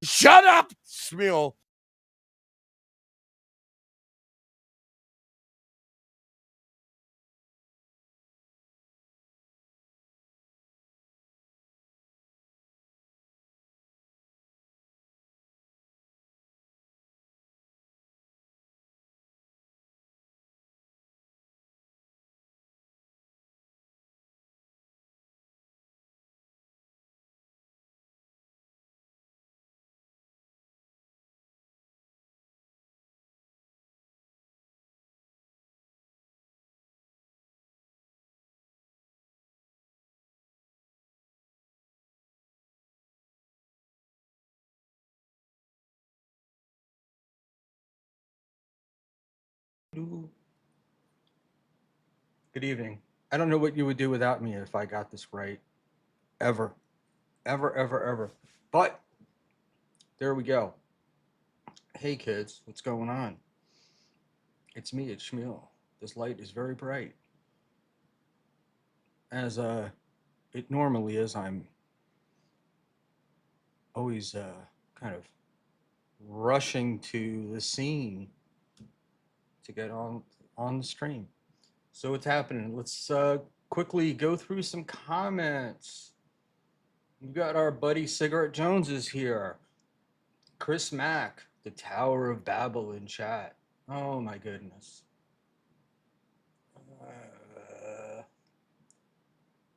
Shut up, Schmuel. Good evening. I don't know what you would do without me if I got this right. Ever. Ever, ever, ever. But there we go. Hey kids, what's going on? It's me, it's Schmuel. This light is very bright. As it normally is, I'm always kind of rushing to the scene to get on the stream. So what's happening? Let's quickly go through some comments. We've got our buddy Cigarette Jones is here. Chris Mack, the Tower of Babel in chat. Oh my goodness.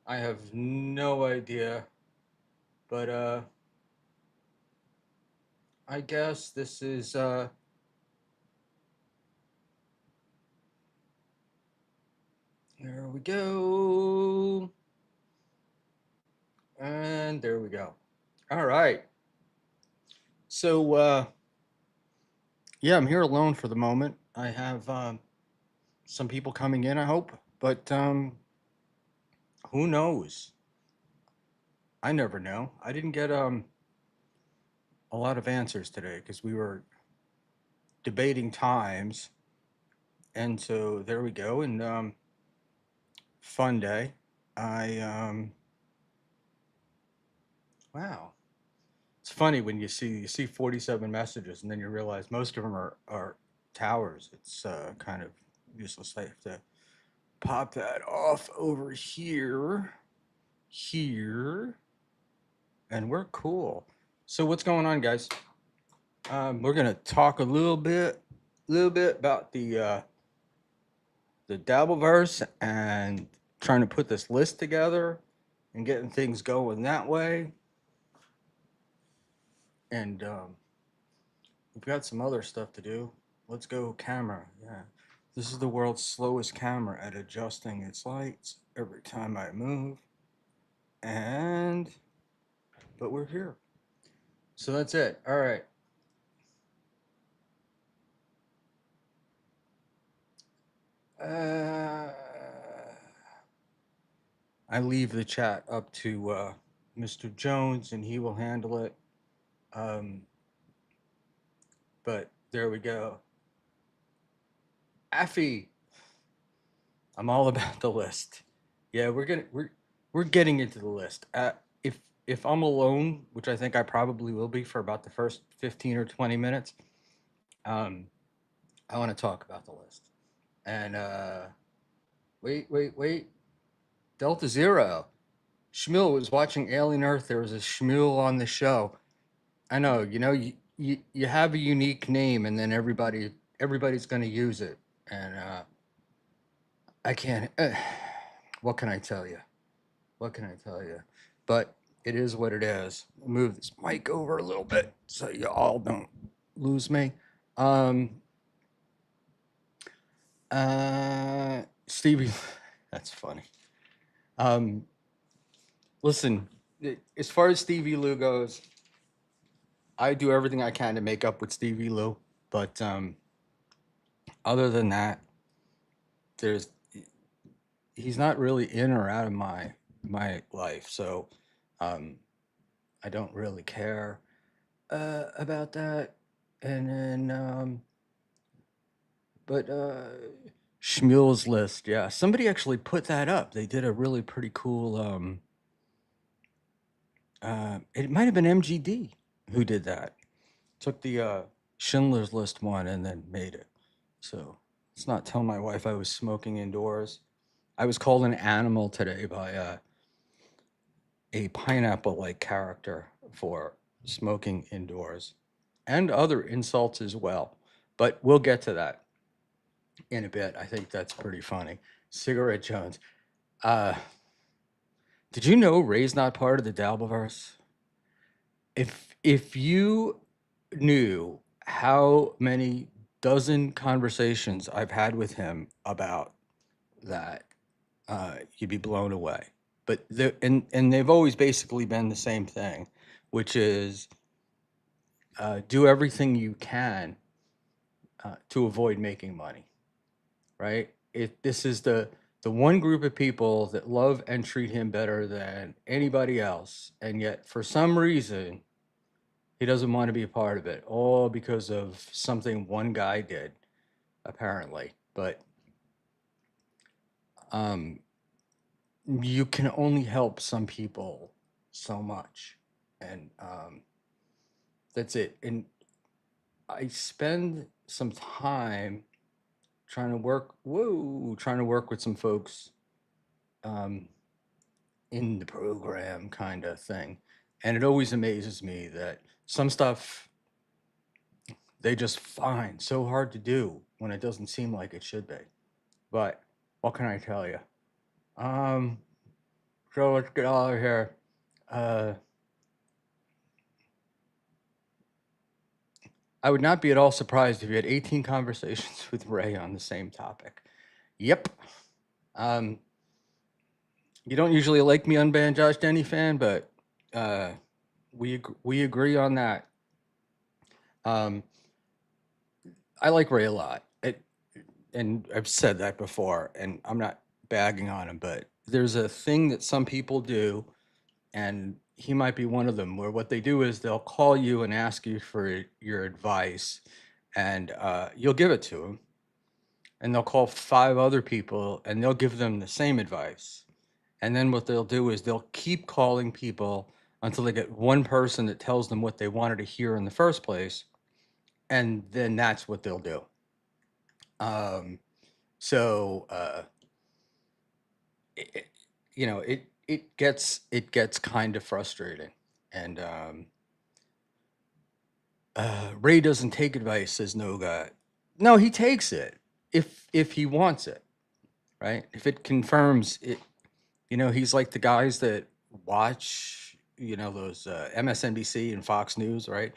I have no idea, but I guess this is there we go. And there we go. All right. So yeah, I'm here alone for the moment. I have some people coming in, I hope, but who knows? I never know. I didn't get a lot of answers today because we were debating times, and so there we go. And fun day. I wow. It's funny when you see 47 messages and then you realize most of them are towers. It's kind of useless. I have to pop that off over here, and we're cool. So what's going on, guys? We're gonna talk a little bit about the Dabbleverse and trying to put this list together and getting things going that way. And we've got some other stuff to do. Let's go camera. Yeah. This is the world's slowest camera at adjusting its lights every time I move. But we're here. So that's it. All right. I leave the chat up to Mr. Jones and he will handle it. But there we go. Affy, I'm all about the list. Yeah, we're getting into the list. If I'm alone, which I think I probably will be for about the first 15 or 20 minutes, I want to talk about the list. And wait. Delta Zero. Schmuel was watching Alien Earth. There was a Schmuel on the show. I know, you have a unique name, and then everybody's going to use it, and I can't. What can I tell you? What can I tell you? But it is what it is. Move this mic over a little bit so you all don't lose me. Stevie, that's funny. Listen, as far as Stevie Lou goes, I do everything I can to make up with Stevie Lou, but other than that, he's not really in or out of my life. So I don't really care about that. And then, but Schmuel's list, yeah, somebody actually put that up. They did a really pretty cool. It might have been MGD who did that. Took the Schindler's List one and then made it. So let's not tell my wife I was smoking indoors. I was called an animal today by a pineapple-like character for smoking indoors, and other insults as well. But we'll get to that in a bit. I think that's pretty funny. Cigarette Jones. Uh, did you know Ray's not part of the Dabbleverse? If you knew how many dozen conversations I've had with him about that, you'd be blown away. But and they've always basically been the same thing, which is do everything you can to avoid making money. Right? This is the one group of people that love and treat him better than anybody else, and yet for some reason he doesn't want to be a part of it, all because of something one guy did, apparently. But um, you can only help some people so much, and that's it. And I spend some time trying to work with some folks um, in the program, kind of thing. And it always amazes me that some stuff they just find so hard to do when it doesn't seem like it should be. But what can I tell you? Um, so let's get out of here. Uh, I would not be at all surprised if you had 18 conversations with Ray on the same topic. Yep. Um, you don't usually like me unbanned Josh Denny fan, but uh, we agree on that. Um, I like Ray a lot. And I've said that before, and I'm not bagging on him, but there's a thing that some people do, and he might be one of them, where what they do is they'll call you and ask you for your advice, and you'll give it to them, and they'll call five other people, and they'll give them the same advice. And then what they'll do is they'll keep calling people until they get one person that tells them what they wanted to hear in the first place, and then that's what they'll do. Um, so it, it gets kind of frustrating, and Ray doesn't take advice, says no guy. No, he takes it if he wants it, right? If it confirms it, he's like the guys that watch, those MSNBC and Fox News, right?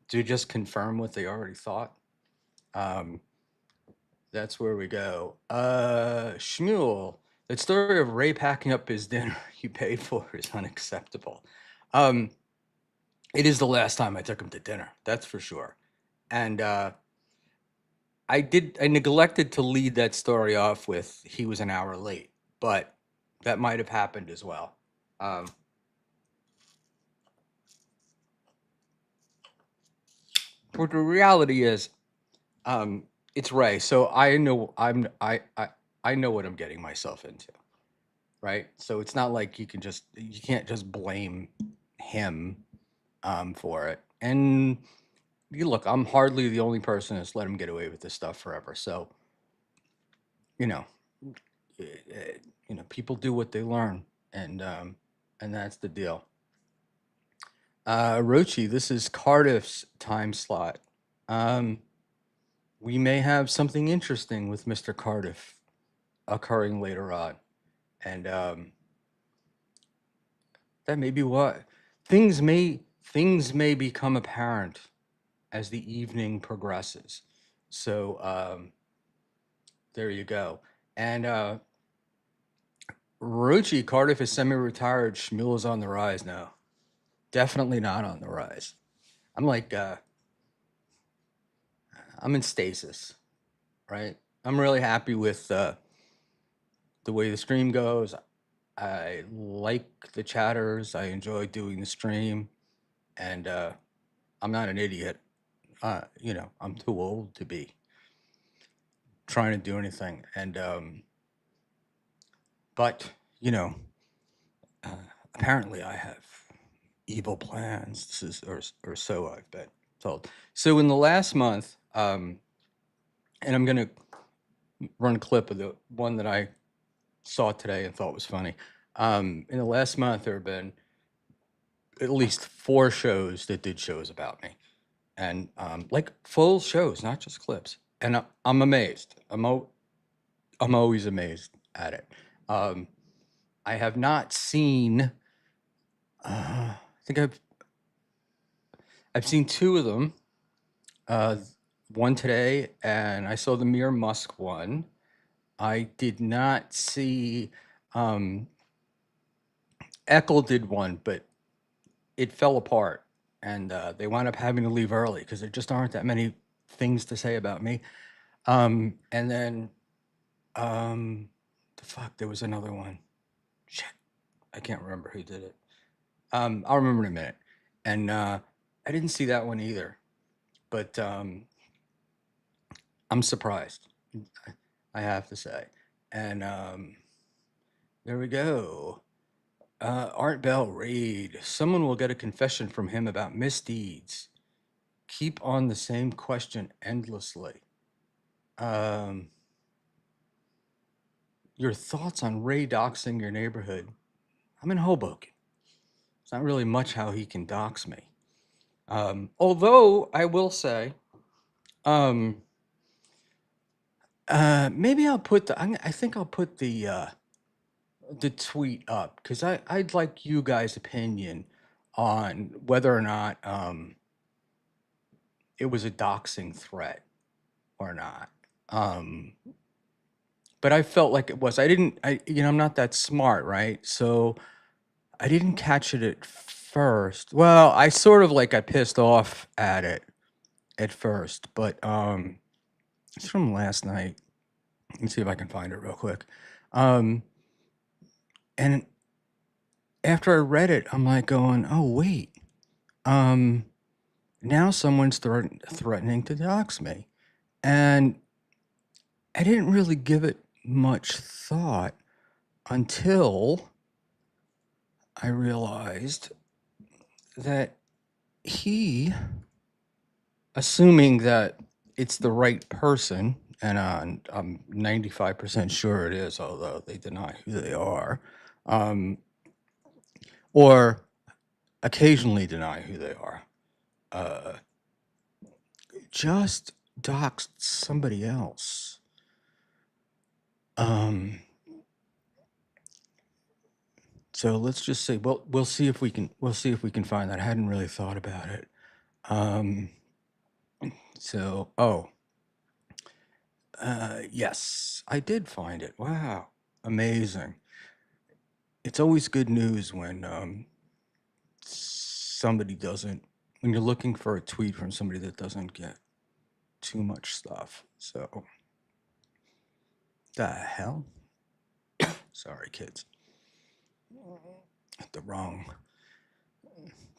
To just confirm what they already thought. Um, that's where we go. Schmuel, that story of Ray packing up his dinner he paid for is unacceptable. Um, it is the last time I took him to dinner, that's for sure. And I neglected to lead that story off with he was an hour late, but that might have happened as well. Um, but the reality is, it's Ray, so I know what I'm getting myself into, right? So it's not like you can't just blame him for it. And you look, I'm hardly the only person that's let him get away with this stuff forever. So you know, people do what they learn, and that's the deal. Rochi, this is Cardiff's time slot. Um, we may have something interesting with Mr. Cardiff occurring later on, and that may be what things may become apparent as the evening progresses. So there you go. And Ruchi, Cardiff is semi-retired. Schmuel is on the rise now. Definitely not on the rise. I'm like, I'm in stasis, right? I'm really happy with the way the stream goes. I like the chatters. I enjoy doing the stream. and I'm not an idiot. You know, I'm too old to be trying to do anything. And but you know, uh, apparently I have evil plans. This is, or so I've been told. So in the last month, and I'm gonna run a clip of the one that I saw today and thought was funny. In the last month, there have been at least 4 shows that did shows about me, and like full shows, not just clips. And I'm amazed. I'm always amazed at it. Um, I have not seen. I think I've seen 2 of them. Uh, one today, and I saw the Mere Musk one. I did not see. Eckel did one, but it fell apart, and they wound up having to leave early because there just aren't that many things to say about me. And then, the fuck, there was another one. Shit, I can't remember who did it. I'll remember in a minute. And I didn't see that one either, but I'm surprised, I have to say. And there we go. Art Bell Reid. Someone will get a confession from him about misdeeds. Keep on the same question endlessly. Your thoughts on Ray doxing your neighborhood? I'm in Hoboken. It's not really much how he can dox me. Although I will say, maybe I'll put I think I'll put the tweet up because I'd like you guys' opinion on whether or not it was a doxing threat or not. But I felt like it was. I'm not that smart, right? So I didn't catch it at first. Well, I sort of like got pissed off at it at first, but it's from last night. Let's see if I can find it real quick. And after I read it, I'm like going, oh wait, now someone's threatening to dox me, and I didn't really give it much thought until I realized that he, assuming that it's the right person, and I'm 95% sure it is, although they deny who they are, or occasionally deny who they are, just doxed somebody else. So let's just say, well, we'll see if we can find that. I hadn't really thought about it. Yes, I did find it. Wow, amazing. It's always good news when somebody doesn't, when you're looking for a tweet from somebody that doesn't get too much stuff. So, the hell? Sorry, kids. Hit the wrong.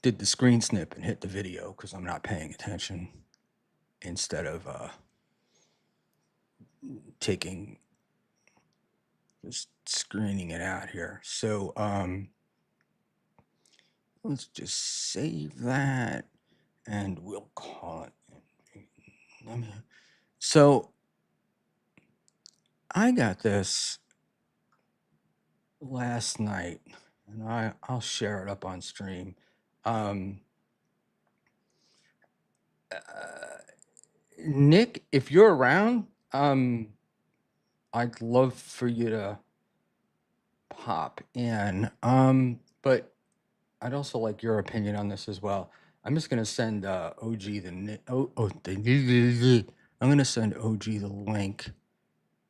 Did the screen snip and hit the video because I'm not paying attention instead of just screening it out here. So, let's just save that and we'll call it. So I got this last night, and I'll share it up on stream. Nick, if you're around, I'd love for you to pop in. But I'd also like your opinion on this as well. I'm just gonna send OG I'm gonna send OG the link,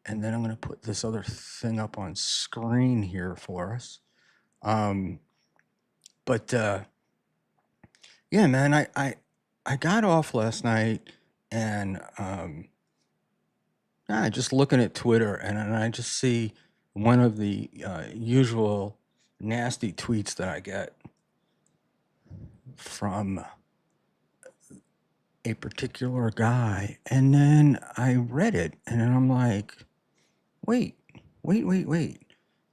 and then I'm gonna put this other thing up on screen here for us. But yeah, man, I got off last night, and just looking at Twitter, and I just see one of the usual nasty tweets that I get from a particular guy, and then I read it, and then I'm like, wait, wait.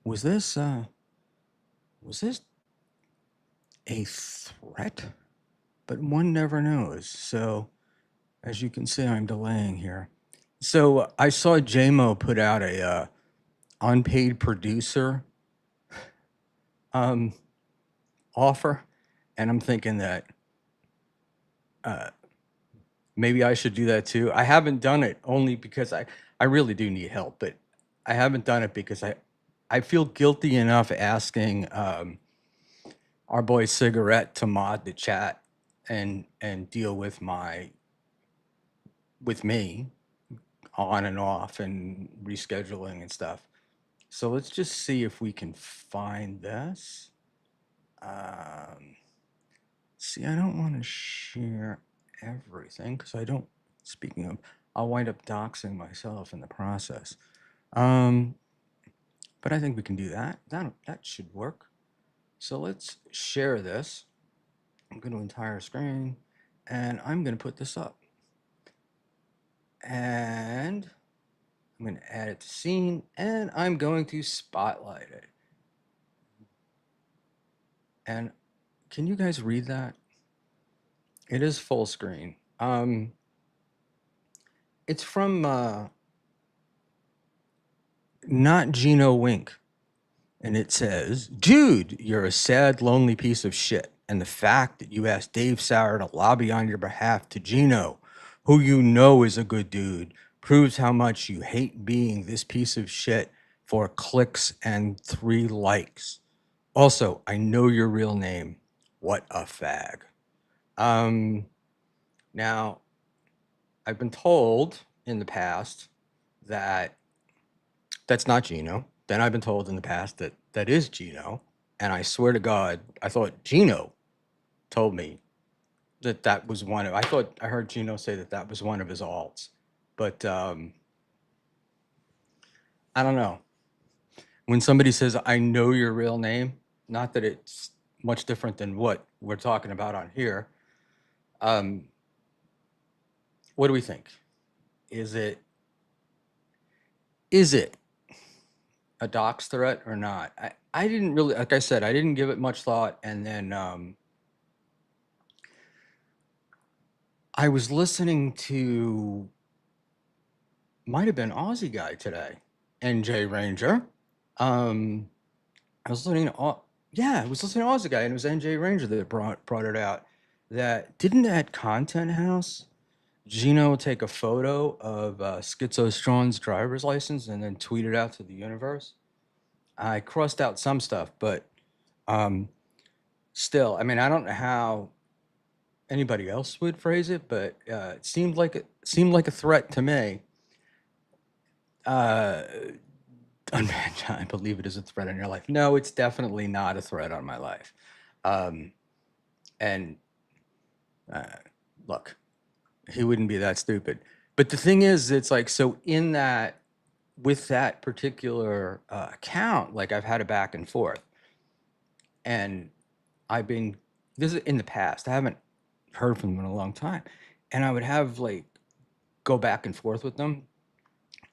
Was this a threat? But one never knows. So as you can see, I'm delaying here. So I saw JMO put out a unpaid producer offer, and I'm thinking that maybe I should do that too. I haven't done it only because I really do need help, but I haven't done it because I feel guilty enough asking our boy Cigarette to mod the chat and deal with me on and off and rescheduling and stuff. So let's just see if we can find this. See, I don't want to share everything because I don't, speaking of, I'll wind up doxing myself in the process. But I think we can do that. That should work. So let's share this. I'm going to entire screen, and I'm going to put this up. And I'm going to add it to scene, and I'm going to spotlight it. And can you guys read that? It is full screen. It's from Not Gino Wink. And it says, dude, you're a sad, lonely piece of shit. And the fact that you asked Dave Sauer to lobby on your behalf to Gino, who you know is a good dude, proves how much you hate being this piece of shit for clicks and 3 likes. Also, I know your real name. What a fag. Now, I've been told in the past that that's not Gino. Then I've been told in the past that that is Gino. And I swear to God, I thought Gino told me that that was one of, I thought I heard Gino say that that was one of his alts. But I don't know. When somebody says, I know your real name, not that it's much different than what we're talking about on here. What do we think? Is it a dox threat or not? I didn't really, like I said, I didn't give it much thought. And then I was listening to, might have been Aussie guy today, NJ Ranger. I was listening to, yeah, I was listening to Aussie guy, and it was NJ Ranger that brought it out. That didn't at Content House, Gino take a photo of Schizo Strawn's driver's license and then tweet it out to the universe. I crossed out some stuff, but still, I mean, I don't know how anybody else would phrase it, but it seemed like a threat to me. I believe it is a threat on your life. No, it's definitely not a threat on my life. And look, he wouldn't be that stupid. But the thing is, it's like, so in that, with that particular account, like I've had a back and forth. And this is in the past. I haven't heard from them in a long time. And I would have like, go back and forth with them.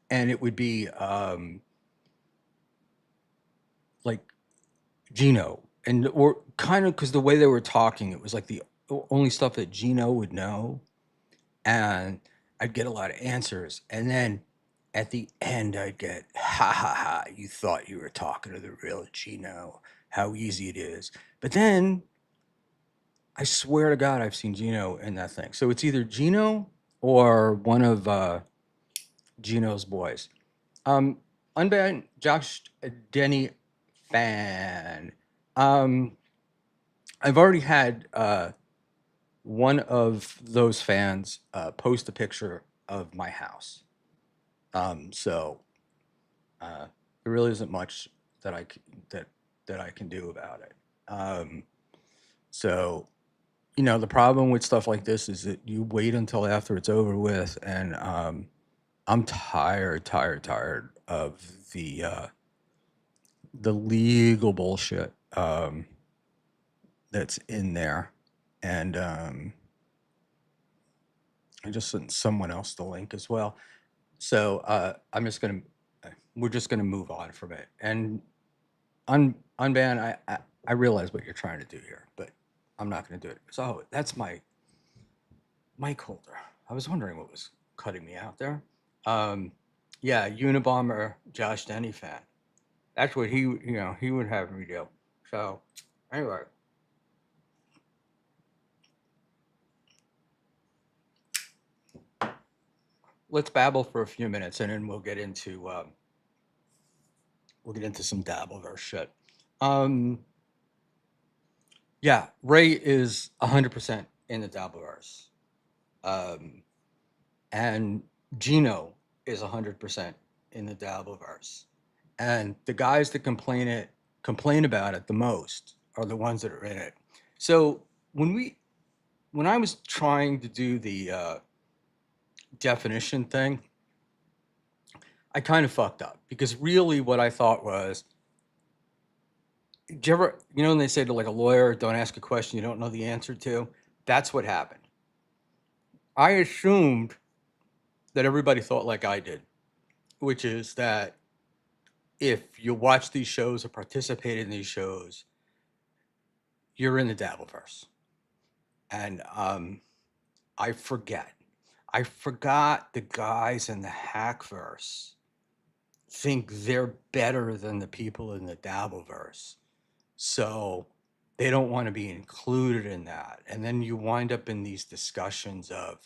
And it would be like Gino, and or kind of because the way they were talking, it was like the only stuff that Gino would know, and I'd get a lot of answers, and then at the end I'd get, ha ha ha, you thought you were talking to the real Gino, how easy it is. But then I swear to God, I've seen Gino in that thing. So it's either Gino or one of Gino's boys. Unbanned Josh Denny fan. I've already had one of those fans post a picture of my house. So there really isn't much that I can do about it. So the problem with stuff like this is that you wait until after it's over with, and I'm tired of the legal bullshit that's in there. and I just sent someone else the link as well. So we're just gonna move on from it and unban. I realize what you're trying to do here, but I'm not gonna do it. So that's my mic holder. I was wondering what was cutting me out there. Yeah, Unabomber Josh Denny fan. That's what he would have me do. So anyway, let's babble for a few minutes, and then we'll get into some Dabbleverse shit. Yeah, Ray is 100% in the Dabbleverse, and Gino is 100% in the Dabbleverse, and the guys that complain about it the most are the ones that are in it. So when I was trying to do the definition thing, I kind of fucked up because really what I thought was, do you ever, when they say to like a lawyer, don't ask a question you don't know the answer to? That's what happened. I assumed that everybody thought like I did, which is that if you watch these shows or participate in these shows, you're in the Dabbleverse. And I forget. I forgot the guys in the Hackverse think they're better than the people in the Dabbleverse. So they don't want to be included in that. And then you wind up in these discussions of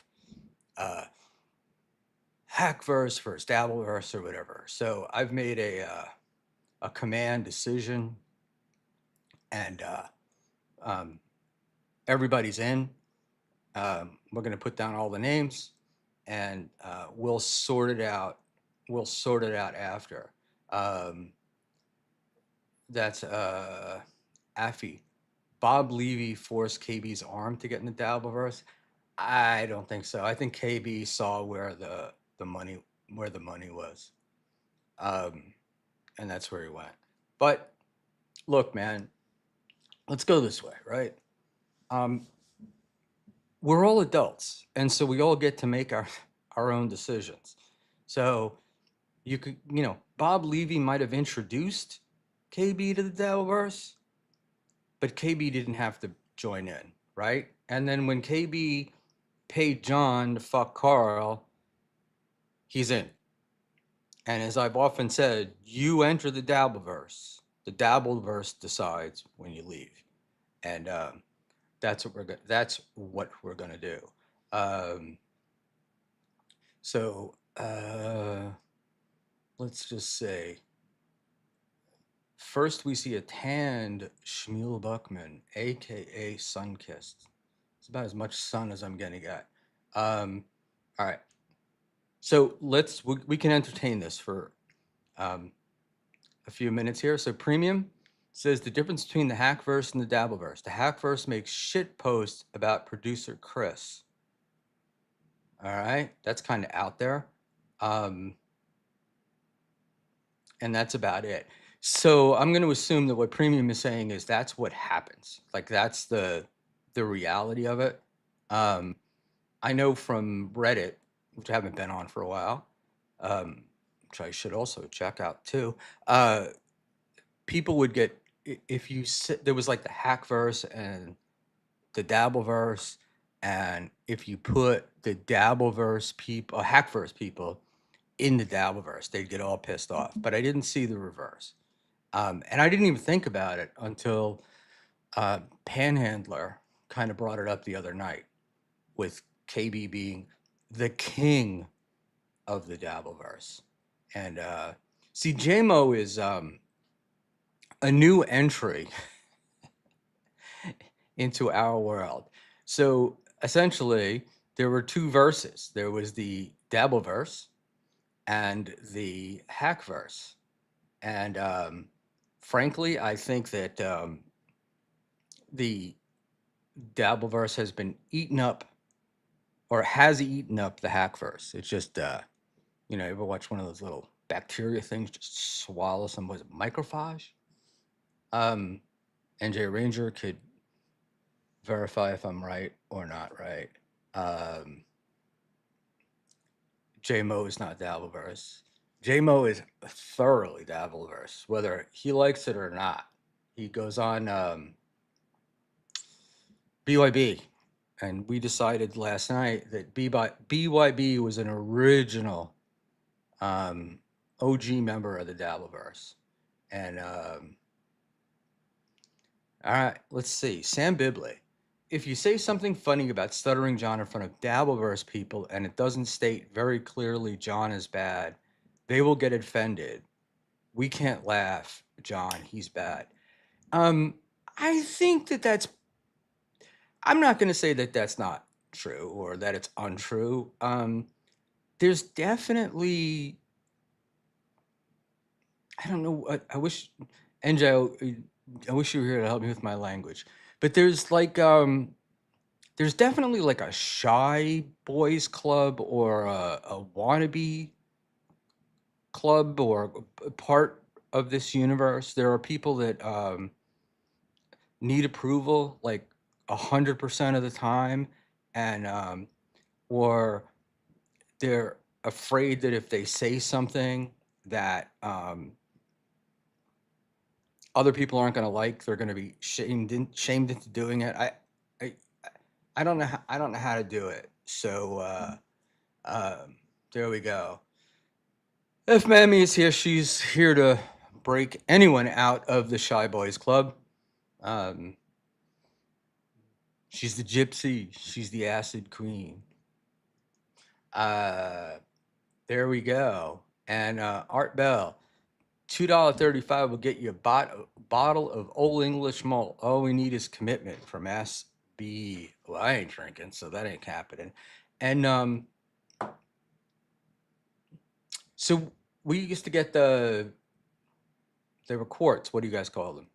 Hackverse versus Dabbleverse or whatever. So I've made a command decision, and everybody's in. We're going to put down all the names, and we'll sort it out. We'll sort it out after. That's Affy. Bob Levy forced KB's arm to get in the Dabbleverse. I don't think so. I think KB saw where the money was, and that's where he went. But look, man, let's go this way, right? We're all adults, and so we all get to make our own decisions. So you could, Bob Levy might have introduced KB to the Dabbleverse, but KB didn't have to join in, right? And then when KB paid John to fuck Carl, he's in. And as I've often said, you enter the Dabbleverse. The Dabbleverse decides when you leave, and that's what we're gonna do. So let's just say, first we see a tanned Schmuel Buckman, aka Sunkissed. It's about as much sun as I'm gonna get. All right. So we can entertain this for a few minutes here. So Premium says the difference between the Hackverse and the Dabbleverse. The Hackverse makes shit posts about producer Chris. All right, that's kind of out there, and that's about it. So I'm going to assume that what Premium is saying is that's what happens. Like that's the reality of it. I know from Reddit, which I haven't been on for a while, which I should also check out too. People would get, if you there was like the Hackverse and the Dabbleverse, and if you put the Dabbleverse people, Hackverse people in the Dabbleverse, they'd get all pissed off. But I didn't see the reverse, and I didn't even think about it until Panhandler kind of brought it up the other night, with KB being the king of the Dabbleverse. And see, JMO is a new entry into our world. So essentially, there were two verses. There was the Dabbleverse and the Hackverse. And frankly, I think that the Dabbleverse has been eaten up, or has eaten up the Hackverse. It's just, you ever watch one of those little bacteria things just swallow some, was it microphage? NJ Ranger could verify if I'm right or not right. Um, JMO is not Dabbleverse. JMO is thoroughly Dabbleverse, whether he likes it or not. He goes on BYB, and we decided last night that BYB was an original um, OG member of the Dabbleverse. And all right, let's see. Sam Bibley. If you say something funny about Stuttering John in front of Dabbleverse people and it doesn't state very clearly John is bad, they will get offended. We can't laugh, John. He's bad. Um, I think that that's. I'm not going to say that that's not true or that it's untrue. There's definitely. I don't know. I wish, NJ, I wish you were here to help me with my language. But there's definitely like a shy boys club or a wannabe club or a part of this universe. There are people that need approval like 100% of the time, and or they're afraid that if they say something that other people aren't going to like, they're going to be shamed into doing it. I I don't know I don't know how to do it. So there we go. If Mammy is here, she's here to break anyone out of the Shy Boys Club. Um, she's the gypsy. She's the acid queen. Uh, there we go. And Art Bell, $2.35 will get you a bottle of Old English malt. All we need is commitment from SB. Well, I ain't drinking, so that ain't happening. And so we used to get they were quarts. What do you guys call them?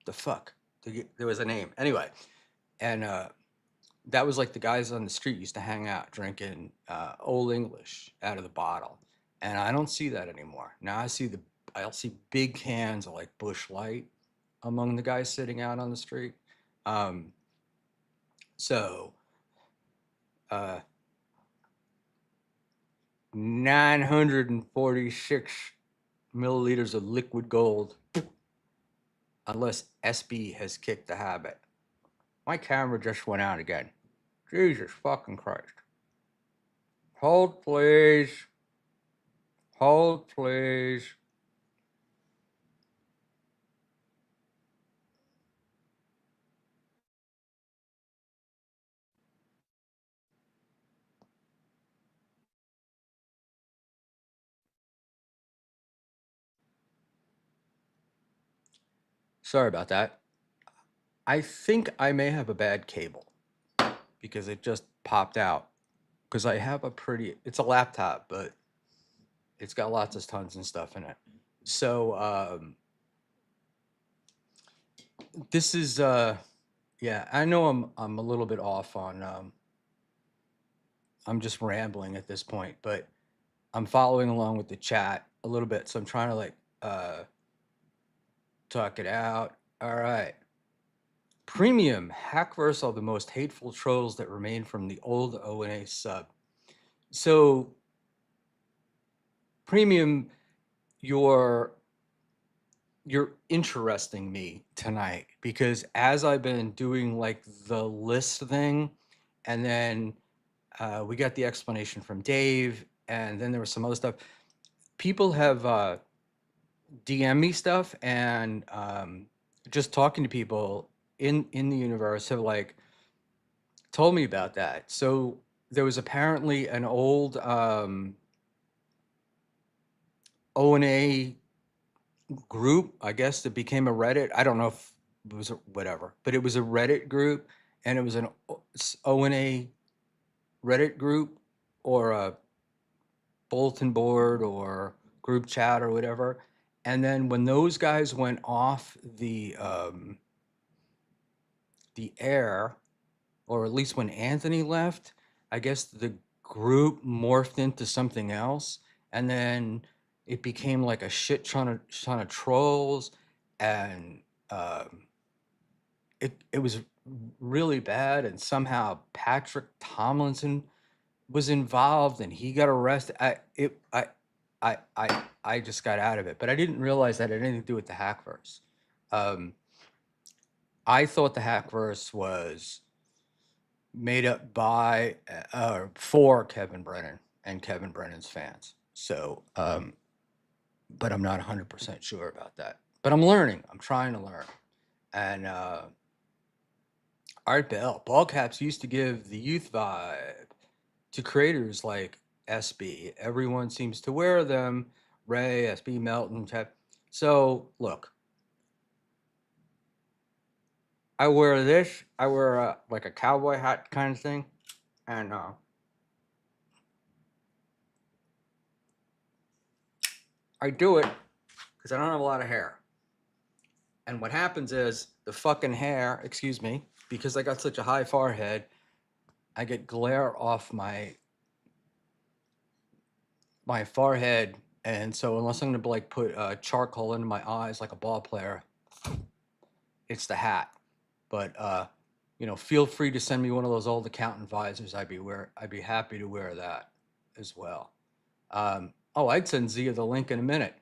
The fuck. There was a name. Anyway, and that was like the guys on the street used to hang out drinking Old English out of the bottle, and I don't see that anymore. Now I'll see big cans of like Bush Light among the guys sitting out on the street. Um, so 946 milliliters of liquid gold, unless SB has kicked the habit. My camera just went out again. Jesus fucking Christ. Hold, please. Hold, please. Sorry about that. I think I may have a bad cable because it just popped out. Because I have it's a laptop, but it's got lots of tons and stuff in it. So this is, yeah, I know I'm a little bit off on, I'm just rambling at this point, but I'm following along with the chat a little bit. So I'm trying to like talk it out. All right. Premium, Hackverse are the most hateful trolls that remain from the old O&A sub. So, Premium, you're interesting me tonight because as I've been doing like the list thing, and then we got the explanation from Dave, and then there was some other stuff. People have DM me stuff, and just talking to people in the universe have like told me about that. So there was apparently an old O&A group, I guess, that became a Reddit. I don't know if it was whatever, but it was a Reddit group, and it was an O&A Reddit group or a bulletin board or group chat or whatever. And then when those guys went off the air, or at least when Anthony left, I guess the group morphed into something else, and then it became like a shit ton of trolls, and it was really bad, and somehow Patrick Tomlinson was involved and he got arrested. I just got out of it, but I didn't realize that had anything to do with the Hackverse. Um, I thought the Hackverse was made up by for Kevin Brennan and Kevin Brennan's fans. So, but I'm not 100% sure about that. But I'm learning. I'm trying to learn. And Art Bell, ball caps used to give the youth vibe to creators like SB. Everyone seems to wear them. Ray, SB, Melton. So look, I wear this. I wear like a cowboy hat kind of thing, and I do it because I don't have a lot of hair. And what happens is the fucking hair, excuse me, because I got such a high forehead, I get glare off my forehead, and so unless I'm gonna like put charcoal into my eyes like a ball player, it's the hat. But feel free to send me one of those old accountant visors. I'd be happy to wear that as well. I'd send Zia the link in a minute.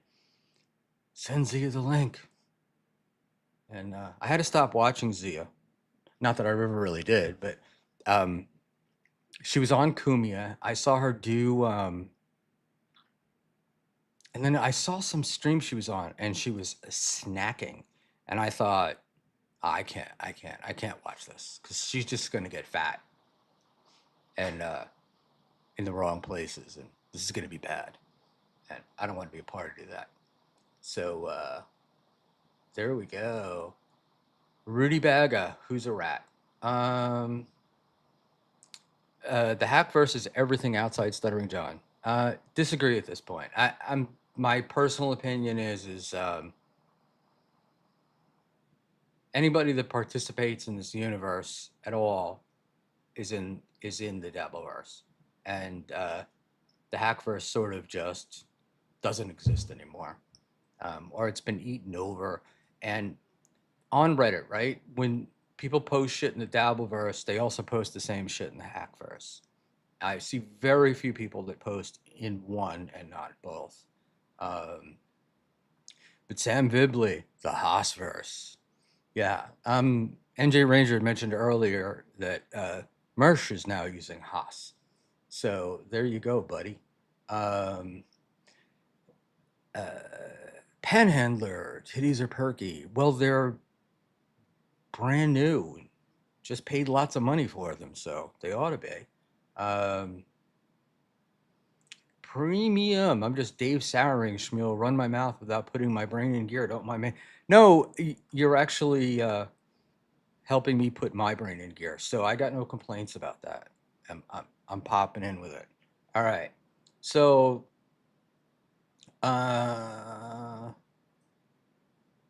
Send Zia the link. And I had to stop watching Zia. Not that I ever really did, but um, she was on Kumia. I saw her do, and then I saw some stream she was on, and she was snacking, and I thought, I can't watch this because she's just gonna get fat and in the wrong places, and this is gonna be bad, and I don't want to be a party to that. So there we go. Rudy Baga, who's a rat. Um, the hack versus everything outside Stuttering John. Disagree at this point. I'm my personal opinion is anybody that participates in this universe at all is in the Dabbleverse, and the hackverse sort of just doesn't exist anymore, or it's been eaten over. And on Reddit, right, when people post shit in the Dabbleverse, they also post the same shit in the hackverse. I see very few people that post in one and not both. Um, but Sam Vibley, the Haasverse. Yeah. NJ Ranger mentioned earlier that Mersh is now using Haas. So there you go, buddy. Um, uh, Panhandler, titties are perky. Well, they're brand new. Just paid lots of money for them, so they ought to be. Um, Premium. I'm just Dave souring, Schmuel. Run my mouth without putting my brain in gear. Don't mind me. No, you're actually helping me put my brain in gear. So I got no complaints about that. I'm popping in with it. All right. So uh,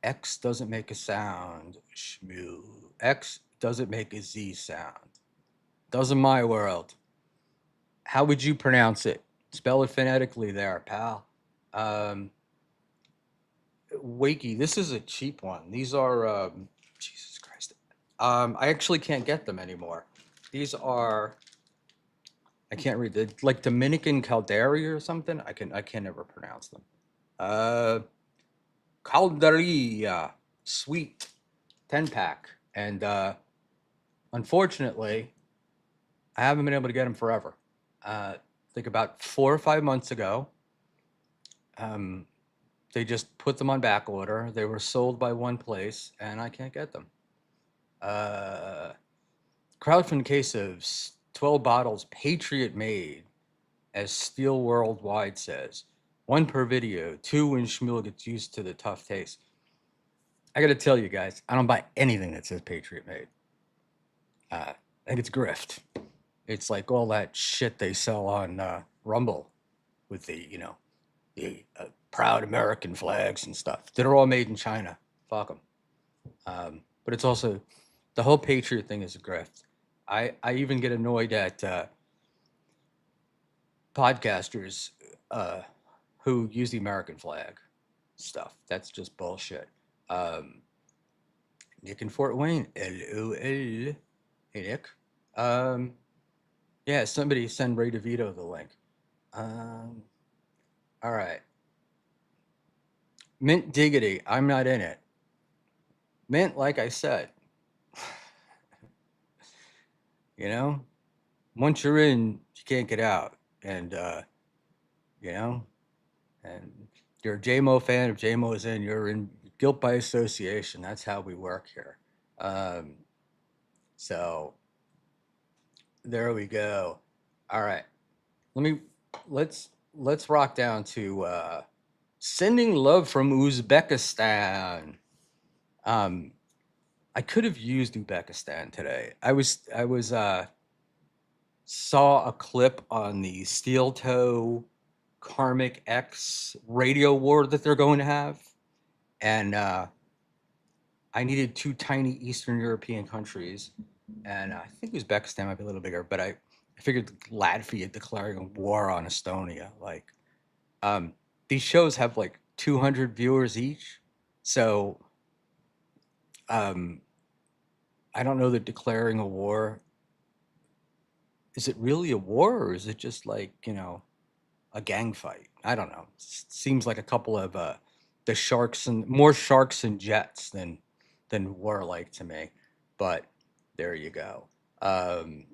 X doesn't make a sound. Schmoo. X doesn't make a Z sound. Doesn't my world. How would you pronounce it? Spell it phonetically there, pal. Um, Wakey, this is a cheap one. These are, Jesus Christ. I actually can't get them anymore. These are, I can't read it, like Dominican Calderi or something. I can never pronounce them. Uh, Calderia, sweet 10 pack. And unfortunately, I haven't been able to get them forever. I think about 4 or 5 months ago, um, they just put them on back order. They were sold by one place, and I can't get them. Uh, Crowdfund case of 12 bottles, Patriot made, as Steel Worldwide says. One per video, two when Schmuel gets used to the tough taste. I gotta tell you guys, I don't buy anything that says Patriot made. I think it's grift. It's like all that shit they sell on Rumble with the proud American flags and stuff that are all made in China. Fuck them. But it's also the whole Patriot thing is a grift. I even get annoyed at podcasters who use the American flag stuff. That's just bullshit. Um, Nick in Fort Wayne. LOL. Hey, Nick. Um, yeah, somebody send Ray DeVito the link. Um, all right. Mint Diggity. I'm not in it. Mint, like I said, you know, once you're in, you can't get out. And, you know, and you're a JMO fan. If JMO is in, you're in guilt by association. That's how we work here. Um, so there we go. All right. Let me let's rock down to sending love from Uzbekistan. Um, I could have used Uzbekistan today. I was saw a clip on the Steel Toe Karmic X radio war that they're going to have, and I needed two tiny Eastern European countries, and I think Uzbekistan might be a little bigger, but I figured Latvia declaring a war on Estonia. Like, um, these shows have like 200 viewers each, so um, I don't know that declaring a war, is it really a war, or is it just like, a gang fight? I don't know. Seems like a couple of the sharks and more sharks and jets than warlike to me. But there you go. Um,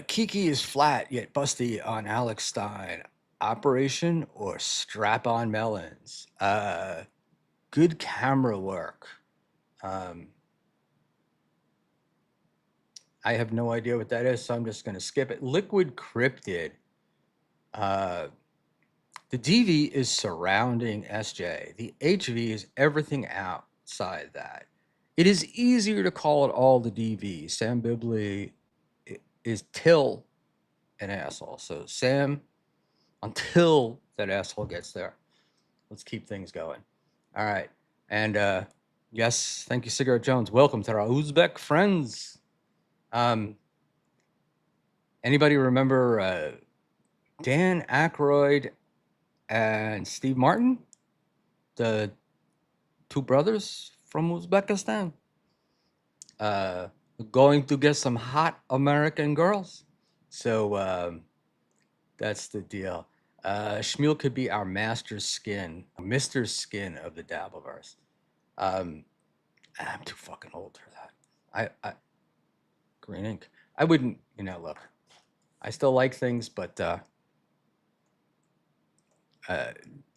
Kiki is flat yet busty on Alex Stein. Operation or strap on melons. Good camera work. Um, I have no idea what that is, so I'm just going to skip it. Liquid Cryptid. Uh, The DV is surrounding SJ. The HV is everything outside that. It is easier to call it all the DV. Sam Bibley is till an asshole. So Sam, until that asshole gets there, let's keep things going. All right. And yes, thank you, Cigarette Jones. Welcome to our Uzbek friends. Anybody remember Dan Aykroyd and Steve Martin? The two brothers from Uzbekistan, uh, going to get some hot American girls. So that's the deal. Schmuel could be our master skin, Mr. Skin of the Dabbleverse. Um, I'm too fucking old for that. I green ink. I wouldn't, look. I still like things, but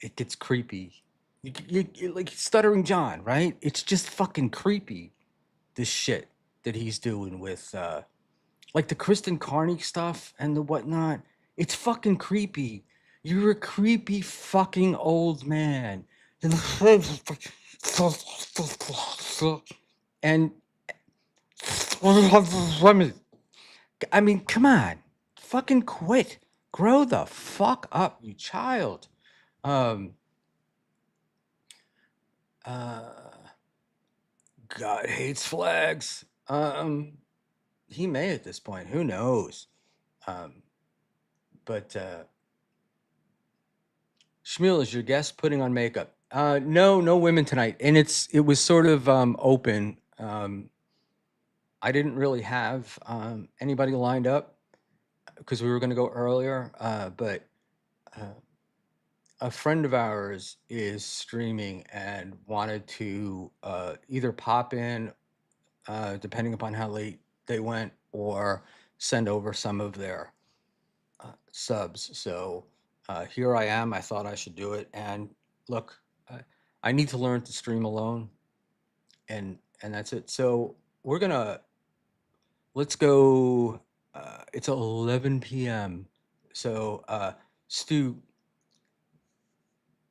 it gets creepy. You like Stuttering John, right? It's just fucking creepy. This shit that he's doing with like the Kristen Carney stuff and the whatnot. It's fucking creepy. You're a creepy fucking old man. And I mean, come on. Fucking quit. Grow the fuck up, you child. Um uh God hates flags. He may at this point. Who knows? Um, but Schmuel is your guest putting on makeup. No women tonight, and it was sort of open. I didn't really have anybody lined up because we were going to go earlier, but uh, a friend of ours is streaming and wanted to either pop in, depending upon how late they went, or send over some of their subs. So here I am. I thought I should do it. And look, I need to learn to stream alone, and that's it. So we're gonna let's go. It's 11 p.m. So Stu,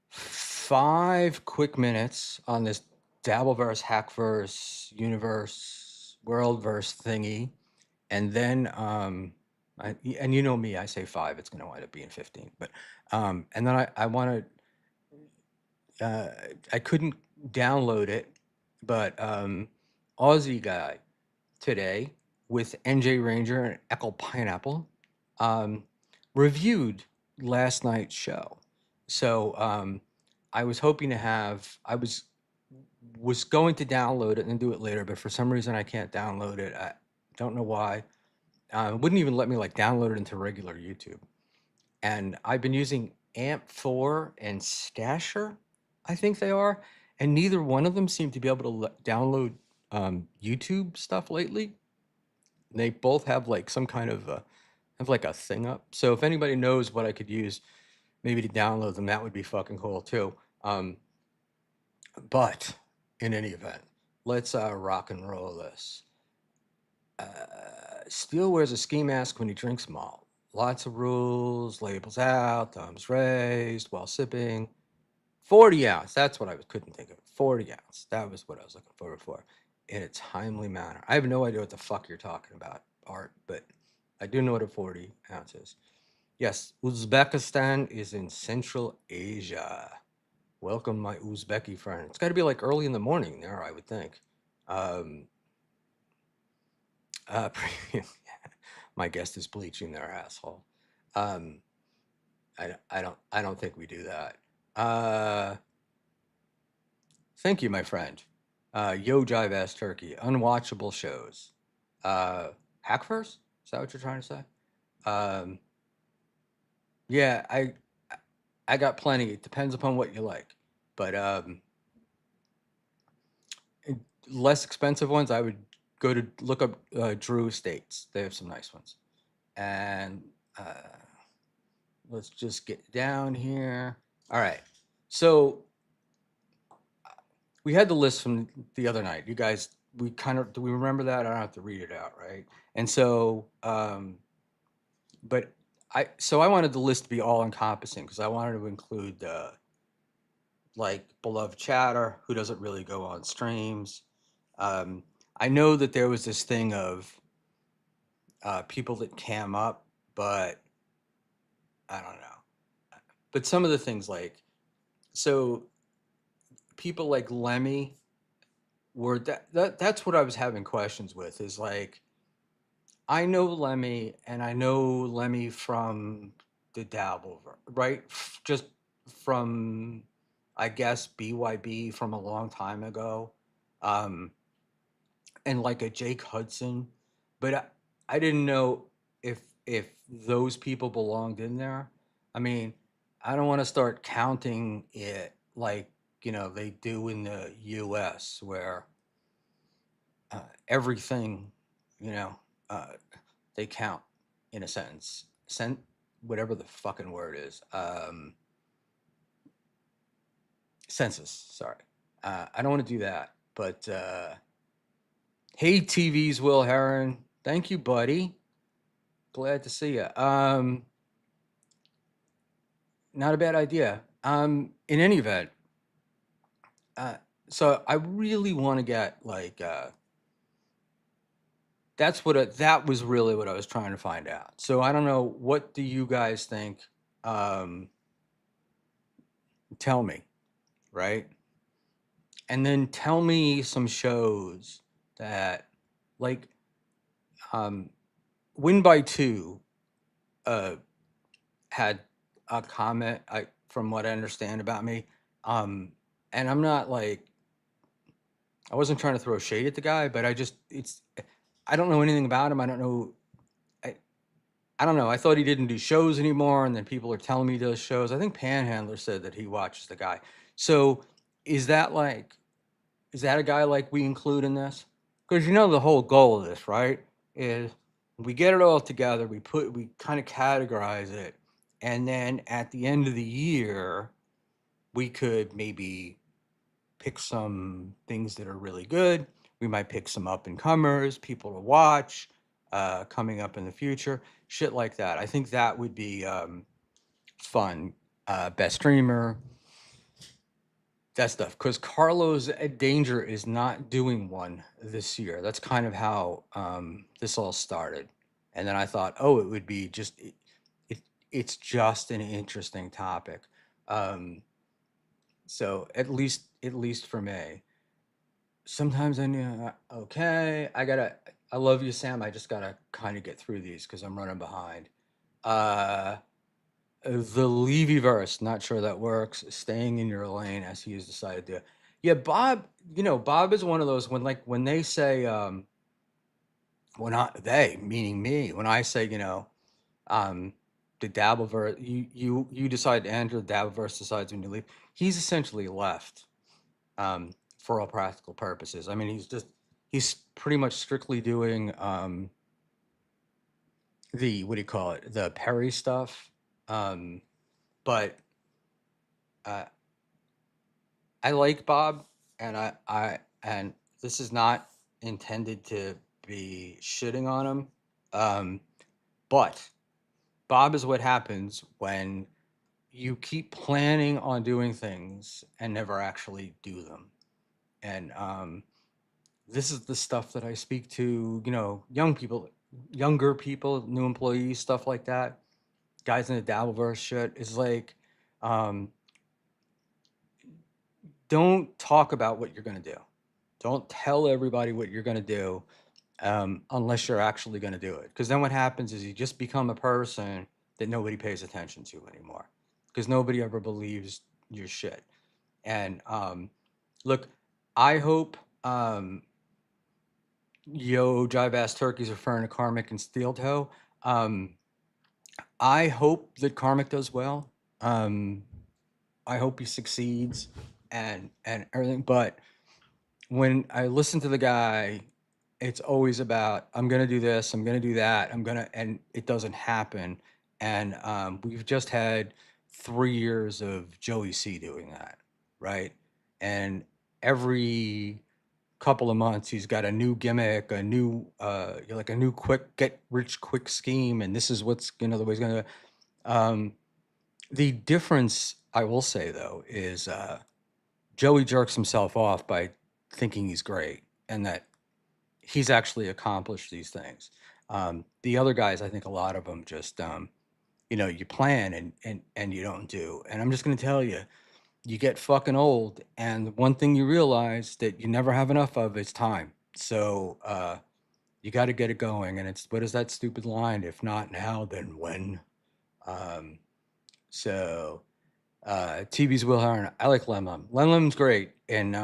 5 quick minutes on this Dabbleverse, Hackverse, Universe, Worldverse thingy, and then and you know me, I say 5, it's going to wind up being 15. But and then I want to, I couldn't download it, but Aussie guy today with NJ Ranger and Echo Pineapple um, reviewed last night's show. So I was hoping to have, I was was going to download it and do it later, but for some reason I can't download it. I don't know why. It wouldn't even let me like download it into regular YouTube. And I've been using AMP4 and Stasher, I think they are, and neither one of them seem to be able to download YouTube stuff lately. They both have like some kind of have like a thing up. So if anybody knows what I could use, maybe to download them, that would be fucking cool too. But in any event, let's rock and roll this. Steele wears a ski mask when he drinks malt. Lots of rules, labels out, thumbs raised while sipping. 40 ounce, that's what I couldn't think of. 40 ounce, that was what I was looking forward for. In a timely manner. I have no idea what the fuck you're talking about, Art, but I do know what a 40 ounce is. Yes, Uzbekistan is in Central Asia. Welcome, my Uzbeki friend. It's got to be like early in the morning there, I would think. Um, my guest is bleaching their asshole. Um, I don't think we do that. Thank you, my friend. Yo Jive Ass Turkey. Unwatchable shows. Hackverse? Is that what you're trying to say? Um, yeah, I got plenty. It depends upon what you like, but less expensive ones, I would go to look up Drew Estates. They have some nice ones. And let's just get down here. All right. So we had the list from the other night. You guys, we kind of, do we remember that? I don't have to read it out, right? And so, but I wanted the list to be all encompassing because I wanted to include like beloved chatter who doesn't really go on streams. I know that there was this thing of people that cam up, but I don't know. But some of the things like, so people like Lemmy were that's what I was having questions with is like, I know Lemmy and I know Lemmy from the Dabbleverse, right? Just from, I guess, BYB from a long time ago. Um, and like a Jake Hudson, but I didn't know if those people belonged in there. I mean, I don't want to start counting it like they do in the U.S. where everything you know uh, they count in a sentence, whatever the fucking word is, census. Sorry, I don't want to do that, but. Hey, TV's Will Heron. Thank you, buddy. Glad to see you. Not a bad idea. In any event, uh, so I really want to get like that was really what I was trying to find out. So I don't know, what do you guys think? Um, Tell me, right? And then tell me some shows that like Win by Two uh, had a comment, from what I understand about me. And I'm not like, I wasn't trying to throw shade at the guy, but I don't know anything about him. I don't know. I, I don't know. I thought he didn't do shows anymore. And then people are telling me he does shows. I think Panhandler said that he watches the guy. So is that like, is that a guy like we include in this? Because the whole goal of this, right, is we get it all together, we kind of categorize it, and then at the end of the year, we could maybe pick some things that are really good. We might pick some up and comers, people to watch, coming up in the future, shit like that. I think that would be fun. Best streamer, that stuff, because Carlos Danger is not doing one this year. That's kind of how this all started. And then I thought, oh, it would be just it's just an interesting topic. Um, so at least for me. Sometimes I knew, okay, I love you, Sam. I just gotta kind of get through these because I'm running behind. Uh, the Levyverse, not sure that works. Staying in your lane as he has decided to. Yeah, Bob. Bob is one of those when they say when I they meaning me when I say um the Dabbleverse you decide to enter the Dabbleverse decides when you leave. He's essentially left for all practical purposes. I mean, he's pretty much strictly doing the what do you call it, the Perry stuff. Um, but uh, I like Bob, and and this is not intended to be shitting on him. Um, but Bob is what happens when you keep planning on doing things and never actually do them. And this is the stuff that I speak to, younger people, new employees, stuff like that. Guys in the Dabbleverse shit is like, um, don't talk about what you're going to do. Don't tell everybody what you're going to do unless you're actually going to do it. Because then what happens is you just become a person that nobody pays attention to anymore. Because nobody ever believes your shit. And look, I hope Yo Jive Ass Turkey's referring to Karmic and Steel Toe. Um, I hope that Karmic does well. Um, I hope he succeeds and everything. But when I listen to the guy, it's always about I'm gonna do this, I'm gonna do that, and it doesn't happen. And we've just had 3 years of Joey C doing that, right? And every couple of months he's got a new gimmick, a new like a new quick get rich quick scheme, and this is what's the way he's gonna. Um, the difference I will say though is Joey jerks himself off by thinking he's great and that he's actually accomplished these things. The other guys, I think a lot of them just, you plan and you don't do. And I'm just going to tell you, you get fucking old. And the one thing you realize that you never have enough of is time. So you got to get it going. And it's, what is that stupid line? If not now, then when? Um, so TV's Will Hearn. I like Lem Lem. Lem Lem's great. And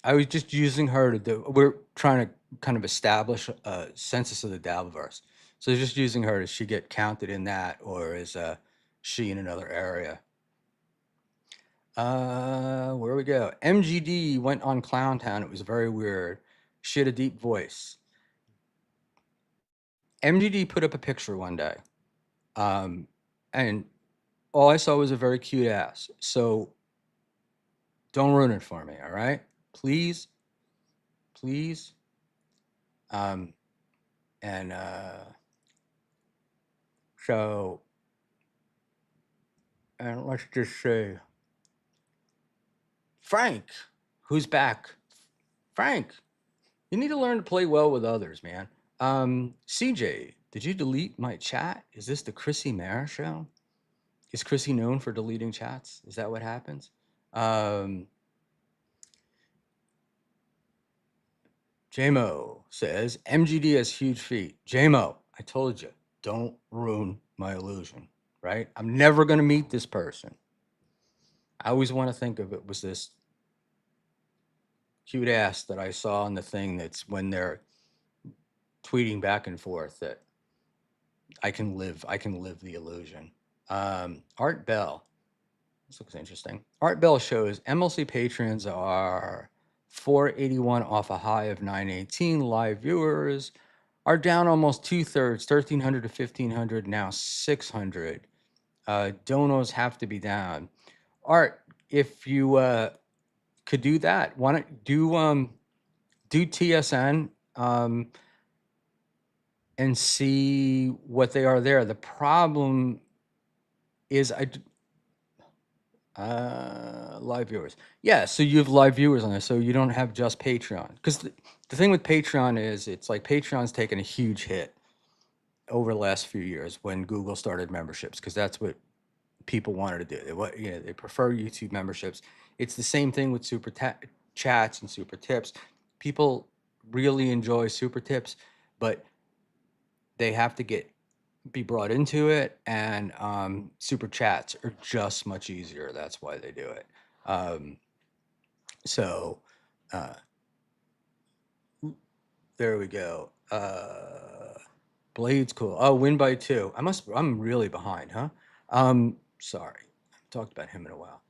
I was just using her to do. We're trying to kind of establish a census of the Dabbleverse, so just using her. Does she get counted in that, or is she in another area? Where we go? MGD went on Clowntown. It was very weird. She had a deep voice. MGD put up a picture one day, and all I saw was a very cute ass. So don't ruin it for me, all right? Please, please. Um, and so and let's just say Frank, who's back. Frank, you need to learn to play well with others, man. CJ, did you delete my chat? Is this the Chrissy Mayer show? Is Chrissy known for deleting chats? Is that what happens? Um, JMO says MGD has huge feet. JMO, I told you, don't ruin my illusion, right? I'm never going to meet this person. I always want to think of it was this cute ass that I saw in the thing that's when they're tweeting back and forth that I can live the illusion. Art Bell. This looks interesting. Art Bell shows MLC patrons are 481 off a high of 918. Live viewers are down almost 2/3, 1,300 to 1,500, now 600. Donos have to be down. Art, if you could do that, why don't do TSN and see what they are there. The problem is live viewers. Yeah, so you have live viewers on there, so you don't have just Patreon. Because the thing with Patreon is it's like Patreon's taken a huge hit over the last few years when Google started memberships, because that's what people wanted to do. They prefer YouTube memberships. It's the same thing with chats and super tips. People really enjoy super tips, but they have to be brought into it, and super chats are just much easier. That's why they do it. So there we go. Blade's cool. Oh, win by 2. I'm really behind, huh? Sorry. I haven't talked about him in a while.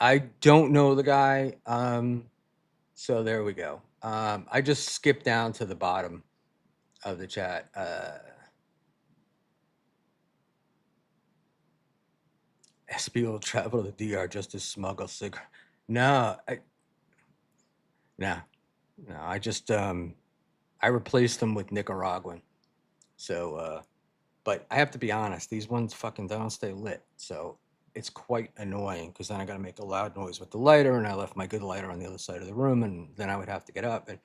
I don't know the guy. So there we go. I just skipped down to the bottom of the chat. SB will travel to the DR just to smuggle cigarettes. No, no, no. I replaced them with Nicaraguan. So, but I have to be honest, these ones fucking don't stay lit. So it's quite annoying because then I got to make a loud noise with the lighter, and I left my good lighter on the other side of the room, and then I would have to get up. And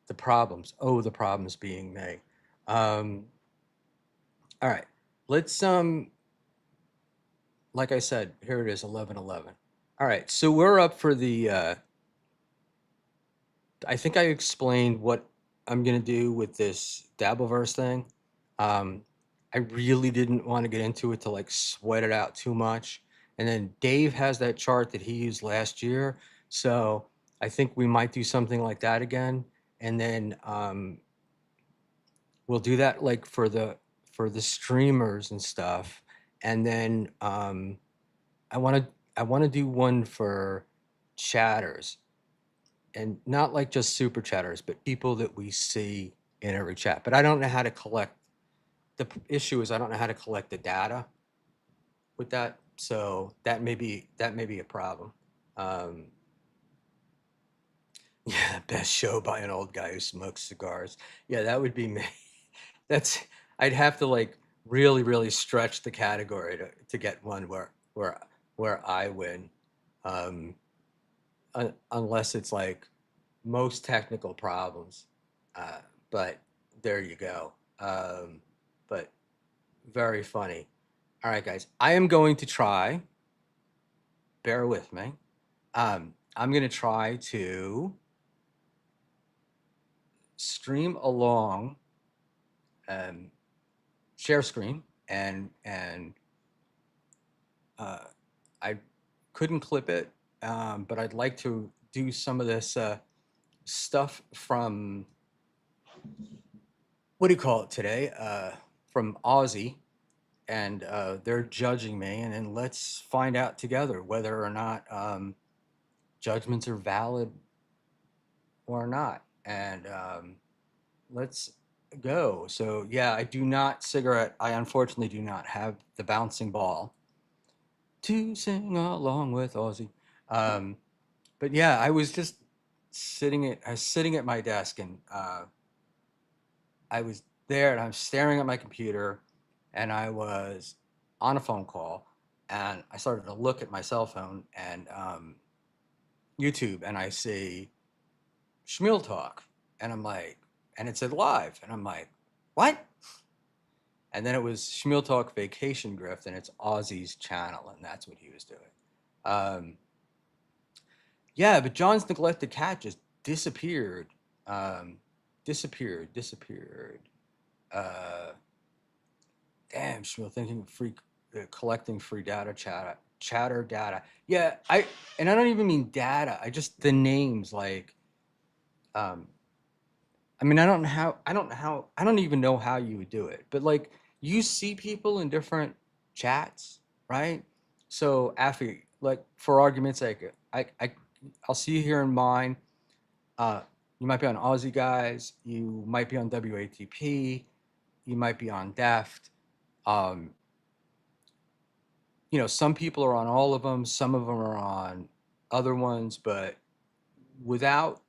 the problems being me. Um, all right, let's like I said, here it is, 11:11. All right, so we're up for the. I think I explained what I'm gonna do with this Dabbleverse thing. Um, I really didn't want to get into it to like sweat it out too much. And then Dave has that chart that he used last year, so I think we might do something like that again. And then we'll do that like for the streamers and stuff. And then I want to I want to do one for chatters, and not like just super chatters, but people that we see in every chat. But I don't know how to collect. Issue is I don't know how to collect the data with that, so that may be a problem. Um, yeah, best show by an old guy who smokes cigars. Yeah, that would be me. That's I'd have to like really stretch the category to get one where I win, um, unless it's like most technical problems. Uh, but there you go. But very funny. All right, guys, I am going to try. Bear with me. I'm going to try to stream along, um, share screen, and I couldn't clip it, but I'd like to do some of this stuff from what do you call it today? From Aussie, and they're judging me, and then let's find out together whether or not judgments are valid or not. And let's go. So yeah, I do not cigarette. I unfortunately do not have the bouncing ball to sing along with Aussie. Um, but yeah, I was just I was sitting at my desk, and I was there, and I'm staring at my computer, and I was on a phone call, and I started to look at my cell phone and YouTube, and I see Schmuel talk, and I'm like, and it said live, and I'm like, what? And then it was Schmuel Talk Vacation Grift, and it's Aussie's channel, and that's what he was doing. Um, yeah, but John's neglected cat just disappeared. Disappeared. Uh, damn, Shmuel, thinking of collecting free data, chatter data. Yeah, and I don't even mean data. I just the names like, um, I mean, I don't even know how you would do it, but like you see people in different chats, right? So after, like for argument's sake, I'll see you here in mine. Uh, you might be on Aussie Guys, you might be on WATP, you might be on Deft. Um, some people are on all of them, some of them are on other ones, but without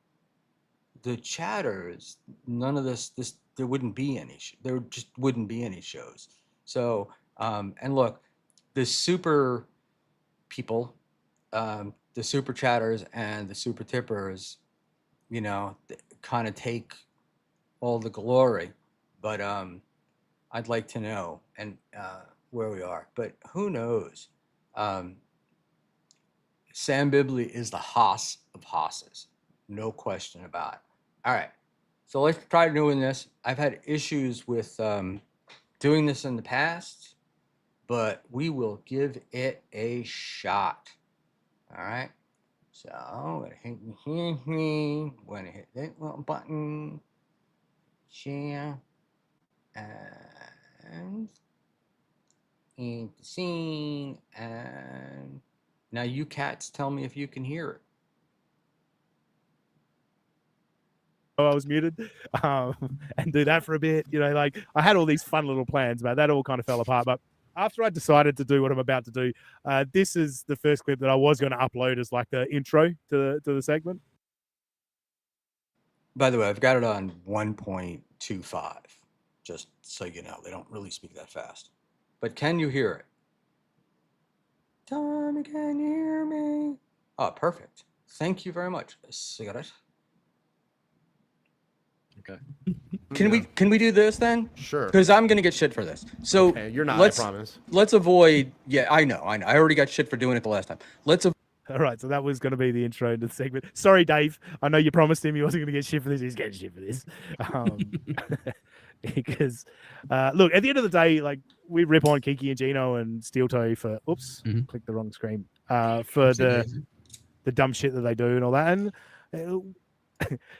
the chatters, none of this there wouldn't be any. There just wouldn't be any shows. So and look, the super people, the super chatters and the super tippers, kind of take all the glory. But I'd like to know and where we are. But who knows? Um, Sam Bibley is the Haas of Haas's. No question about it. All right. So let's try doing this. I've had issues with doing this in the past, but we will give it a shot. All right. So I'm gonna hit here, when I hit that little button, share, and into the scene, and now you cats tell me if you can hear it. I was muted, and do that for a bit. Like I had all these fun little plans, but that all kind of fell apart. But after I decided to do what I'm about to do, this is the first clip that I was going to upload as like the intro to the segment. By the way, I've got it on 1.25, just so you know. They don't really speak that fast. But can you hear it? Tommy, can you hear me? Oh, perfect. Thank you very much. Cigarette. Okay. Can we do this then? Sure. Because I'm gonna get shit for this. So Okay, you're not, I promise. Let's avoid. Yeah, I know. I already got shit for doing it the last time. All right, so that was going to be the intro to the segment. Sorry, Dave. I know you promised him he wasn't going to get shit for this. He's getting shit for this. Because, look, at the end of the day, like, we rip on Kiki and Gino and Steel Toe for, clicked the wrong screen, for the dumb shit that they do and all that. And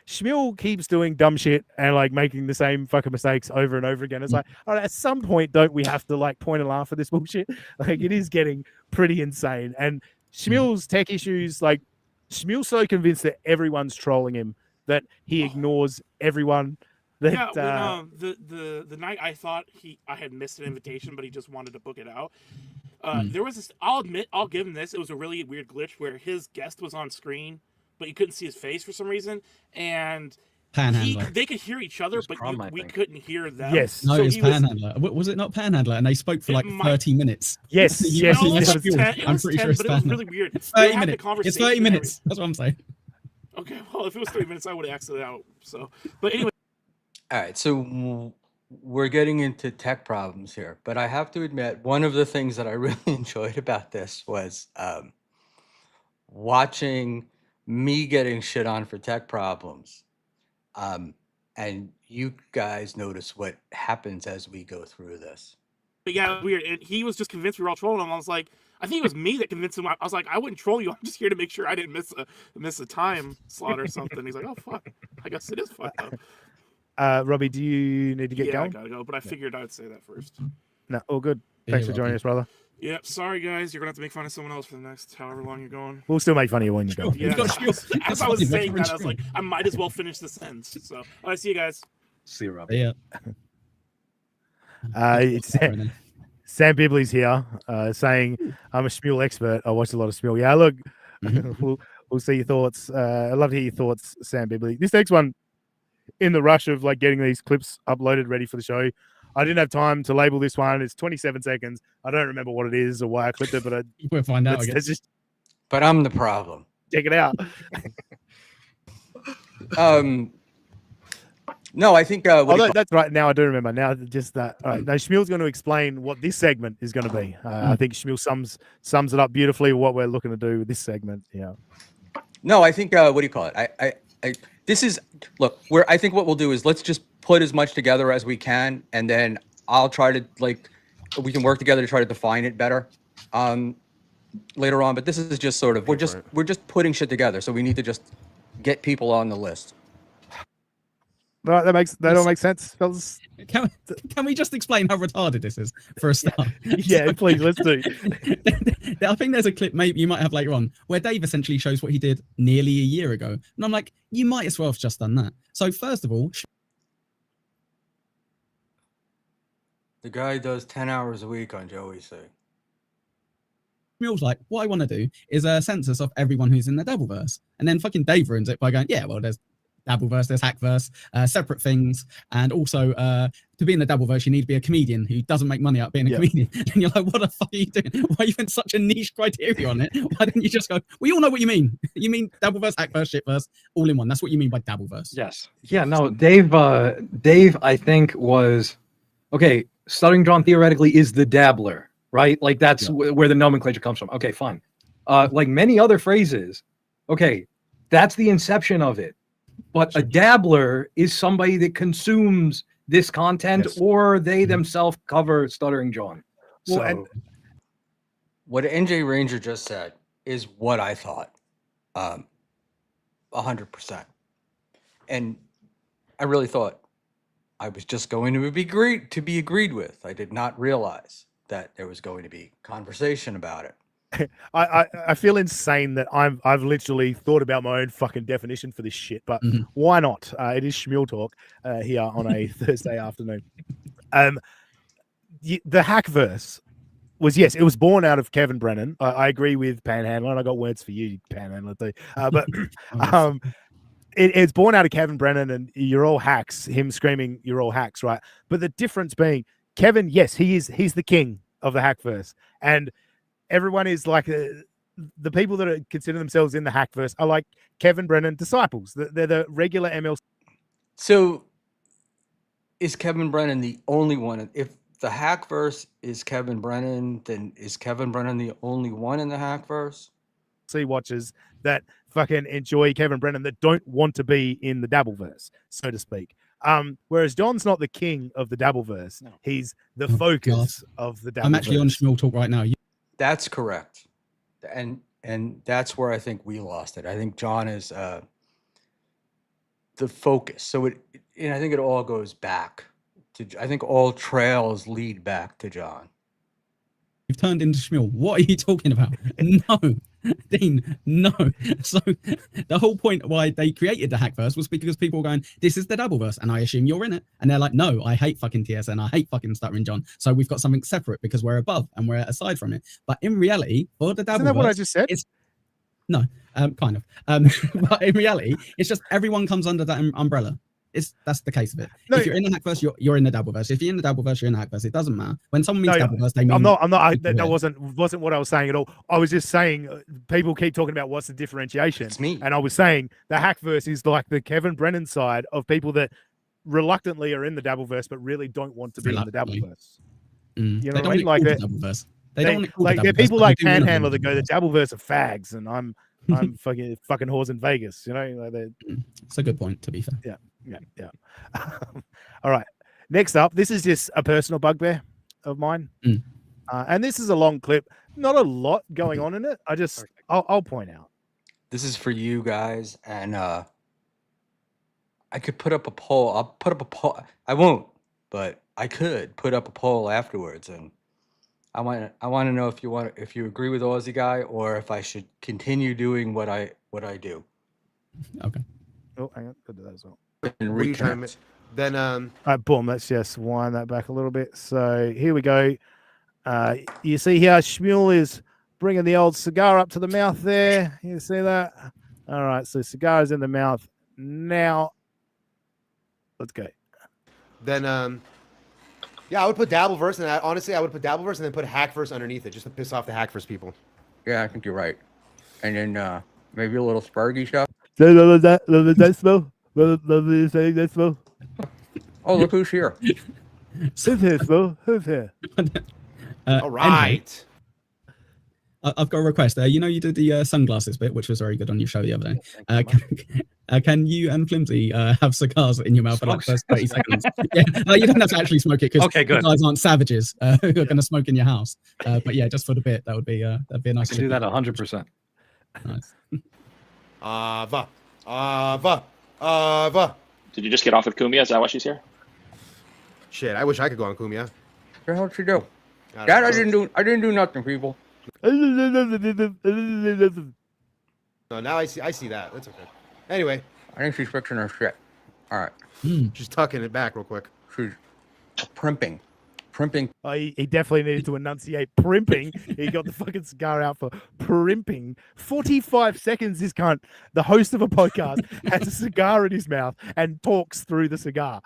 Schmuel keeps doing dumb shit and, like, making the same fucking mistakes over and over again. It's like, all right, at some point, don't we have to, like, point and laugh at this bullshit? Like, it is getting pretty insane. And Schmuel's tech issues, like, Schmuel's so convinced that everyone's trolling him that he ignores everyone. That, the night I thought I had missed an invitation, but he just wanted to book it out. There was this. I'll give him this. It was a really weird glitch where his guest was on screen, but you couldn't see his face for some reason, and they could hear each other, but we couldn't hear them. Yes, no, it was Panhandler. Was it not Panhandler? And they spoke for like 30 minutes. Yes, yes. I'm pretty sure it's Panhandler. But it was really weird. It's 30 minutes. It's 30 minutes. That's what I'm saying. Okay, well, if it was 30 minutes, I would have exited out. So, but anyway. All right, so we're getting into tech problems here, but I have to admit, one of the things that I really enjoyed about this was watching me getting shit on for tech problems. And you guys notice what happens as we go through this. But yeah, it was weird. And he was just convinced we were all trolling him. I was like, I think it was me that convinced him. I was like, I wouldn't troll you. I'm just here to make sure I didn't miss a time slot or something. He's like, oh fuck, I guess it is fucked up. Robbie, do you need to get going? I gotta go, but I figured I'd say that first. No, all good. Thanks for joining us, brother. Yeah, sorry guys, you're gonna have to make fun of someone else for the next however long you're going. We'll still make fun of you when you go. Yeah, as I was saying that, I was like, I might as well finish the sentence. So, all right, see you guys. See you, Robbie. Yeah. It's Sam Bibley's here, saying I'm a Schmuel expert. I watch a lot of Schmuel. Yeah, look, we'll see your thoughts. I'd love to hear your thoughts, Sam Bibley. This next one, in the rush of like getting these clips uploaded ready for the show, I didn't have time to label this one. It's 27 seconds. I don't remember what it is or why I clipped it, but we'll find out. But I'm the problem. Check it out. No, I think. That's right. Now I do remember. Now just that. All right. Now Schmuel's going to explain what this segment is going to be. I think Schmuel sums it up beautifully. What we're looking to do with this segment. Yeah. No, I think. What do you call it? This is I think what we'll do is let's just put as much together as we can, and then I'll try to we can work together to try to define it better later on. But this is just sort of we're just putting shit together, so we need to just get people on the list. Right, that all makes sense, fellas. Can we just explain how retarded this is for a start? Yeah, please, let's do. I think there's a clip maybe you might have later on where Dave essentially shows what he did nearly a year ago, and I'm like, you might as well have just done that. So first of all, the guy does 10 hours a week on Joey's thing. Schmuel's like, what I want to do is a census of everyone who's in the Dabbleverse, and then fucking Dave ruins it by going, yeah, well, there's Dabbleverse, there's Hackverse, separate things, and also to be in the Dabbleverse, you need to be a comedian who doesn't make money out being a comedian. And you're like, what the fuck are you doing? Why are you in such a niche criteria on it? Why didn't you just go? We all know what you mean. You mean Dabbleverse, Hackverse, Shitverse, all in one. That's what you mean by Dabbleverse. Yes. Yeah. No, Dave. I think was okay. Stuttering John theoretically is the dabbler, right? Like that's where the nomenclature comes from. Okay, fine. Like many other phrases, okay, that's the inception of it. But a dabbler is somebody that consumes this content, or they themselves cover Stuttering John. So, what NJ Ranger just said is what I thought. 100%. And I really thought I was just going to be agreed with. I did not realize that there was going to be conversation about it. I feel insane that I've literally thought about my own fucking definition for this shit, but why not? It is Schmuel talk here on a Thursday afternoon. The Hackverse was, yes, it was born out of Kevin Brennan. I agree with Panhandler, and I got words for you, Panhandler too. But it's born out of Kevin Brennan, and you're all hacks. Him screaming, "You're all hacks," right? But the difference being, Kevin, yes, he's the king of the Hackverse, and everyone is like the people that consider themselves in the Hackverse are like Kevin Brennan disciples. They're the regular ML. So, is Kevin Brennan the only one? If the Hackverse is Kevin Brennan, then is Kevin Brennan the only one in the Hackverse? Watchers that fucking enjoy Kevin Brennan that don't want to be in the Dabbleverse, so to speak. Whereas John's not the king of the Dabbleverse. No. He's the focus of the Dabbleverse. I'm actually on Schmuel talk right now. That's correct. And that's where I think we lost it. I think John is the focus. So and I think it all goes back to, I think all trails lead back to John. You've turned into Schmuel. What are you talking about? No, Dean, no. So the whole point why they created the Hackverse was because people were going, this is the Dabbleverse, and I assume you're in it. And they're like, no, I hate fucking TSN. I hate fucking Stuttering John. So we've got something separate because we're above and we're aside from it. But in reality, for the Dabbleverse, isn't that what I just said? No, kind of. But in reality, it's just everyone comes under that umbrella. That's the case of it. No, if you're in the Hackverse, you're in the Dabbleverse. If you're in the Dabbleverse, you're in the Hackverse. It doesn't matter. When someone means Dabbleverse, they mean. I'm not. That wasn't what I was saying at all. I was just saying people keep talking about what's the differentiation. It's me. And I was saying the Hackverse is like the Kevin Brennan side of people that reluctantly are in the Dabbleverse but really don't want to be in the Dabbleverse. You know what I mean? Like that. They don't like they're people like Panhandler that go, the Dabbleverse are fags, and I'm fucking whores in Vegas. You know, like it's a good point, to be fair. Yeah. All right. Next up, this is just a personal bugbear of mine, and this is a long clip. Not a lot going on in it. I'll point out. This is for you guys, and I could put up a poll. I'll put up a poll. I won't, but I could put up a poll afterwards, and I want to know if you agree with Aussie Guy or if I should continue doing what I do. Okay. Oh, hang on. Could do that as well. Then all right, boom. Let's just wind that back a little bit. So here we go. You see here, Schmuel is bringing the old cigar up to the mouth there. You see that? All right. So cigar is in the mouth now. Let's go. Then yeah, I would put Dabbleverse, and honestly, I would put Dabbleverse and then put Hackverse underneath it, just to piss off the Hackverse people. Yeah, I think you're right. And then maybe a little Spargy stuff. That smell? That smell? Oh, look who's here. Who's here, Smell? Who's here? All right. I've got a request. You know, you did the sunglasses bit, which was very good on your show the other day. Can you and Flimsy have cigars in your mouth for like the first 30 seconds? Yeah, you don't have to actually smoke it because you guys aren't savages who are going to smoke in your house. But yeah, just for the bit, that'd be a nice. I can do that 100%. Nice. Ava. Did you just get off with Kumia? Is that why she's here? Shit, I wish I could go on Kumia. What the hell did she do? I didn't do nothing, people. No, now I see that. That's okay. Anyway, I think she's fixing her shit. All right. She's tucking it back real quick. She's primping. Oh, he definitely needed to enunciate primping. He got the fucking cigar out for primping. 45 seconds, this cunt, the host of a podcast, has a cigar in his mouth and talks through the cigar.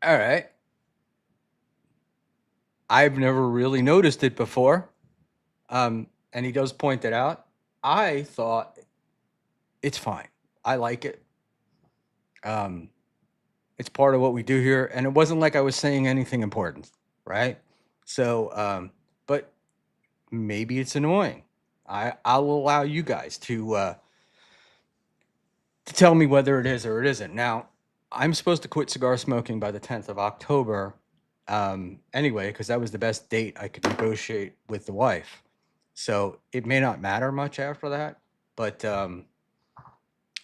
All right. I've never really noticed it before. And he does point it out. I thought it's fine. I like it. It's part of what we do here. And it wasn't like I was saying anything important, right? So, but maybe it's annoying. I'll allow you guys to tell me whether it is or it isn't. Now, I'm supposed to quit cigar smoking by the 10th of October anyway, because that was the best date I could negotiate with the wife. So it may not matter much after that. but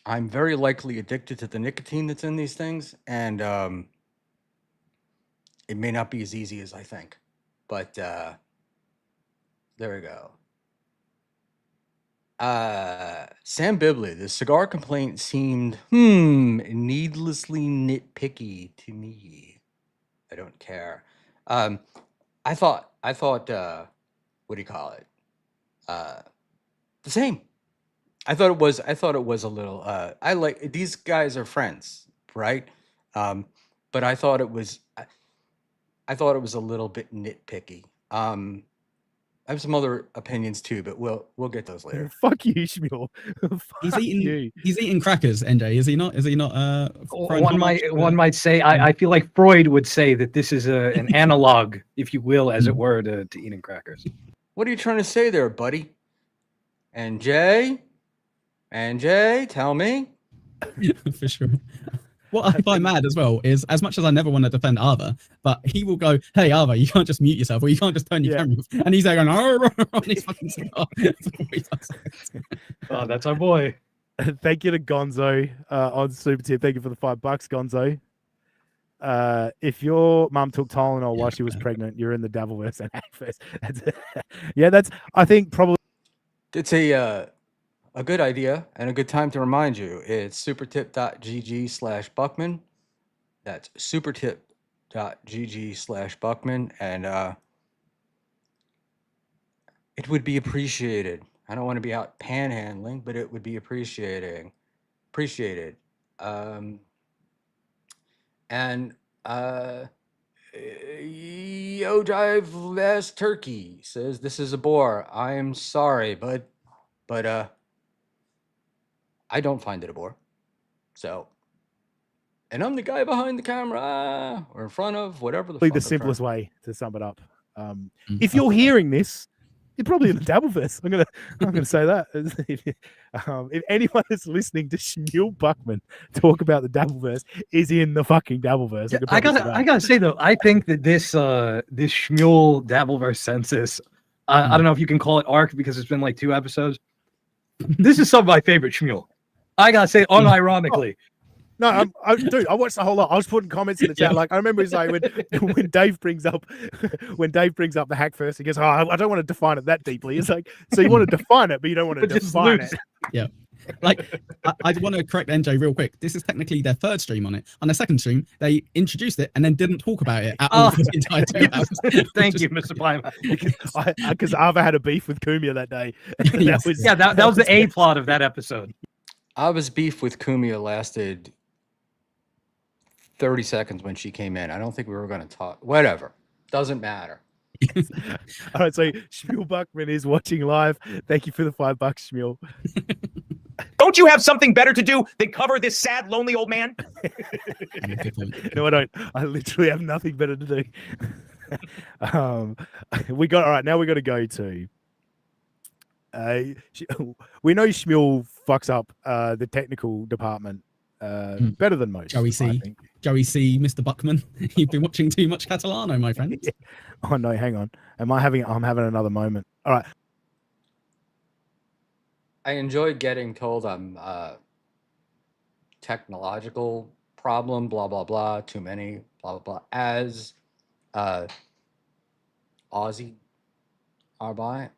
I'm very likely addicted to the nicotine that's in these things, and it may not be as easy as I think. But there we go. Sam Bibley, the cigar complaint seemed needlessly nitpicky to me. I don't care. I thought what do you call it? The same. I thought it was a little I like, these guys are friends, right? But I thought it was a little bit nitpicky. I have some other opinions too, but we'll get those later. Fuck you, Schmuel. He's eating crackers, NJ. Is he not? One might say, I feel like Freud would say that this is an analog, if you will, as it were, to eating crackers. What are you trying to say there, buddy? NJ, tell me. For sure. What I find mad as well is, as much as I never want to defend Ava, but he will go, "Hey Ava, you can't just mute yourself, or you can't just turn your camera off," and he's there going, "Oh," on his fucking cigar. Oh, that's our boy. Thank you to Gonzo on Super Tip. Thank you for the $5, Gonzo. If your mum took Tylenol while she was pregnant, you're in the Dabbleverse and Hackverse. That's I think probably it's a good idea and a good time to remind you. It's supertip.gg/Buckman. That's supertip.gg/Buckman, and it would be appreciated. I don't want to be out panhandling, but it would be appreciated. And Yo Jive Ass Turkey says, "This is a bore. I am sorry, but I don't find it a bore. So, and I'm the guy behind the camera or in front of whatever the simplest way to sum it up. If you're hearing this, you're probably in the Dabbleverse. I'm gonna say that. If anyone is listening to Schmuel Buckman talk about the Dabbleverse is in the fucking Dabbleverse. I gotta say though, I think that this Schmuel Dabbleverse census, I don't know if you can call it arc because it's been like 2 episodes. This is some of my favorite Schmuel. I gotta say, unironically. No, dude, I watched the whole lot. I was putting comments in the chat. Like, I remember it's like when Dave brings up the hack first, he goes, "Oh, I don't want to define it that deeply." It's like, so you want to define it, but you don't want to define it. Yeah. Like, I want to correct NJ real quick. This is technically their 3rd stream on it. On their 2nd stream, they introduced it and then didn't talk about it at all for the entire 2 hours. Thank you, Mr. Plymouth. Because Ava had a beef with Kumia that day. That was the A plot of that episode. Ava's beef with Kumia lasted 30 seconds when she came in. I don't think we were going to talk. Whatever. Doesn't matter. All right, so Schmuel Buckman is watching live. Thank you for the $5, Schmuel. Don't you have something better to do than cover this sad, lonely old man? No, I don't. I literally have nothing better to do. We got to go to. We know Schmuel fucks up the technical department better than most. Joey C, Mr. Buckman, you've been watching too much Catalano, my friend. Yeah. Oh no, hang on. I'm having another moment. All right. I enjoy getting told I'm technological problem, blah blah blah, too many, blah blah blah. As Aussie Arbai,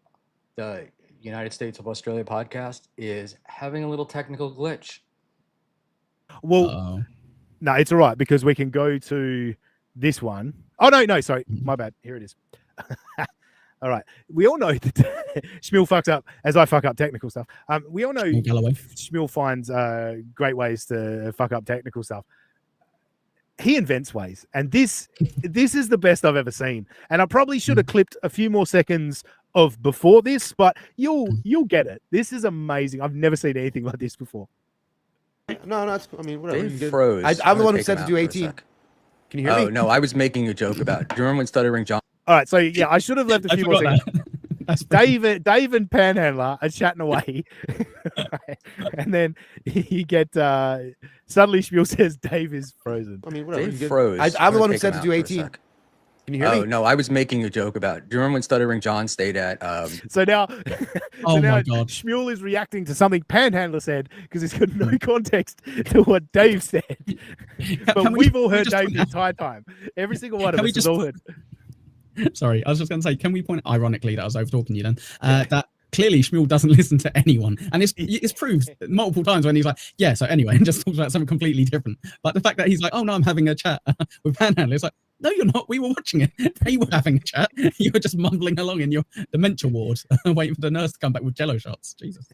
the United States of Australia podcast, is having a little technical glitch. Well, no, it's all right because we can go to this one. Oh, no, sorry. My bad. Here it is. All right. We all know that Schmuel fucks up as I fuck up technical stuff. We all know Schmuel finds great ways to fuck up technical stuff. He invents ways. And this is the best I've ever seen. And I probably should have clipped a few more seconds of before this, but you'll get it. This is amazing. I've never seen anything like this before. No, it's, I mean, whatever. Dave froze. I'm the one who said to do 18. Can you hear me? Oh, no, I was making a joke about, do you remember when Stuttering John? All right, so yeah, I should have left a few more seconds. Dave and Panhandler are chatting away. And then you get, suddenly Schmuel says Dave is frozen. I mean, whatever. Dave froze. I'm the one who said to do 18. Can you hear me? No, I was making a joke about. Do you remember when Stuttering John stayed at? So now, Oh my God. Schmuel is reacting to something Panhandler said because he's got no context to what Dave said. But we've all heard Dave the entire time. Every single one of us has all heard. Sorry, I was just going to say, can we point, ironically, that I was over talking you then, that clearly Schmuel doesn't listen to anyone, and it's proved multiple times when he's like, yeah, so anyway, and just talks about something completely different. But the fact that he's like, oh no, I'm having a chat with Panhandler, it's like, no, you're not. We were watching it. They were having a chat. You were just mumbling along in your dementia ward, waiting for the nurse to come back with Jello shots. Jesus.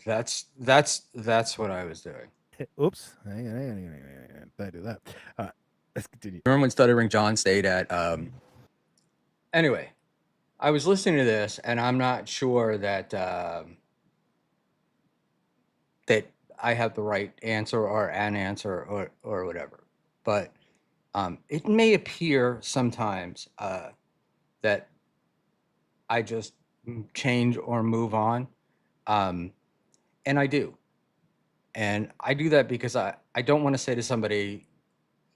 That's what I was doing. Oops. Hang on. Don't do that. All right, let's continue. Remember when Stuttering John stayed at? Anyway, I was listening to this, and I'm not sure that that I have the right answer or an answer or whatever. But it may appear sometimes that I just change or move on, and I do. And I do that because I don't want to say to somebody,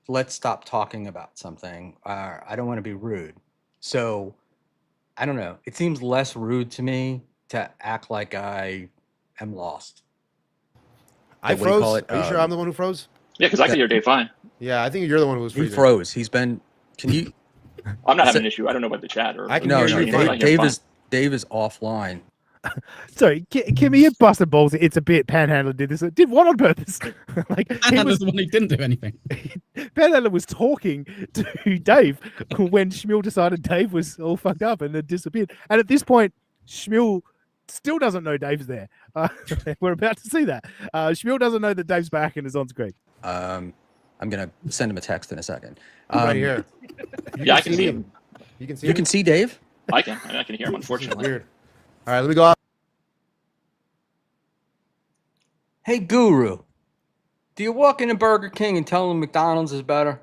let's stop talking about something. I don't want to be rude. So I don't know. It seems less rude to me to act like I am lost. I What do you froze. call it? Are you sure I'm the one who froze? Yeah, because I can hear Dave fine. Yeah, I think you're the one who was He freezing. froze. He's been. Can you? I'm not having an issue. I don't know about the chat or. I can No, hear no. you fine. Dave is offline. Sorry, Kimmy, you busted balls. It's a bit. Panhandler did this. Did what on purpose? Like Panhandler's the one who didn't do anything. Panhandler was talking to Dave when Schmuel decided Dave was all fucked up and had disappeared. And at this point, Schmuel still doesn't know Dave's there. We're about to see that. Schmuel doesn't know that Dave's back and is on screen. I'm gonna send him a text in a second. Right here. Yeah, I can see him. You can see. You can see Dave. I can hear him. Unfortunately. Weird. All right, let me go out. Hey, Guru, do you walk into Burger King and tell them McDonald's is better?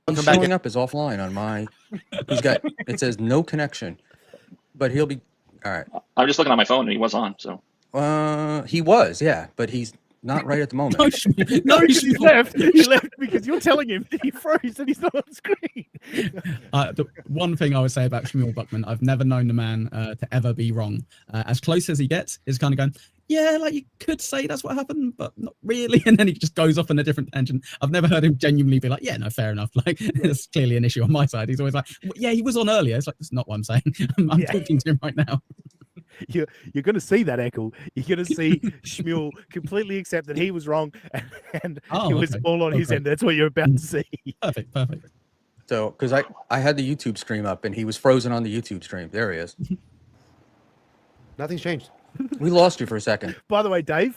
He's showing up as offline on my. He's got. It says no connection, but he'll be. All right. I'm just looking on my phone and he was on. So. He was, yeah, but he's not right at the moment. No, he left. He left because you're telling him that he froze and he's not on screen. The one thing I would say about Schmuel Buckman, I've never known the man to ever be wrong. As close as he gets, is kind of going, yeah, like you could say that's what happened, but not really. And then he just goes off on a different tangent. I've never heard him genuinely be like, yeah, no, fair enough. Like, it's clearly an issue on my side. He's always like, yeah, he was on earlier. It's like, that's not what I'm saying. I'm talking to him right now. You're going to see that, Echo. You're going to see Schmuel completely accept that he was wrong and it was all on his end. That's what you're about to see. Perfect. So, because I had the YouTube stream up and he was frozen on the YouTube stream. There he is. Nothing's changed. We lost you for a second. By the way, Dave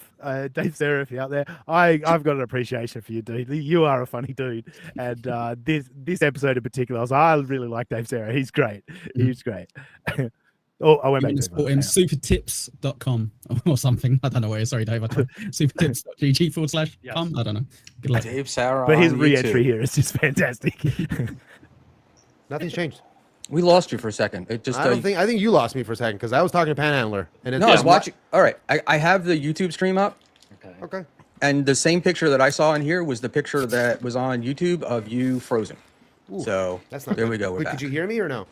Sarah, if you're out there, I've got an appreciation for you, dude. You are a funny dude. And this episode in particular, I really like Dave Sarah. He's great. He's great. Oh, I went back to support him. Supertips.com or something. I don't know where. Sorry, Dave. Supertips.gg/com. I don't know. Good luck. Dave Sarah. But his re-entry here is just fantastic. Nothing's changed. We lost you for a second. It just. I think you lost me for a second because I was talking to Panhandler. And no, I was watching. All right, I have the YouTube stream up. Okay. And the same picture that I saw in here was the picture that was on YouTube of you frozen. Ooh, so that's not there good. we go. We're Wait, back. could you hear me or no?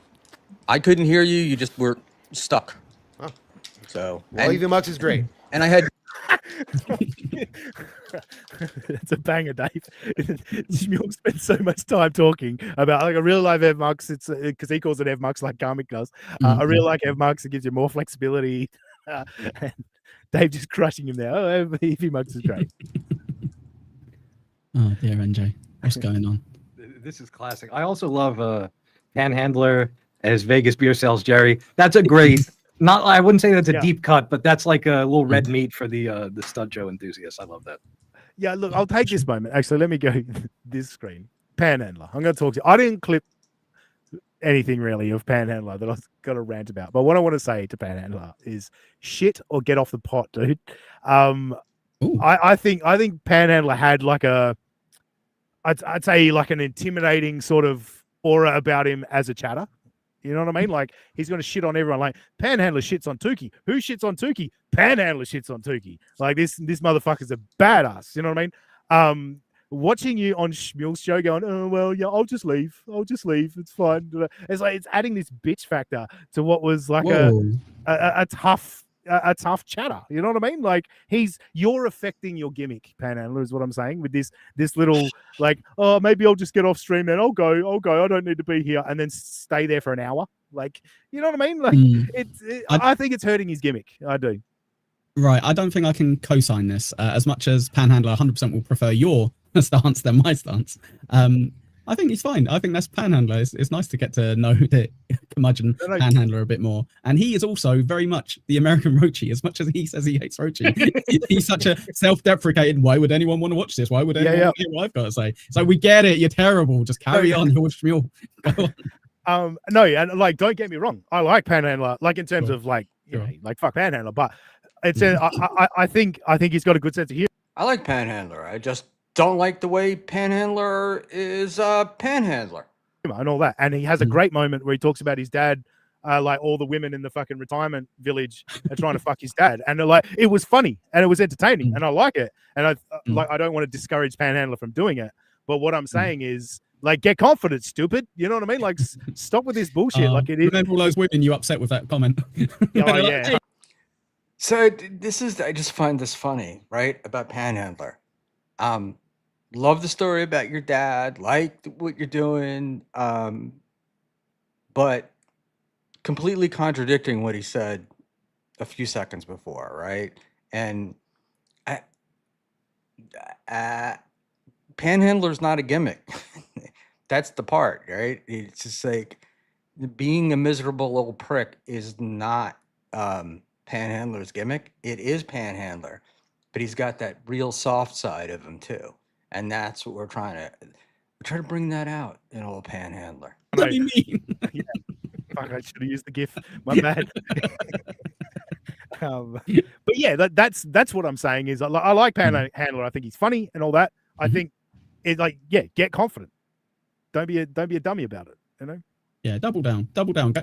I couldn't hear you. You just were stuck. Oh. So. Well, even Mux is great. And I had. It's a banger, Dave. Schmuel spent so much time talking about like a real life FMux. It's because he calls it FMux like Karmic does. A real like FMux, it gives you more flexibility. And Dave just crushing him there. Oh, FMux is great. Oh dear, NJ, what's going on? This is classic. I also love Panhandler as Vegas beer sells Jerry. That's a great. Not, I wouldn't say that's a deep cut, but that's like a little red meat for the Stud Joe enthusiasts. I love that. Yeah, look, I'll take this moment. Actually, let me go this screen. Panhandler. I'm going to talk to you. I didn't clip anything really of Panhandler that I've got to rant about. But what I want to say to Panhandler is shit or get off the pot, dude. I think Panhandler had like I'd say like an intimidating sort of aura about him as a chatter. You know what I mean? Like he's going to shit on everyone. Like Panhandler shits on Tukey. Who shits on Tukey? Panhandler shits on Tukey. Like this motherfucker's a badass. You know what I mean? watching you on Schmuel's show going, oh well, yeah, I'll just leave. It's fine. It's like it's adding this bitch factor to what was like a tough chatter. You know what I mean? Like you're affecting your gimmick, Panhandler, is what I'm saying, with this little like, oh, maybe I'll just get off stream and I'll go. I don't need to be here, and then stay there for an hour. Like, you know what I mean? Like I think it's hurting his gimmick. I do. Right. I don't think I can co-sign this as much as Panhandler 100% will prefer your stance than my stance. I think he's fine. I think that's Panhandler. It's nice to get to know the curmudgeon Panhandler a bit more. And he is also very much the American Rochi, as much as he says he hates Rochi. He's such a self-deprecating, why would anyone want to watch this? Why would anyone want to hear what I've got to say? So we get it. You're terrible. Just carry on. You're Schmuel. Go on. No, and like, don't get me wrong. I like Panhandler, like in terms of like, you know, like fuck Panhandler, but it's I think he's got a good sense of humor. I like Panhandler. I just don't like the way Panhandler is Panhandler. And all that. And he has a great moment where he talks about his dad, like all the women in the fucking retirement village are trying to fuck his dad. And like, it was funny and it was entertaining and I like it. And I don't want to discourage Panhandler from doing it. But what I'm saying is, like, get confident, stupid. You know what I mean? Like, stop with this bullshit. Like it is. Remember all those women you upset with that comment? Yeah. So I just find this funny, right? About Panhandler. Love the story about your dad, like what you're doing, but completely contradicting what he said a few seconds before, right? And Panhandler's not a gimmick. That's the part, right? It's just like being a miserable little prick is not Panhandler's gimmick. It is Panhandler, but he's got that real soft side of him too. And that's what we're trying to bring that out in old Panhandler. What do you mean? Yeah. Fuck, I should have used the GIF. My bad. But yeah, that's what I'm saying is I like Panhandler. I think he's funny and all that. I think it's like, yeah, get confident. Don't be a dummy about it. You know. Yeah, double down,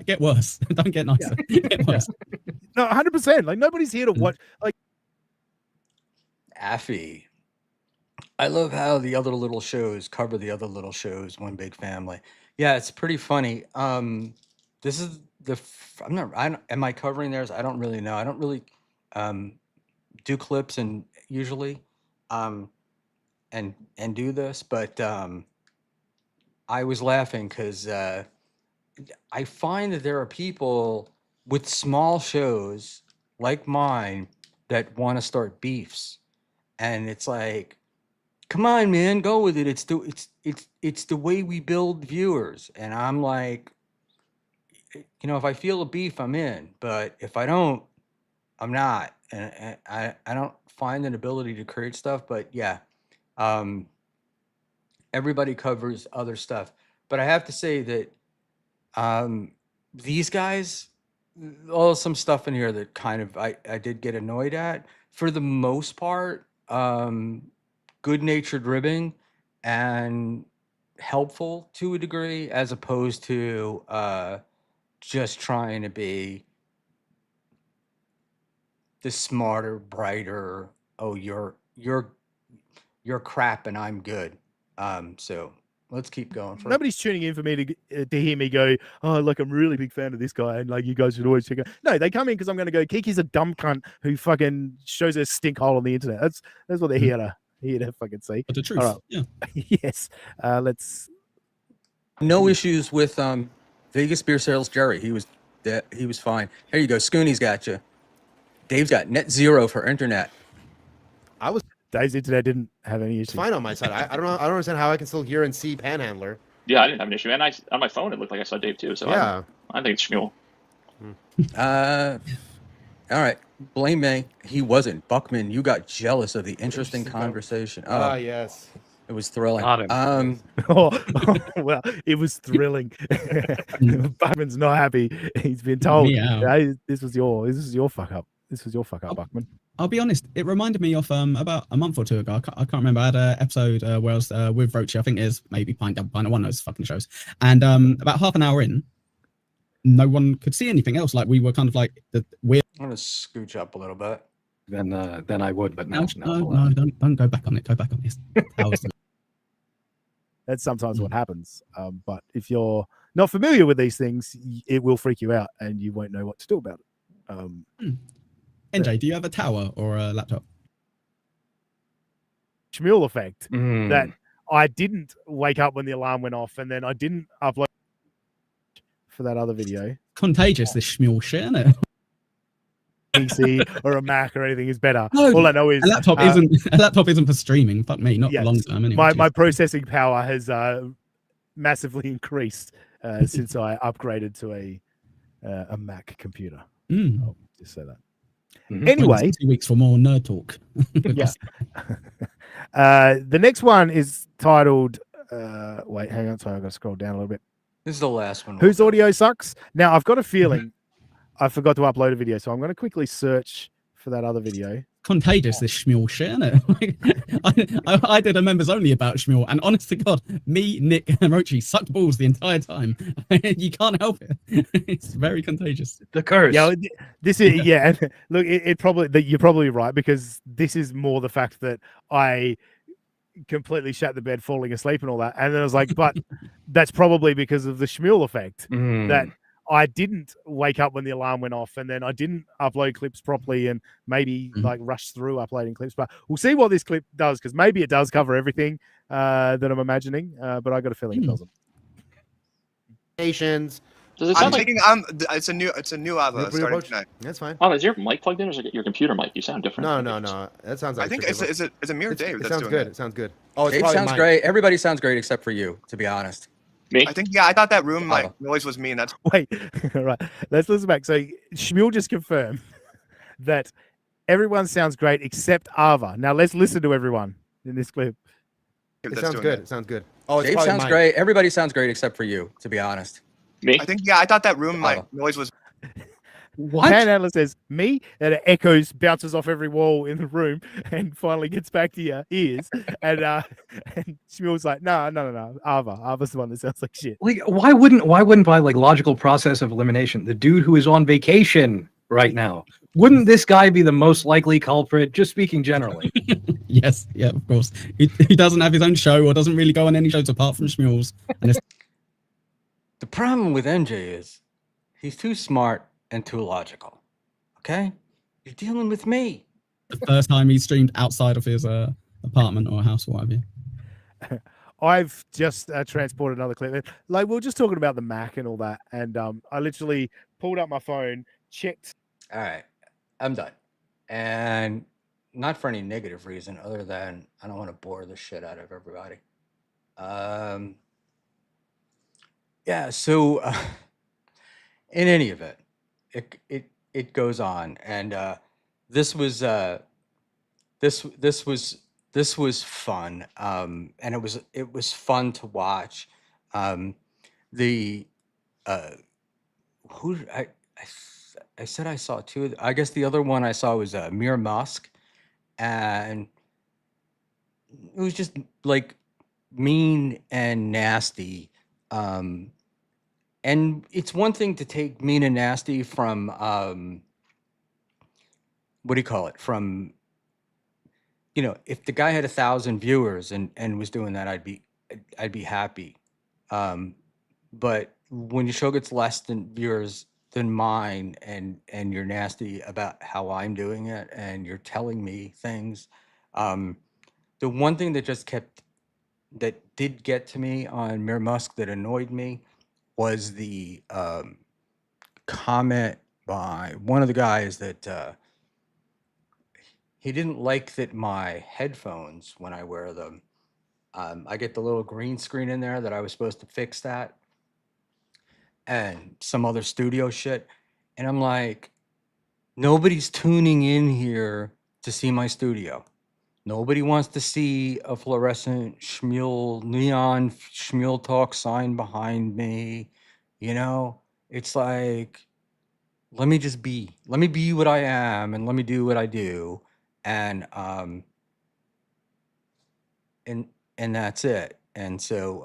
get worse. Don't get nicer. Yeah. Get worse. No, 100%. Like nobody's here to watch. Like Affy. I love how the other little shows cover the other little shows. One big family. Yeah, it's pretty funny. This is am I covering theirs? I don't really know. I don't really do clips and usually and do this, but I was laughing because I find that there are people with small shows like mine that want to start beefs, and it's like, come on, man, go with it. It's the way we build viewers, and I'm like, you know, if I feel a beef, I'm in, but if I don't, I'm not, and I don't find an ability to create stuff. But yeah, everybody covers other stuff, but I have to say that these guys, some stuff in here that kind of I did get annoyed at. For the most part, good-natured ribbing and helpful to a degree, as opposed to just trying to be the smarter, brighter, oh, you're crap and I'm good. So let's keep going. Nobody's tuning in for me to hear me go, oh, like I'm really big fan of this guy, and like you guys should always check out. No, they come in because I'm going to go, Kiki's a dumb cunt who fucking shows a stink hole on the internet. That's what they're here to fucking see. But the truth, right. yeah. Yes. Let's. No issues with Vegas Beer Sales Jerry. He was fine. Here you go. Scooney's got you. Dave's got net zero for internet. Dave's internet didn't have any issues. It's fine on my side. I don't know. I don't understand how I can still hear and see Panhandler. Yeah, I didn't have an issue. And on my phone, it looked like I saw Dave too. So yeah, I think it's Schmuel. All right. Blame me. He wasn't. Buckman, you got jealous of the interesting conversation. Ah, yes. It was thrilling. Well, it was thrilling. Buckman's not happy. He's been told, hey, this was your fuck up. This was your fuck up, Buckman. I'll be honest, it reminded me of about a month or two ago. I can't remember. I had an episode where I was with Rochi. I think it is maybe Pint Double Pint, one of those fucking shows. And about half an hour in, no one could see anything else. Like we were kind of like weird. I'm gonna scooch up a little bit. Then I would, but now no, don't go back on it. Go back on this. That's sometimes what happens. But if you're not familiar with these things, it will freak you out and you won't know what to do about it. NJ, do you have a tower or a laptop? Schmuel effect that I didn't wake up when the alarm went off, and then I didn't upload for that other video. Contagious, this Schmuel shit, isn't it? PC or a Mac or anything is better. No, all I know is a laptop isn't for streaming. Fuck me, not long term anyway. My processing power has massively increased since I upgraded to a Mac computer. I'll just say that. Anyway, 2 weeks for more nerd talk. Yeah. The next one is titled. Wait, hang on. Sorry, I've got to scroll down a little bit. This is the last one. Whose audio sucks? Now, I've got a feeling I forgot to upload a video, so I'm going to quickly search for that other video. Contagious, this Schmuel shit, isn't it? I did a members only about Schmuel, and honest to God, me, Nick, and Rochi sucked balls the entire time. You can't help it. It's very contagious. The curse. Yeah, this is Look, it probably you're probably right, because this is more the fact that I completely shat the bed, falling asleep, and all that, and then I was like, but that's probably because of the Schmuel effect that I didn't wake up when the alarm went off, and then I didn't upload clips properly, and maybe like rush through uploading clips. But we'll see what this clip does, because maybe it does cover everything that I'm imagining. But I got a feeling it doesn't. Patience. Does it I'm sound like thinking it's a new Ava starting tonight. That's fine. Oh, is your mic plugged in, or is it your computer mic? You sound different. No. That sounds like I think it's a mere Dave. It That's sounds doing good. it. It sounds good. Oh, it's Dave probably sounds mine. great. Everybody sounds great except for you, to be honest. Me? I think I thought that room like noise was me, and that's Wait, all right. Let's listen back. So Schmuel just confirmed that everyone sounds great except Ava. Now let's listen to everyone in this clip. It sounds good. It sounds good. Oh, it's Dave probably sounds mine. great. Everybody sounds great except for you, to be honest. Me? I think I thought that room like noise was. What? Handler says me, and it echoes, bounces off every wall in the room, and finally gets back to your ears. And Schmuel's like, no, Ava's the one that sounds like shit. Like, why wouldn't by like logical process of elimination, the dude who is on vacation right now, wouldn't this guy be the most likely culprit? Just speaking generally. Yes, yeah, of course. He doesn't have his own show or doesn't really go on any shows apart from Schmuel's. And The problem with NJ is he's too smart and too logical. Okay? You're dealing with me. the first time he streamed outside of his apartment or house or whatever. I've just transported another clip. Like, we were just talking about the Mac and all that, and I literally pulled up my phone, checked. All right, I'm done. And not for any negative reason other than I don't want to bore the shit out of everybody. Yeah, so in any event, it goes on, and this was fun, and it was fun to watch. I said I saw two. I guess the other one I saw was Mir Musk, and it was just like mean and nasty. And it's one thing to take mean and nasty from what do you call it? From, you know, if the guy had 1,000 viewers and was doing that, I'd be happy. But when your show gets less than viewers than mine, and you're nasty about how I'm doing it, and you're telling me things, the one thing that did get to me on Mir Musk that annoyed me was the comment by one of the guys that he didn't like that my headphones, when I wear them, I get the little green screen in there that I was supposed to fix that, and some other studio shit. And I'm like, nobody's tuning in here to see my studio. Nobody wants to see a fluorescent neon Schmuel Talk sign behind me. You know, it's like, let me be what I am, and let me do what I do. And that's it. And so,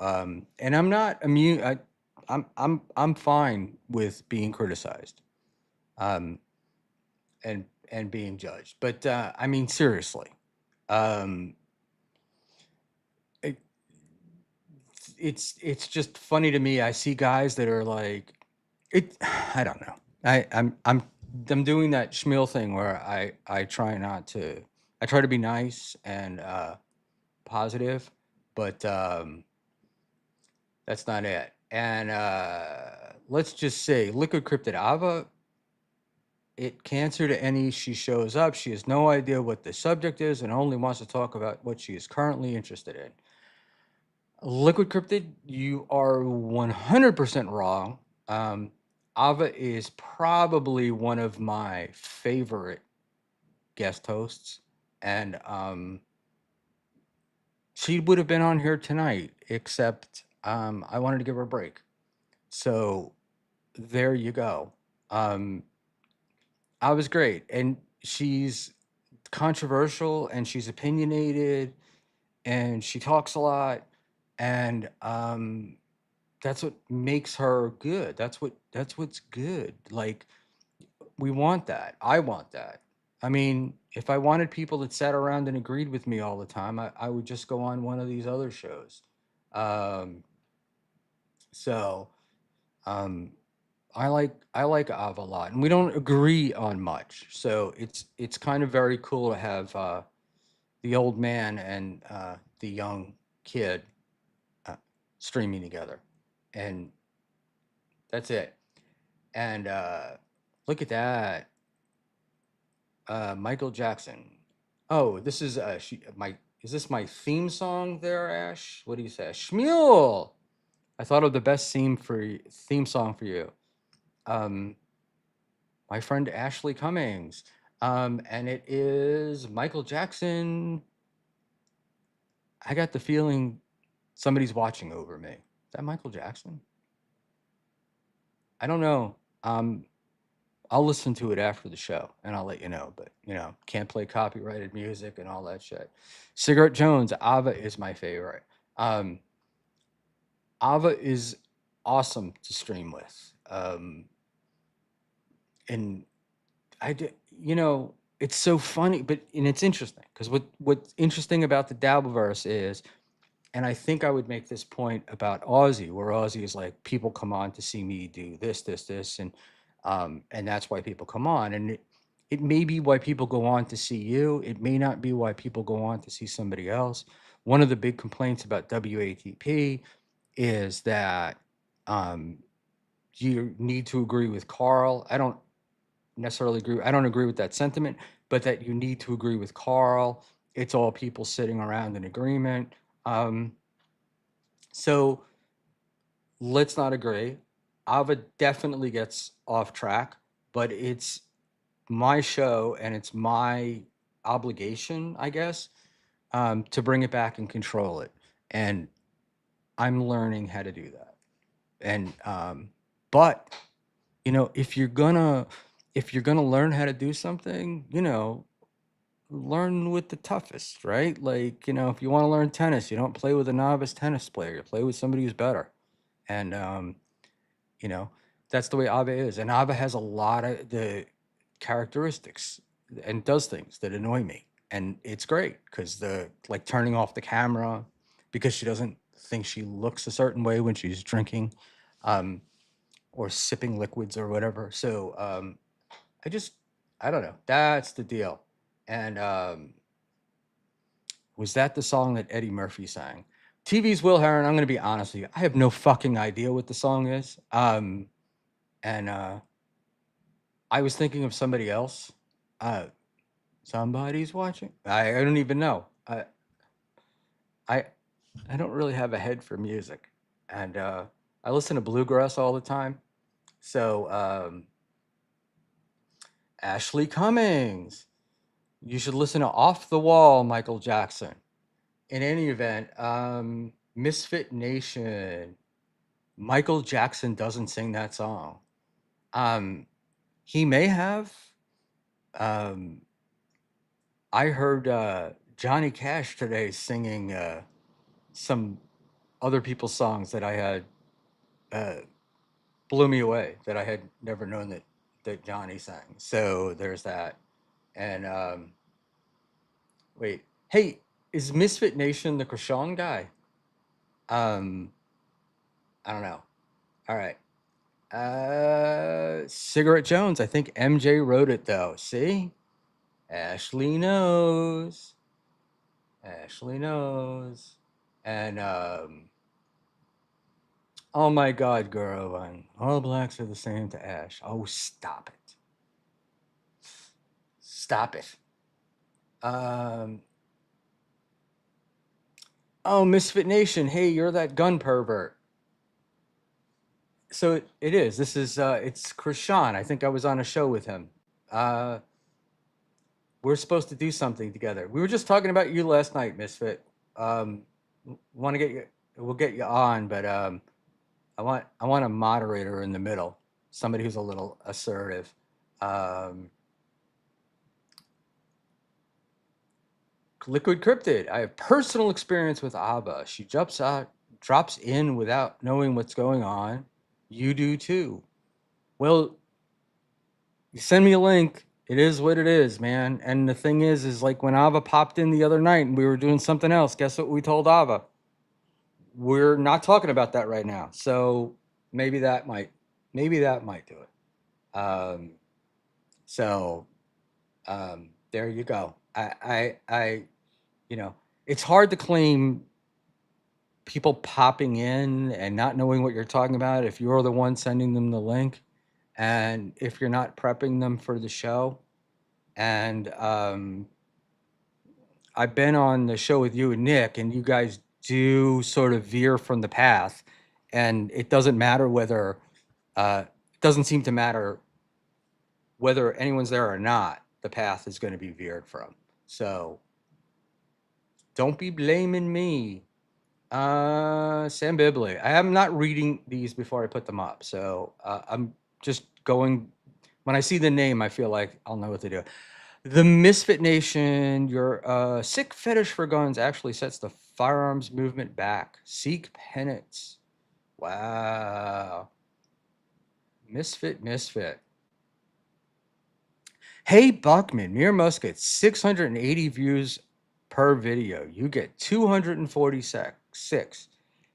and I'm not immune. I'm fine with being criticized, and being judged. But I mean, seriously, it's just funny to me. I see guys that are like, it. I don't know. I'm doing that Schmuel thing where I try not to. I try to be nice and positive, but that's not it. And let's just say Liquid Cryptid Ava, it cancer to any. She shows up. She has no idea what the subject is and only wants to talk about what she is currently interested in. Liquid Cryptid, you are 100% wrong. Ava is probably one of my favorite guest hosts, and she would have been on here tonight, except I wanted to give her a break. So there you go. Ava's great, and she's controversial, and she's opinionated, and she talks a lot, and that's what makes her good. That's what's good. Like, we want that. I want that. I mean, if I wanted people that sat around and agreed with me all the time, I would just go on one of these other shows. So I like Ava a lot, and we don't agree on much. So it's kind of very cool to have the old man and the young kid streaming together, and that's it. And look at that, Michael Jackson. Oh, this is is this my theme song there, Ash? What do you say, Schmuel? I thought of the best theme song for you. My friend Ashley Cummings. And it is Michael Jackson. I got the feeling somebody's watching over me. Is that Michael Jackson? I don't know. I'll listen to it after the show and I'll let you know, but can't play copyrighted music and all that shit. Cigarette Jones, Ava is my favorite. Ava is awesome to stream with. And I did, it's so funny, and it's interesting because what's interesting about the Dabbleverse is, and I think I would make this point about Aussie, where Aussie is like, people come on to see me do this, and that's why people come on. And it may be why people go on to see you. It may not be why people go on to see somebody else. One of the big complaints about WATP is that you need to agree with Carl. I don't necessarily agree. I don't agree with that sentiment, but that you need to agree with Carl. It's all people sitting around in agreement. So let's not agree. Ava definitely gets off track, but it's my show and it's my obligation, I guess, to bring it back and control it. And I'm learning how to do that. And but if you're gonna learn how to do something, learn with the toughest, right? Like, if you want to learn tennis, you don't play with a novice tennis player, you play with somebody who's better. And that's the way Ava is. And Ava has a lot of the characteristics and does things that annoy me. And it's great because like turning off the camera because she doesn't think she looks a certain way when she's drinking or sipping liquids or whatever. So I don't know. That's the deal. And was that the song that Eddie Murphy sang? TV's Will Heron, I'm going to be honest with you. I have no fucking idea what the song is. And I was thinking of somebody else. Somebody's watching. I don't even know. I don't really have a head for music. And I listen to bluegrass all the time. So Ashley Cummings. You should listen to Off the Wall, Michael Jackson. In any event, Misfit Nation. Michael Jackson doesn't sing that song. He may have. I heard Johnny Cash today singing some other people's songs that I had blew me away, that I had never known that Johnny sang. So there's that. And wait, hey, is Misfit Nation the Krishan guy? I don't know. All right. Cigarette Jones. I think MJ wrote it though. See? Ashley knows. Ashley knows. And oh my God, Gorovan. All blacks are the same to Ash. Oh, stop it. Stop it. Oh, Misfit Nation. Hey, you're that gun pervert. So it is. This is it's Krishan. I think I was on a show with him. We're supposed to do something together. We were just talking about you last night, Misfit. Want to get you? We'll get you on, but I want a moderator in the middle, somebody who's a little assertive. Liquid Cryptid. I have personal experience with Abba. She drops in without knowing what's going on. You do too. Well, you send me a link. It is what it is, man. And the thing is like when Ava popped in the other night and we were doing something else, guess what we told Ava? We're not talking about that right now. So maybe that might do it. There you go. I it's hard to claim people popping in and not knowing what you're talking about if you're the one sending them the link and if you're not prepping them for the show. And I've been on the show with you and Nick, and you guys do sort of veer from the path, and it doesn't matter whether it doesn't seem to matter whether anyone's there or not. The path is going to be veered from. So don't be blaming me. Sam Bibley. I am not reading these before I put them up. So I'm just going, when I see the name, I feel like I'll know what to do. The Misfit Nation, your sick fetish for guns actually sets the firearms movement back. Seek penance. Wow. Misfit. Hey, Buckman, Mere Musket, 680 views per video. You get 246.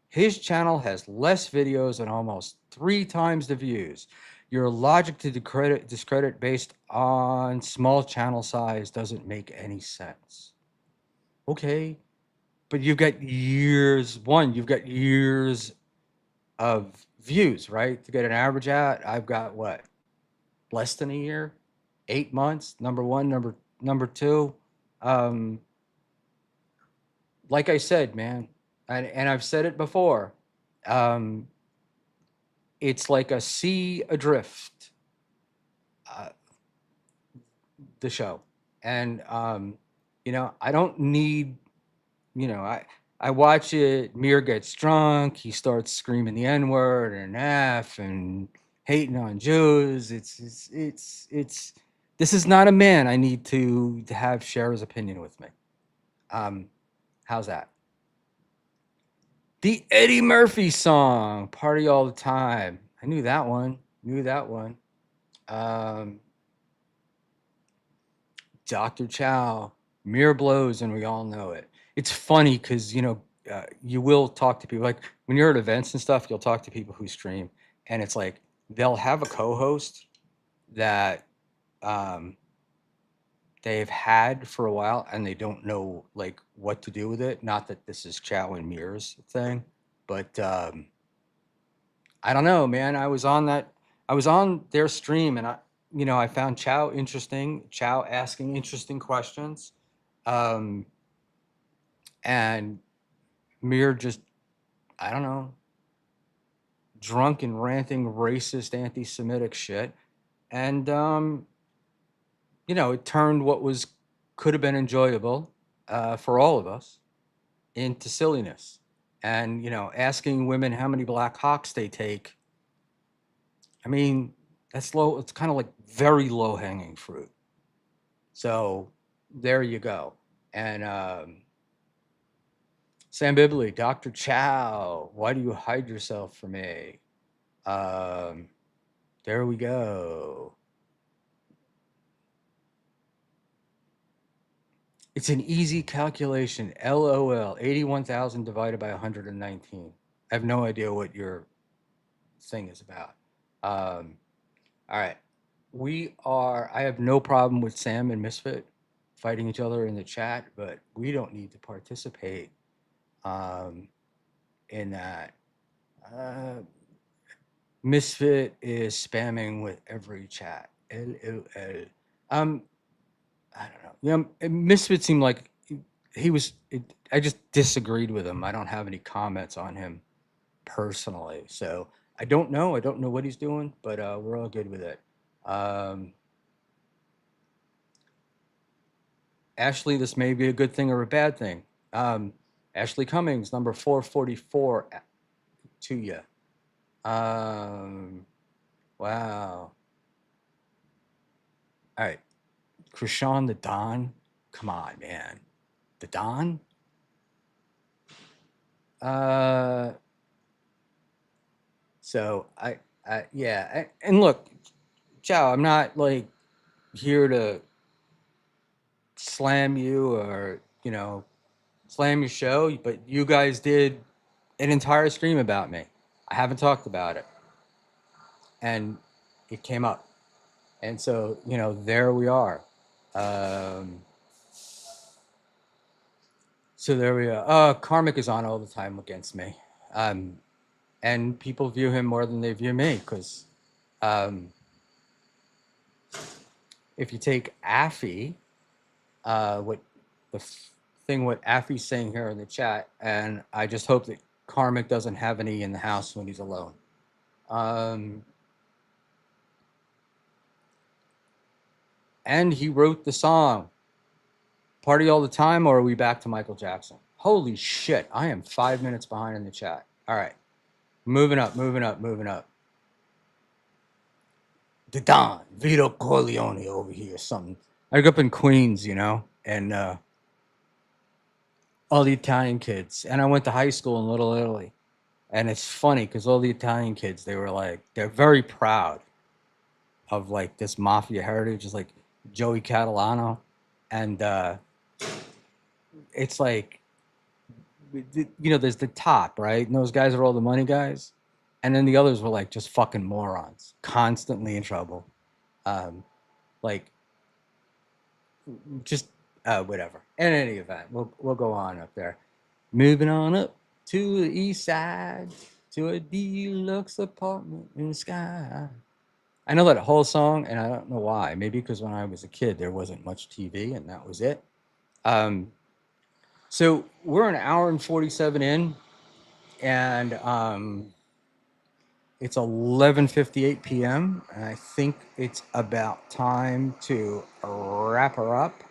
His channel has less videos and almost 3 times the views. Your logic to discredit based on small channel size doesn't make any sense. Okay, but you've got years. You've got years of views, right? To get an average at, I've got what? Less than a year? 8 months, number one, number two. Like I said, man, and I've said it before, it's like a sea adrift, the show. And, I don't need, I watch it, Mir gets drunk, he starts screaming the N-word and an F and hating on Jews. This is not a man I need to have share his opinion with me. How's that? The Eddie Murphy song, Party All the Time. I knew that one. Dr. Chow, Mir blows, and we all know it. It's funny because, you will talk to people. Like when you're at events and stuff, you'll talk to people who stream. And it's like they'll have a co-host that they've had for a while and they don't know like what to do with it. Not that this is Chow and Mir's thing, but I don't know, man. I was on their stream and I found Chow interesting, Chow asking interesting questions. And Mir just, I don't know, drunk and ranting racist anti-Semitic shit. And it turned what could have been enjoyable for all of us into silliness. And, asking women how many Black Hawks they take. I mean, that's low. It's kind of like very low hanging fruit. So there you go. And Sam Bibley, Dr. Chow, why do you hide yourself from me? There we go. It's an easy calculation. LOL, 81,000 divided by 119. I have no idea what you're thing is about. All right. I have no problem with Sam and Misfit fighting each other in the chat, but we don't need to participate in that. Misfit is spamming with every chat. LOL. I don't know. Misfit seemed like he was. I just disagreed with him. I don't have any comments on him personally, so I don't know. I don't know what he's doing, but we're all good with it. Ashley, this may be a good thing or a bad thing. Ashley Cummings, number 444 to you. Wow. All right. Krishan the Don. Come on, man. The Don? So yeah. And look, Chow, I'm not like here to slam you or, slam your show, but you guys did an entire stream about me. I haven't talked about it. And it came up. And so, there we are. So there we are. Karmic is on all the time against me. And people view him more than they view me because if you take Affy, what Affy's saying here in the chat, and I just hope that Karmic doesn't have any in the house when he's alone. And he wrote the song Party All the Time, or are we back to Michael Jackson? Holy shit, I am 5 minutes behind in the chat. All right, moving up. The Don, Vito Corleone over here, something. I grew up in Queens, and all the Italian kids. And I went to high school in Little Italy. And it's funny because all the Italian kids, they're very proud of like this mafia heritage, just like Joey Catalano. And it's like, there's the top, right? And those guys are all the money guys. And then the others were like just fucking morons, constantly in trouble. Whatever. In any event, we'll go on up there. Moving on up to the east side, to a deluxe apartment in the sky. I know that whole song, and I don't know why. Maybe because when I was a kid, there wasn't much TV, and that was it. So we're an hour and 47 in, and it's 11:58 p.m., and I think it's about time to wrap her up.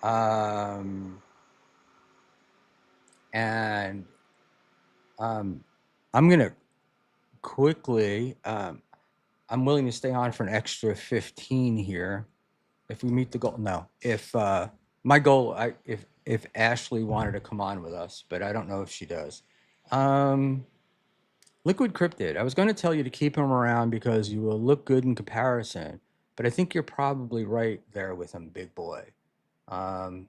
And I'm going to quickly, I'm willing to stay on for an extra 15 here. If we meet the goal, no. If my goal, if Ashley wanted to come on with us, but I don't know if she does. Liquid Cryptid, I was going to tell you to keep him around because you will look good in comparison, but I think you're probably right there with him, big boy. I'm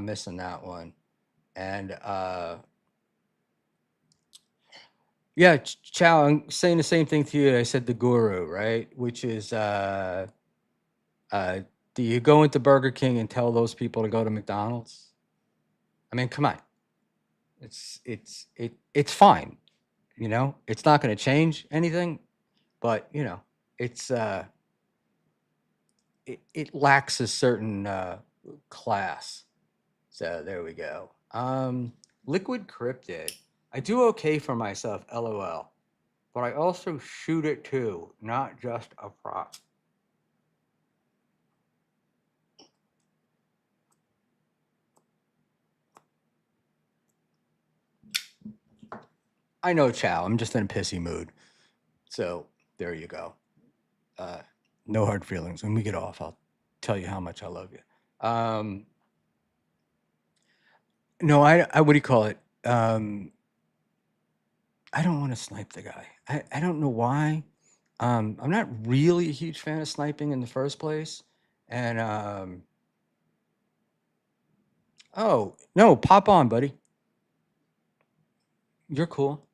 missing that one. And yeah, Chow, I'm saying the same thing to you. I said the Guru, right? Which is, do you go into Burger King and tell those people to go to McDonald's? I mean, come on. It's fine. It's not going to change anything, but it's it lacks a certain class. So there we go. Liquid Cryptid. I do okay for myself, LOL. But I also shoot it too, not just a prop. I know, Chow. I'm just in a pissy mood. So there you go. No hard feelings. When we get off, I'll tell you how much I love you. No, I what do you call it? I don't want to snipe the guy. I don't know why. I'm not really a huge fan of sniping in the first place. And oh no, pop on, buddy. You're cool.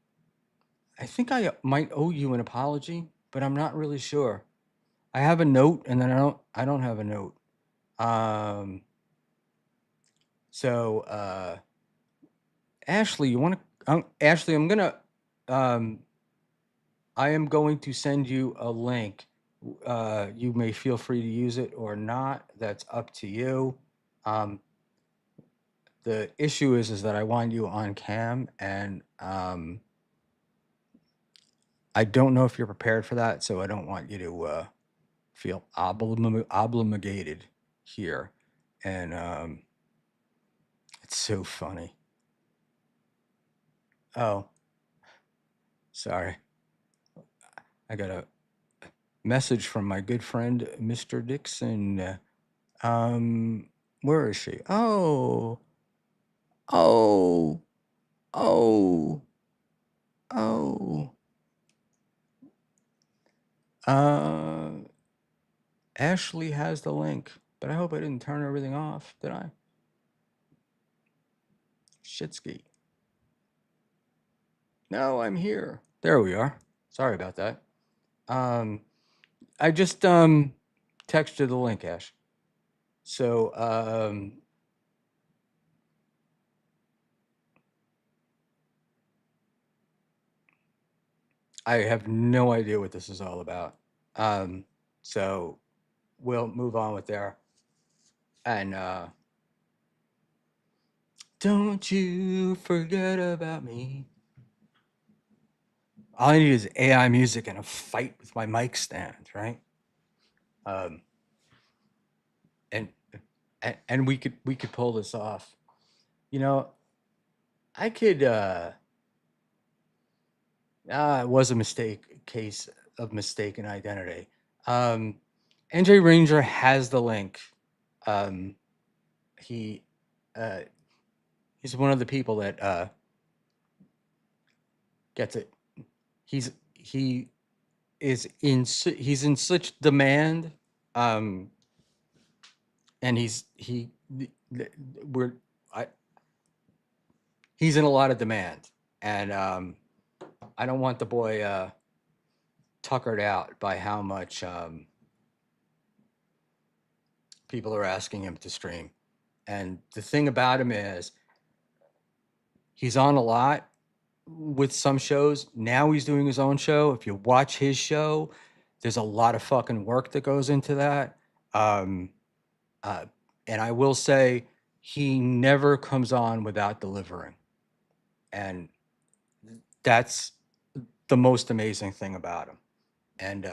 I think I might owe you an apology, but I'm not really sure. I have a note, and then I don't have a note. So Ashley, you want to? Ashley, I am going to send you a link. You may feel free to use it or not. That's up to you. The issue is that I want you on cam, and I don't know if you're prepared for that, so I don't want you to feel obligated here. And it's so funny. Oh, sorry. I got a message from my good friend, Mr. Dixon. Where is she? Oh. Ashley has the link, but I hope I didn't turn everything off, did I? Shitski. No, I'm here. There we are. Sorry about that. I just texted the link, Ash. So I have no idea what this is all about. So we'll move on with there. And don't you forget about me. All I need is AI music and a fight with my mic stand, right? And we could pull this off. You know, I could it was a case of mistaken identity. NJ Ranger has the link. He's one of the people that gets it. He's in such demand, and he's in a lot of demand, and I don't want the boy tuckered out by how much people are asking him to stream. And the thing about him is he's on a lot with some shows. Now he's doing his own show. If you watch his show, there's a lot of fucking work that goes into that. And I will say he never comes on without delivering. And that's the most amazing thing about him. And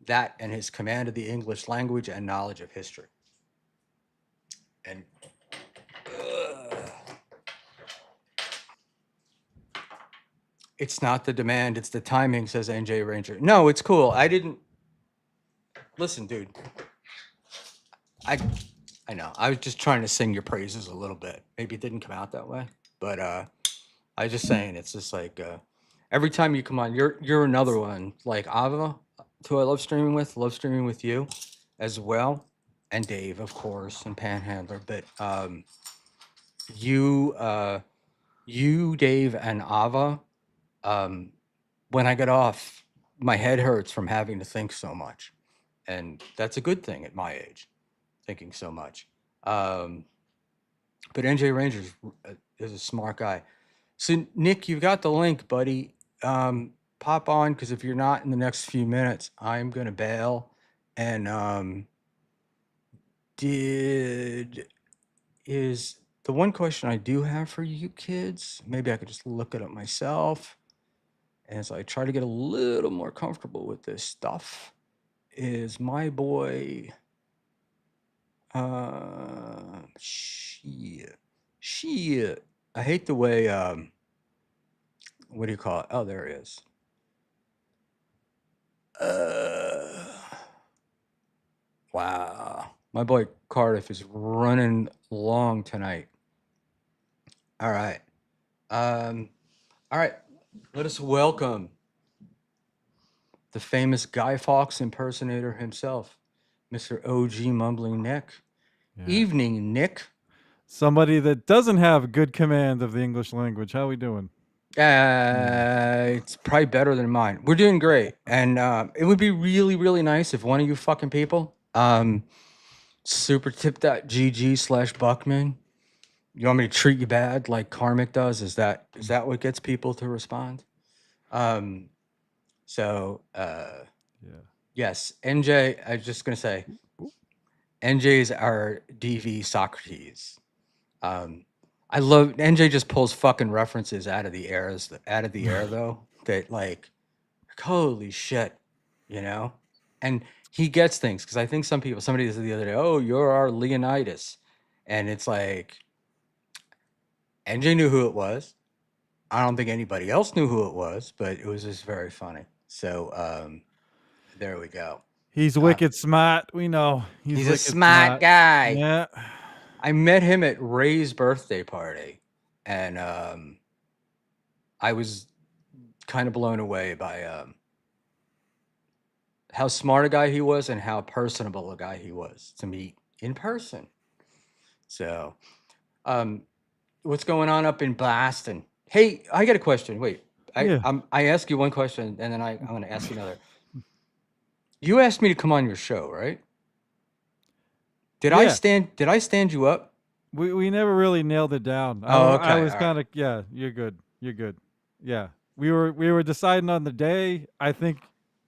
that and his command of the English language and knowledge of history. And it's not the demand, it's the timing, says NJ Ranger. No, it's cool. I didn't listen, dude. I know. I was just trying to sing your praises a little bit. Maybe it didn't come out that way, but I was just saying, it's just like every time you come on, you're another one like Ava, who I love streaming with you as well, and Dave, of course, and Panhandler. But you, Dave, and Ava. When I get off, my head hurts from having to think so much, and that's a good thing at my age, thinking so much. But NJ Ranger is a smart guy. So Nick, you've got the link, buddy. Pop on, because if you're not in the next few minutes, I'm gonna bail. And is the one question I do have for you kids, maybe I could just look it up myself, and as I try to get a little more comfortable with this stuff, is my boy shit. I hate the way what do you call it? Oh, there it is. Wow. My boy Cardiff is running long tonight. All right. All right. Let us welcome the famous Guy Fawkes impersonator himself, Mr. OG Mumbling Nick. Yeah. Evening, Nick. Somebody that doesn't have good command of the English language. How we doing? It's probably better than mine. We're doing great, and it would be really, really nice if one of you fucking people, supertip.gg/Buckman. You want me to treat you bad like Karmic does? Is that what gets people to respond? Yes, NJ. I was just gonna say, NJ is our DV Socrates. I love NJ just pulls fucking references out of the air though. That like, holy shit, you know? And he gets things because I think somebody said the other day, oh, you're our Leonidas. And it's like, NJ knew who it was. I don't think anybody else knew who it was, but it was just very funny. So there we go. He's wicked smart. We know. He's a smart guy. Yeah. I met him at Ray's birthday party, and I was kind of blown away by how smart a guy he was and how personable a guy he was to meet in person. So, what's going on up in Boston? Hey, I got a question. Wait, I ask you one question, and then I'm going to ask you another. You asked me to come on your show, right? Did I stand you up? We never really nailed it down. Okay. I was kind of you're good. You're good. Yeah. We were deciding on the day. I think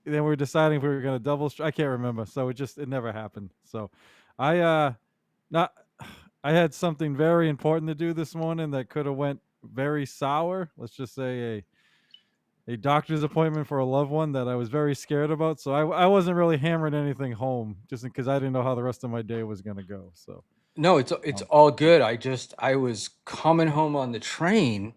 then we were deciding if we were going to double. I can't remember. So it never happened. So I had something very important to do this morning that could have went very sour. Let's just say a doctor's appointment for a loved one that I was very scared about. So I wasn't really hammering anything home just because I didn't know how the rest of my day was going to go. So no, it's all good. I was coming home on the train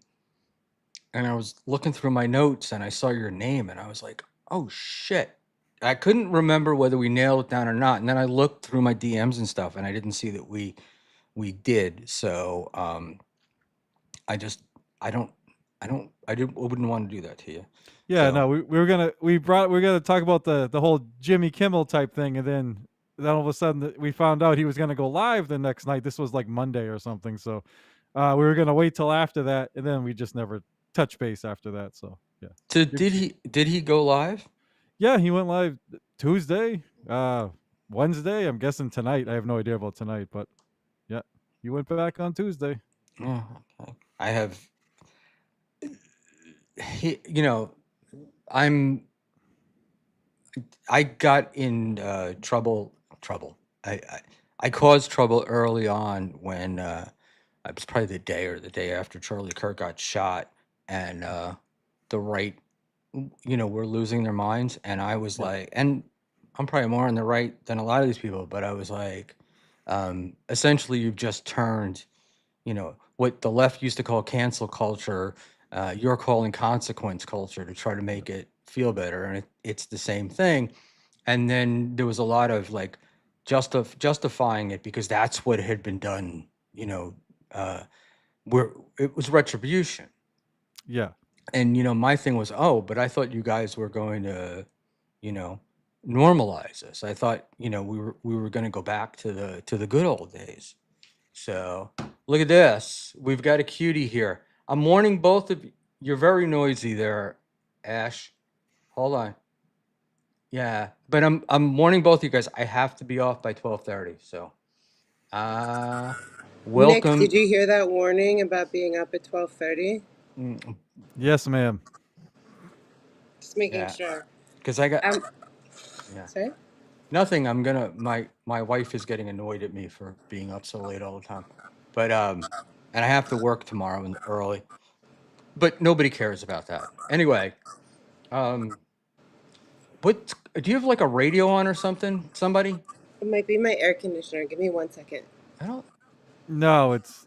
and I was looking through my notes and I saw your name and I was like, oh shit. I couldn't remember whether we nailed it down or not. And then I looked through my DMs and stuff and I didn't see that we did. So I wouldn't want to do that to you. Yeah, So- no, we're gonna talk about the whole Jimmy Kimmel type thing, and then all of a sudden we found out he was gonna go live the next night. This was like Monday or something, so we were gonna wait till after that, and then we just never touched base after that. So yeah. So did he go live? Yeah, he went live Tuesday, Wednesday. I'm guessing tonight. I have no idea about tonight, but yeah, he went back on Tuesday. Yeah, okay. I have. You know, I got in trouble. I caused trouble early on when it was probably the day after Charlie Kirk got shot, and the right, were losing their minds, and I was like, and I'm probably more on the right than a lot of these people, but I was like, essentially, you've just turned, what the left used to call cancel culture. You're calling consequence culture to try to make it feel better, and it's the same thing. And then there was a lot of like justifying it because that's what had been done. Where it was retribution. Yeah. And my thing was, oh, but I thought you guys were going to, normalize this. I thought, we were going to go back to the good old days. So look at this. We've got a cutie here. I'm warning both of you. You're very noisy there, Ash. Hold on. Yeah, but I'm warning both of you guys. I have to be off by 12:30. So, welcome. Nick, did you hear that warning about being up at 12:30? Yes, ma'am. Just making sure. Because I got. Sorry? Nothing. My wife is getting annoyed at me for being up so late all the time. But and I have to work tomorrow early. But nobody cares about that. Anyway, what do you have like a radio on or something? Somebody? It might be my air conditioner. Give me 1 second. I don't. No, it's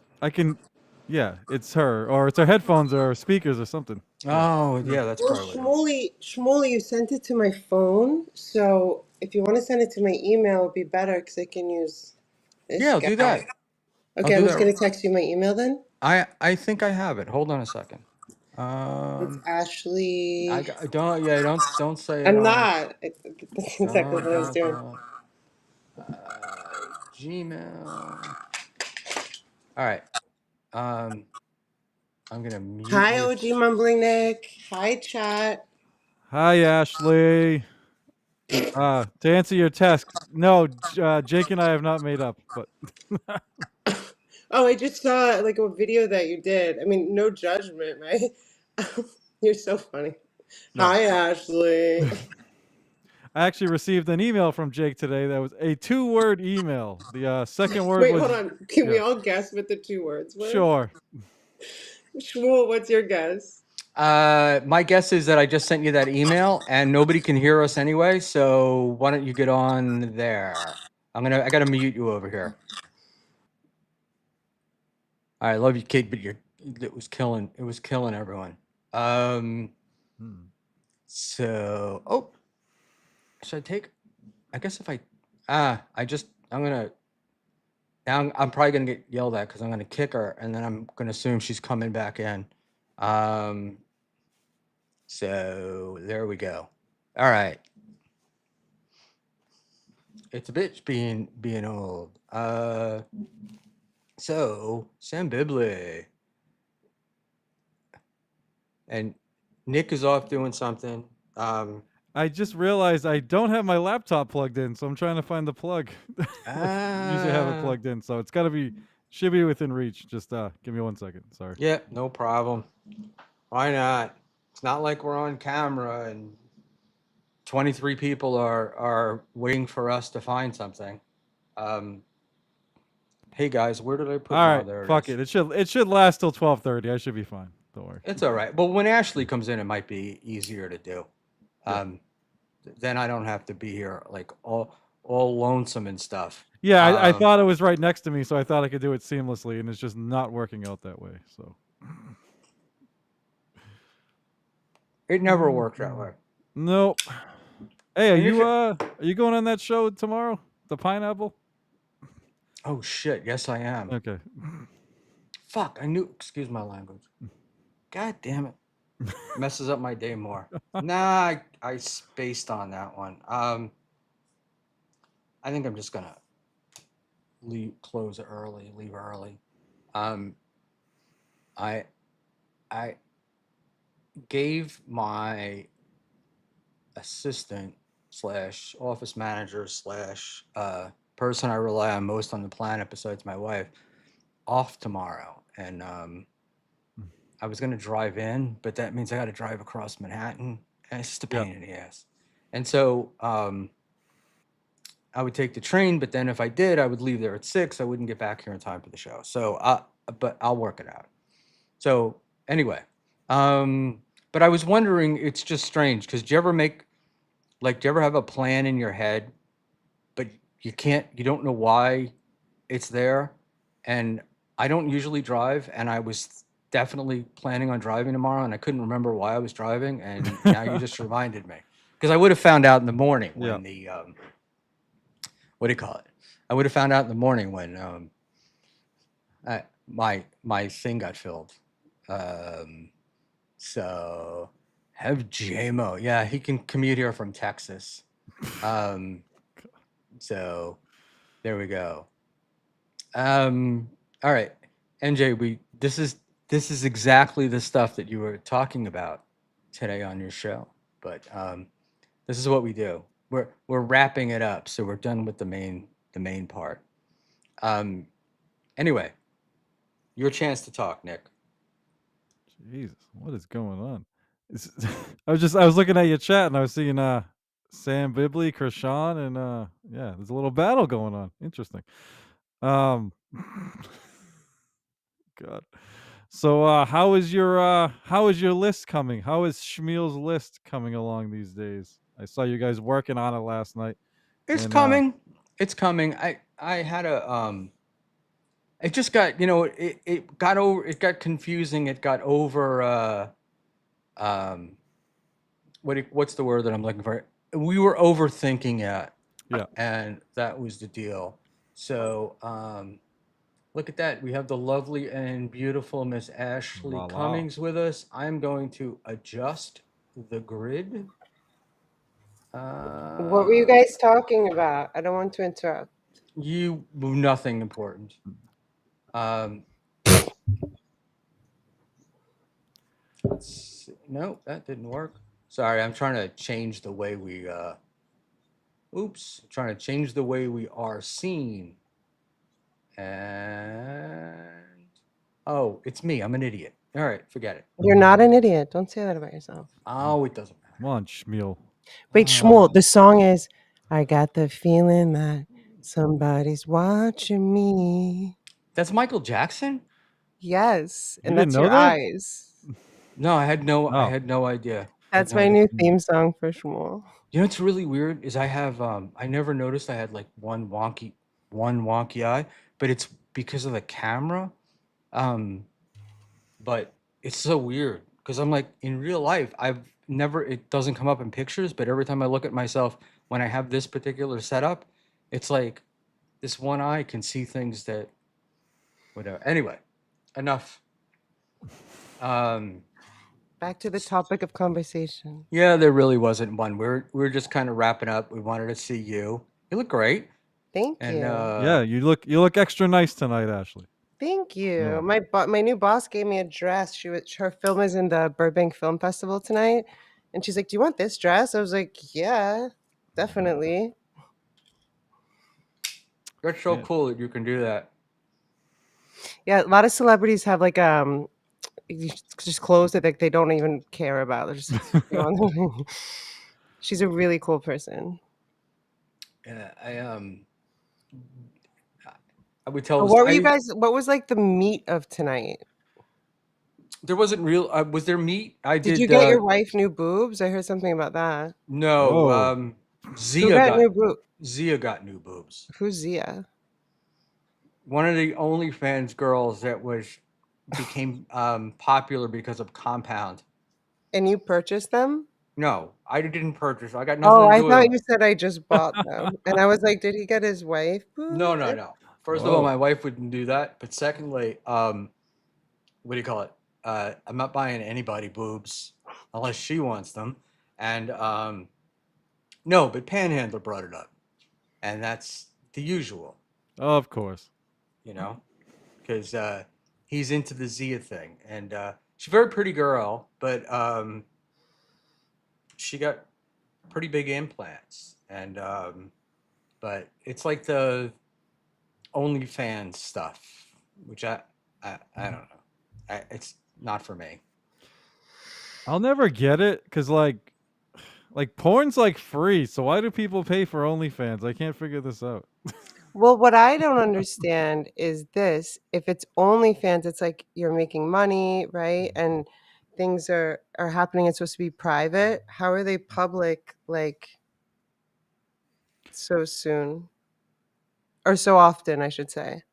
her, or it's her headphones or speakers or something. Oh, yeah, that's probably. Schmuel, you sent it to my phone. So if you want to send it to my email, it'd be better because I can use this. Yeah, I'll do that. Okay, I'm just going to text you my email then. I think I have it. Hold on a second. It's Ashley. Don't say it. I'm not. That's exactly what I was doing. Gmail. All right. I'm gonna mute Hi, you. OG Mumbling Nick. Hi, chat. Hi, Ashley. To answer your test, no, Jake and I have not made up, but Oh, I just saw like a video that you did. I mean, no judgment, right? You're so funny. no. Hi, Ashley. I actually received an email from Jake today that was a 2-word email. The second word Wait, was hold on. Can we yeah, all guess what the 2 words were? sure. Schmuel, what's your guess? My guess is that I just sent you that email and nobody can hear us anyway. So why don't you get on there? I gotta mute you over here. All right, love you, kid, but it was killing everyone. So should I take? I guess if I'm probably gonna get yelled at because I'm gonna kick her and then I'm gonna assume she's coming back in. So there we go. All right. It's a bitch being old. So Sam Bibley and Nick is off doing something. I just realized I don't have my laptop plugged in, so I'm trying to find the plug. Usually have it plugged in, so it's got to be should be within reach. Just give me 1 second. Sorry. Yeah, no problem. Why not? It's not like we're on camera and 23 people are waiting for us to find something. Hey guys, where did I put? All right, There fuck is. it. It should last till 12:30. I should be fine. Don't worry. It's all right. But when Ashley comes in, it might be easier to do. Then I don't have to be here like all lonesome and stuff. Yeah, I thought it was right next to me, so I thought I could do it seamlessly, and it's just not working out that way. So it never worked that way. nope. Hey, are you going on that show tomorrow? The Pineapple? Oh shit! Yes, I am. Okay. Fuck! I knew. Excuse my language. God damn it! Messes up my day more. Nah, I spaced on that one. I think I'm just gonna leave early. I gave my assistant / office manager / person I rely on most on the planet besides my wife off tomorrow, and I was gonna drive in, but that means I got to drive across Manhattan, and it's just a pain in the ass. And so I would take the train, but then if I did, I would leave there at 6. I wouldn't get back here in time for the show. So but I'll work it out. So anyway, but I was wondering, it's just strange because do you ever have a plan in your head, but you don't know why it's there? And I don't usually drive, and I was definitely planning on driving tomorrow, and I couldn't remember why I was driving, and now you just reminded me. Because I would have found out in the morning when the what do you call it? I would have found out in the morning when my thing got filled. So have JMO. Yeah, he can commute here from Texas. So there we go. All right, NJ, this is exactly the stuff that you were talking about today on your show. But this is what we do. We're wrapping it up, so we're done with the main part. Anyway, your chance to talk, Nick. Jesus, what is going on? I was looking at your chat and I was seeing Sam Bibley, Krishan, and yeah, there's a little battle going on. Interesting. God. So how is your list coming? How is Schmuel's list coming along these days? I saw you guys working on it last night. It's coming. It's coming. I had a it just got, it got confusing. It got over what's the word that I'm looking for? We were overthinking it. Yeah. And that was the deal. So look at that. We have the lovely and beautiful Miss Ashley Cummings with us. I'm going to adjust the grid. What were you guys talking about? I don't want to interrupt. Nothing important. No, that didn't work. Sorry, I'm trying to change the way we trying to change the way we are seen. And oh, it's me. I'm an idiot. All right, forget it. You're not an idiot. Don't say that about yourself. Oh, it doesn't matter. Come on, Schmuel. Wait, Schmuel, the song is I got the feeling that somebody's watching me. That's Michael Jackson? Yes, You and didn't that's know your that? eyes. No, I had no Oh. idea. That's my new theme song for Schmuel. You know what's really weird is I have I never noticed I had like one wonky eye, but it's because of the camera. But it's so weird because I'm like in real life it doesn't come up in pictures, but every time I look at myself when I have this particular setup, it's like this one eye can see things that whatever. Anyway, enough. Back to the topic of conversation. Yeah, there really wasn't one. We're just kind of wrapping up. We wanted to see you. You look great. Thank And you. Yeah, you look extra nice tonight, Ashley. Thank you. Yeah. My new boss gave me a dress. Her film is in the Burbank Film Festival tonight, and she's like, "Do you want this dress?" I was like, "Yeah, definitely." That's so cool that you can do that. Yeah, a lot of celebrities have like just clothes that they don't even care about. They're just She's a really cool person. Yeah, I would tell. What were you guys? What was like the meat of tonight? There wasn't real. Was there meat? Did you get your wife new boobs? I heard something about that. No. Whoa. Zia got new boobs? Zia got new boobs. Who's Zia? One of the OnlyFans girls that became popular because of Compound. And you purchased them? No, I didn't purchase. I got nothing Oh, to I do thought with you said I just bought them, and I was like, did he get his wife boobs? No. First of all, my wife wouldn't do that. But secondly, what do you call it? I'm not buying anybody boobs unless she wants them. And no, but Panhandler brought it up, and that's the usual. Of course. You know, because he's into the Zia thing, and she's a very pretty girl, but she got pretty big implants, and but it's like the OnlyFans stuff, which I don't know. It's not for me. I'll never get it because like porn's like free, so why do people pay for OnlyFans? I can't figure this out. Well, what I don't understand is this: if it's OnlyFans, it's like you're making money, right? And things are happening. It's supposed to be private. How are they public like so soon? Or so often, I should say.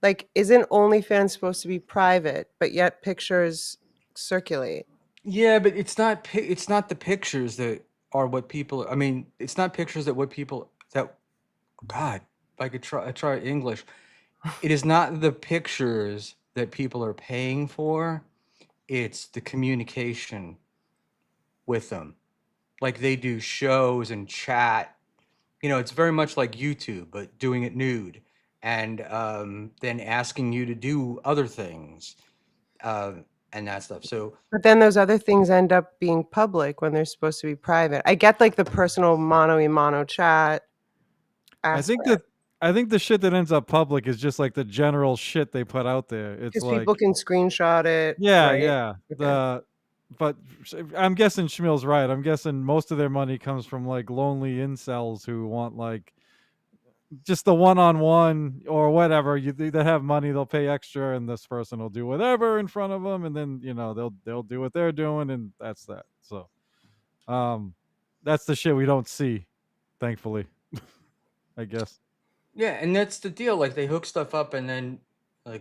Like, isn't OnlyFans supposed to be private, but yet pictures circulate? Yeah, but it's not the pictures that are what people. I mean, it's not pictures that what people that. God, if I could try English. It is not the pictures that people are paying for. It's the communication with them. Like they do shows and chat. You know, it's very much like YouTube, but doing it nude, and then asking you to do other things, and that stuff. So, But then those other things end up being public when they're supposed to be private. I get like the personal mano-a-mano chat aspect. I think the shit that ends up public is just like the general shit they put out there. It's Because like people can screenshot it. yeah, right? yeah. Okay. But I'm guessing Schmuel's right. I'm guessing most of their money comes from like lonely incels who want like just the one-on-one or whatever. They have money, they'll pay extra, and this person will do whatever in front of them, and then they'll do what they're doing, and that's that. So, that's the shit we don't see, thankfully. I guess. yeah, and that's the deal. Like they hook stuff up, and then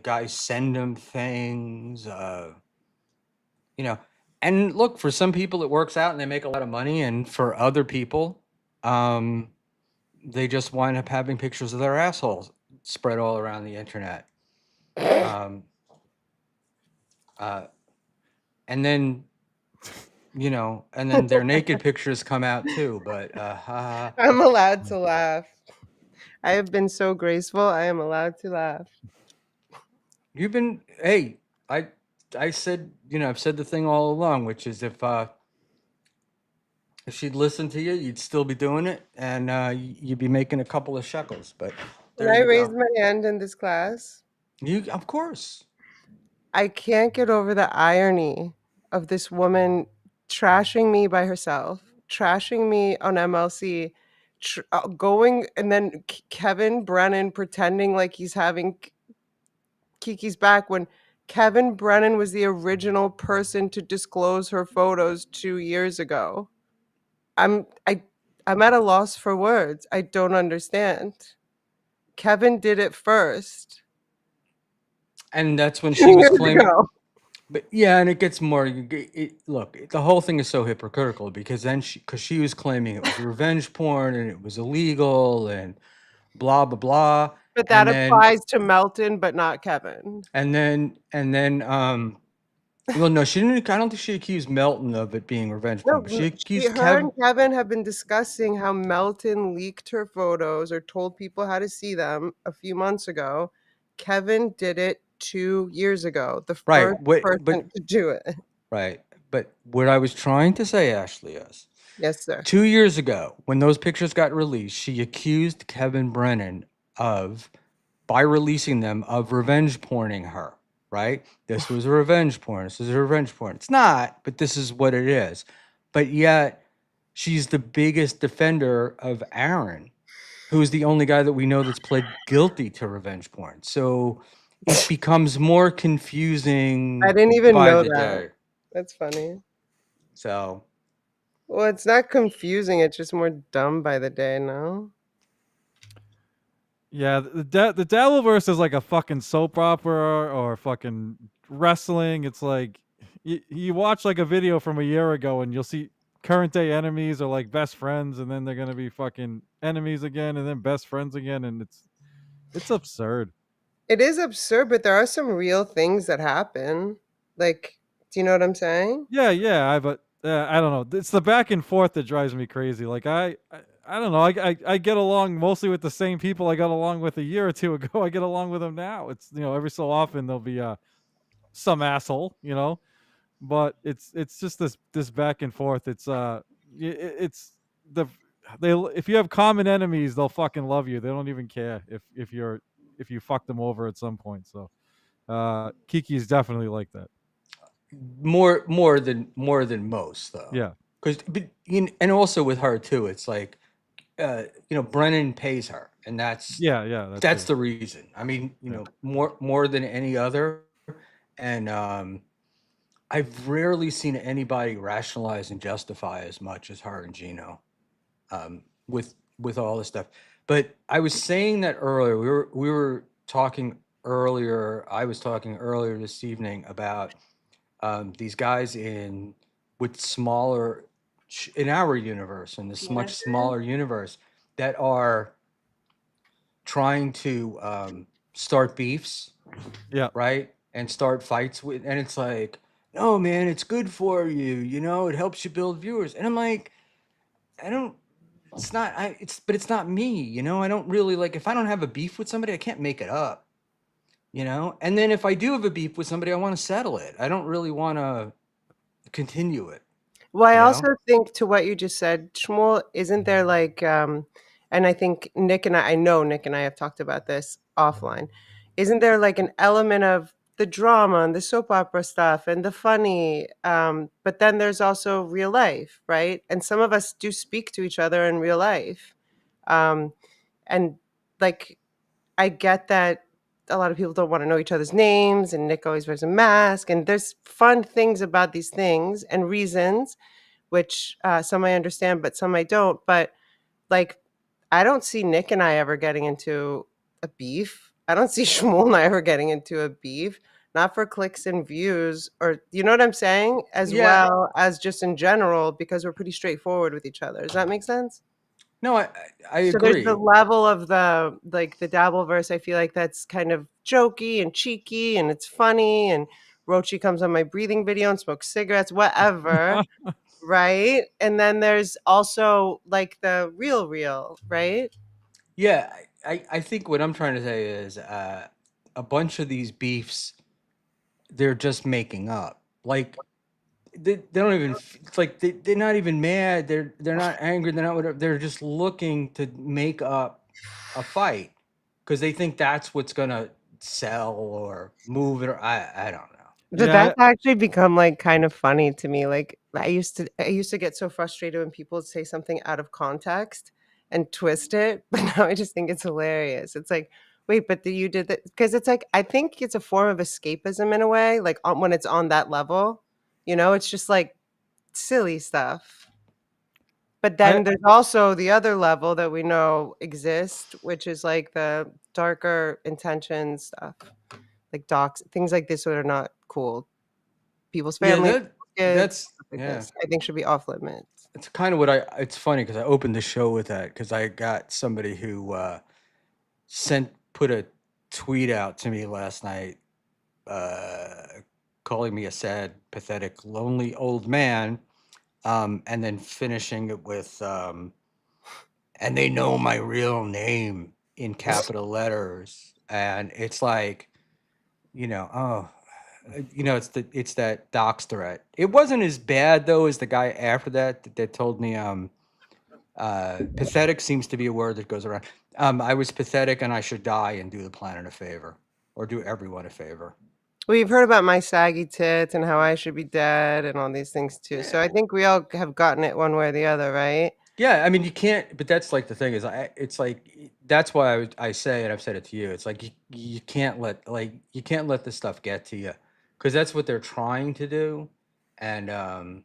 guys send them things. You know, and look, for some people it works out and they make a lot of money, and for other people, they just wind up having pictures of their assholes spread all around the internet. And then, and then their naked pictures come out too. But I'm allowed to laugh. I have been so graceful. I am allowed to laugh. You've been, hey, said, I've said the thing all along, which is if she'd listen to you, you'd still be doing it, and you'd be making a couple of shekels. But Can there I you raise go. my hand in this class? Of course. I can't get over the irony of this woman trashing me by herself, trashing me on MLC, going, and then Kevin Brennan pretending like he's having Kiki's back when Kevin Brennan was the original person to disclose her photos 2 years ago. I'm at a loss for words. I don't understand. Kevin did it first. And that's when 2 she was years claiming. ago. But yeah, and it gets more. Look, the whole thing is so hypocritical because then she was claiming it was revenge porn and it was illegal and blah blah blah. But that And then applies to Melton, but not Kevin. well, no, she didn't. I don't think she accused Melton of it being revenge porn, No, but she accused her Kevin. and Kevin have been discussing how Melton leaked her photos or told people how to see them a few months ago. Kevin did it 2 years ago, the Right. first Wait, person to do it. right. But what I was trying to say, Ashley, is Yes, sir. 2 years ago when those pictures got released, she accused Kevin Brennan by releasing them, of revenge porning her. Right? This was a revenge porn. This is a revenge porn. It's not, but this is what it is. But yet, she's the biggest defender of Aaron, who is the only guy that we know that's pled guilty to revenge porn. So it becomes more confusing. I didn't even by know the that. day. That's funny. So, well, it's not confusing. It's just more dumb by the day, no? Yeah, the Dabbleverse is like a fucking soap opera or fucking wrestling. It's like you watch like a video from a year ago and you'll see current day enemies are like best friends, and then they're gonna be fucking enemies again, and then best friends again, and it's absurd. It is absurd, but there are some real things that happen. Like, do you know what I'm saying? Yeah, but I don't know. It's the back and forth that drives me crazy. Like I don't know. I get along mostly with the same people I got along with a year or two ago. I get along with them now. It's every so often there'll be some asshole, but it's just this back and forth. It's it's if you have common enemies, they'll fucking love you. They don't even care if you fuck them over at some point. So Kiki is definitely like that. more than most, though. Yeah. And also with her too, it's like, Brennan pays her, and that's that's the reason. I mean, more than any other, and I've rarely seen anybody rationalize and justify as much as her and Gino, with all this stuff. But I was saying that earlier. We were talking earlier. I was talking earlier this evening about these guys with smaller in our universe, in this much smaller universe, that are trying to start beefs, right, and start fights and it's like, no man, it's good for you, it helps you build viewers. And I'm like, it's not me, I don't really, like, if I don't have a beef with somebody, I can't make it up, and then if I do have a beef with somebody, I want to settle it. I don't really want to continue it. Well, I also think, to what you just said, Schmuel, isn't there like, and I think I know Nick and I have talked about this offline. Isn't there like an element of the drama and the soap opera stuff and the funny, but then there's also real life, right? And some of us do speak to each other in real life. And like, I get that a lot of people don't want to know each other's names, and Nick always wears a mask, and there's fun things about these things and reasons, which some I understand, but some I don't. But like, I don't see Nick and I ever getting into a beef. I don't see Schmuel and I ever getting into a beef, not for clicks and views, or you know what I'm saying, as well as just in general, because we're pretty straightforward with each other. Does that make sense? No, I So agree. there's the level of the Dabbleverse. I feel like that's kind of jokey and cheeky, and it's funny. And Rochi comes on my breathing video and smokes cigarettes, whatever, right? And then there's also like the real, right? Yeah, I think what I'm trying to say is a bunch of these beefs they're just making up. Like they don't even. It's like they're not even mad. They're not angry. They're not whatever. They're just looking to make up a fight because they think that's what's gonna sell or move it. Or I don't know. But that's actually become like kind of funny to me. Like I used to get so frustrated when people would say something out of context and twist it, but now I just think it's hilarious. It's like, wait, but you did that because it's like I think it's a form of escapism in a way, like when it's on that level, it's just like silly stuff. But then there's also the other level that we know exists, which is like the darker intention stuff, like docs, things like this that are not cool. People's family, That's like this, I think should be off limits. It's kind of what it's funny because I opened the show with that because I got somebody who put a tweet out to me last night calling me a sad, pathetic, lonely old man, and then finishing it with and they know my real name in capital letters, and it's like, it's that dox threat. It wasn't as bad though as the guy after that told me pathetic seems to be a word that goes around. I was pathetic and I should die and do the planet a favor or do everyone a favor. Well, you've heard about my saggy tits and how I should be dead and all these things too. So I think we all have gotten it one way or the other, right? Yeah, I mean you can't, but that's like the thing is, it's like that's why I say, and I've said it to you. It's like you can't let this stuff get to you, because that's what they're trying to do, and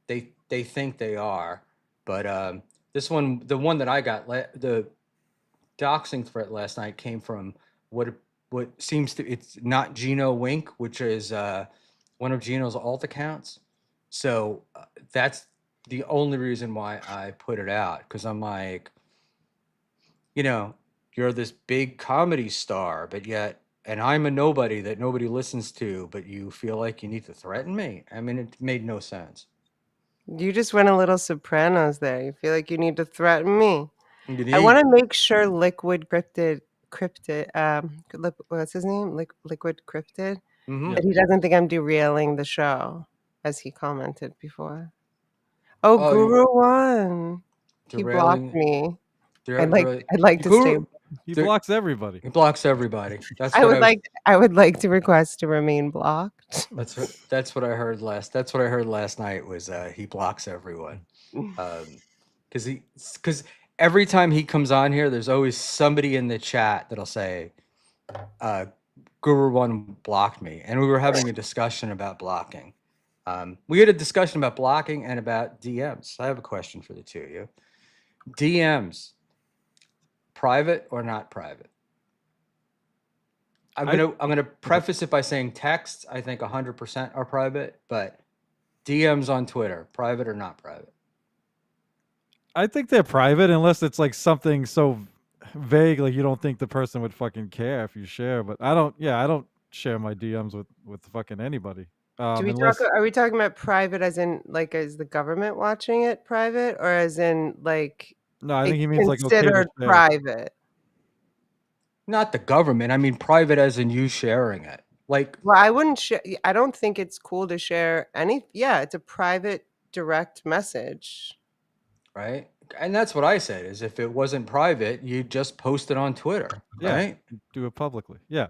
they think they are, but this one, the one that I got, the doxing threat last night came from what seems to, it's not Gino Wink, which is one of Gino's alt accounts, so that's the only reason why I put it out, because I'm like, you're this big comedy star, but yet, and I'm a nobody that nobody listens to, but you feel like you need to threaten me. I mean, it made no sense. You just went a little Sopranos there. You feel like you need to threaten me. I want to make sure Liquid Cryptid, what's his name? Liquid Cryptid, that he doesn't think I'm derailing the show, as he commented before. Oh, Guru won. He blocked me. I'd like to stay. He blocks everybody. He blocks everybody. I would like to request to remain blocked. That's what I heard last. That's what I heard last night was he blocks everyone, because every time he comes on here, there's always somebody in the chat that'll say, Guru One blocked me, and we were having a discussion about blocking. We had a discussion about blocking and about DMs. I have a question for the two of you. DMs, private or not private? I'm gonna preface it by saying texts, I think 100% are private, but DMs on Twitter, private or not private? I think they're private unless it's like something so vague, like you don't think the person would fucking care if you share. But I don't share my DMs with fucking anybody. Are we talking about private as in like is the government watching it private, or as in like no, I think he means like considered private? Not the government. I mean private as in you sharing it. Like, well, I wouldn't share. I don't think it's cool to share any. Yeah, it's a private direct message. Right. And that's what I said is if it wasn't private, you just post it on Twitter. Right. Yeah, do it publicly. Yeah.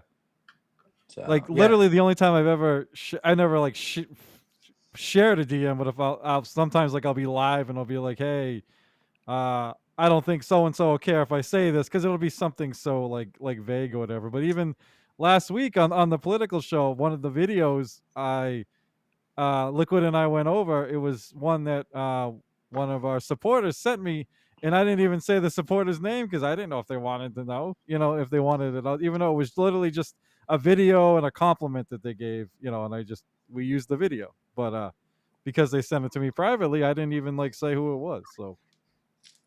So, like literally the only time I've ever I never like shared a DM, but if I'll sometimes like I'll be live and I'll be like, hey, I don't think so and so will care if I say this, because it'll be something so like vague or whatever. But even last week on the political show, one of the videos Liquid and I went over, it was one that one of our supporters sent me, and I didn't even say the supporter's name because I didn't know if they wanted to know, if they wanted it, even though it was literally just a video and a compliment that they gave, and we used the video, but because they sent it to me privately, I didn't even like say who it was. So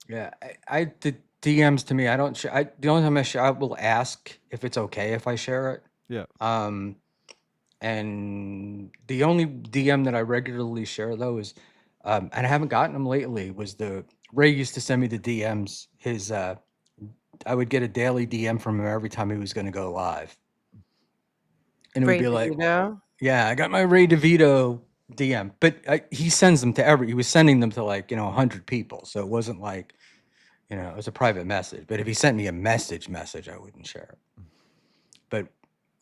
yeah, I the DMs to me, I don't share. The only time I share, I will ask if it's okay if I share it. Yeah. And the only DM that I regularly share though is, and I haven't gotten them lately, was Ray used to send me the DMs. I would get a daily DM from him every time he was going to go live. and it would Ray be like, DeVito. yeah, I got my Ray DeVito DM, but he sends them to he was sending them to like 100 people, so it wasn't like it was a private message. But if he sent me a message, I wouldn't share it. But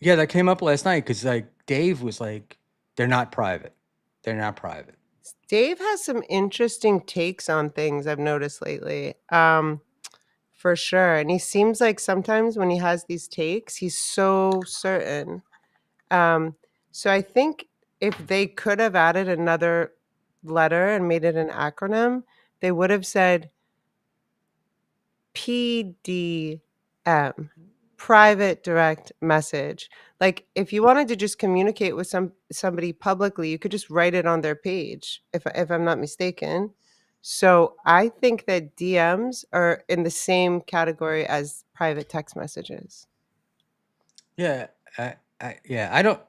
yeah, that came up last night because like Dave was like, they're not private. Dave has some interesting takes on things I've noticed lately. For sure. And he seems like sometimes when he has these takes, he's so certain. So I think if they could have added another letter and made it an acronym, they would have said PDM, private direct message. Like if you wanted to just communicate with somebody publicly, you could just write it on their page, if I'm not mistaken. So I think that DMs are in the same category as private text messages. Yeah, I don't.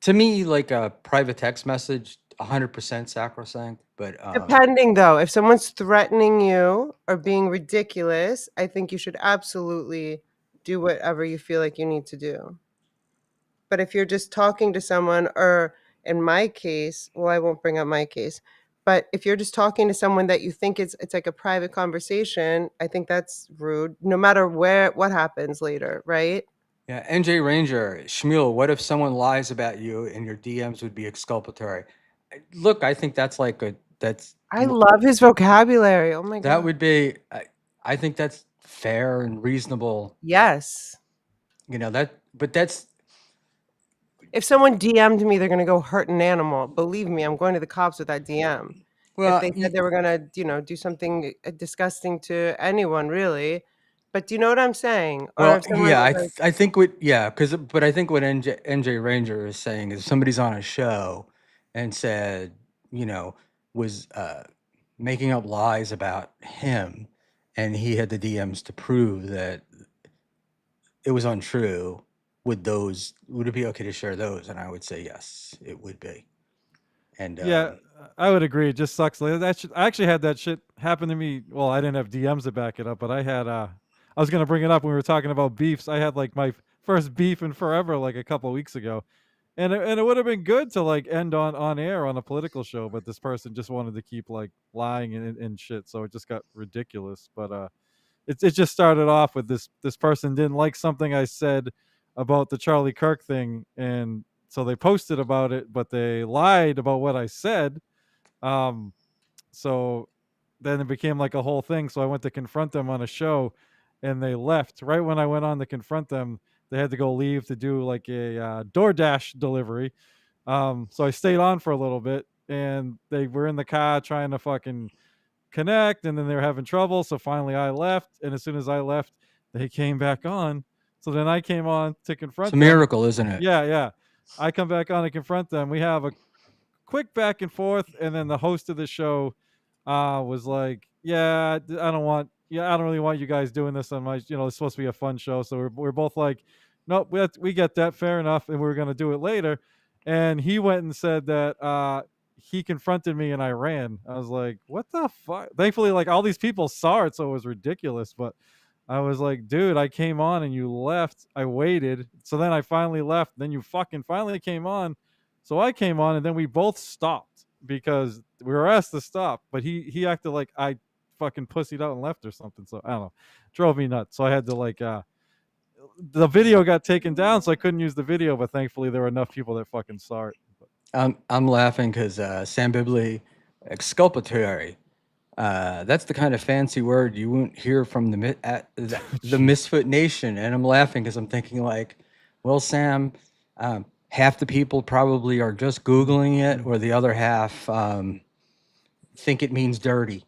To me, like a private text message, 100% sacrosanct. But Depending though, if someone's threatening you or being ridiculous, I think you should absolutely do whatever you feel like you need to do. But if you're just talking to someone, or in my case, well, I won't bring up my case, but if you're just talking to someone that you think it's like a private conversation, I think that's rude, no matter what happens later, right? yeah, NJ Ranger, Schmuel, what if someone lies about you and your DMs would be exculpatory? Look, I think that's like I love his vocabulary. Oh my that God. would be. I think that's fair and reasonable. Yes. But that's If someone DM'd me, they're going to go hurt an animal. Believe me, I'm going to the cops with that DM. well, If they said they were going to, do something disgusting to anyone, really. But do you know what I'm saying? Or well, if someone yeah, was like, I think but I think what NJ Ranger is saying is somebody's on a show and said, was making up lies about him, and he had the DMs to prove that it was untrue. Would it be okay to share those? And I would say yes, it would be. And Yeah, I would agree. It just sucks. Like that shit, I actually had that shit happen to me. Well, I didn't have DMs to back it up, but I had. I was gonna bring it up when we were talking about beefs. I had like my first beef in forever, like a couple of weeks ago, and it would have been good to like end on air on a political show, but this person just wanted to keep like lying and shit, so it just got ridiculous. But it just started off with this person didn't like something I said about the Charlie Kirk thing, and so they posted about it, but they lied about what I said. So then it became like a whole thing. So I went to confront them on a show, and they left right when I went on to confront them. They had to go leave to do like a DoorDash delivery. So I stayed on for a little bit, and they were in the car trying to fucking connect, and then they were having trouble. So finally I left, and as soon as I left, they came back on. So then I came on to confront it's a them. miracle, isn't it? Yeah. I come back on to confront them. We have a quick back and forth, and then the host of the show was like, I don't really want you guys doing this on my, it's supposed to be a fun show. So we're both like, nope, we get that, fair enough, and we're going to do it later. And he went and said that he confronted me and I ran. I was like, what the fuck? Thankfully, like all these people saw it, so it was ridiculous. But I was like, dude, I came on and you left. I waited. So then I finally left. Then you fucking finally came on. So I came on, and then we both stopped because we were asked to stop. But he acted like I fucking pussied out and left or something. So I don't know. Drove me nuts. So I had to like the video got taken down, so I couldn't use the video, but thankfully there were enough people that fucking saw it. I'm laughing because Sam Bibli, exculpatory. That's the kind of fancy word you won't hear from the Misfit Nation, and I'm laughing because I'm thinking like, well, Sam, half the people probably are just Googling it, or the other half think it means dirty.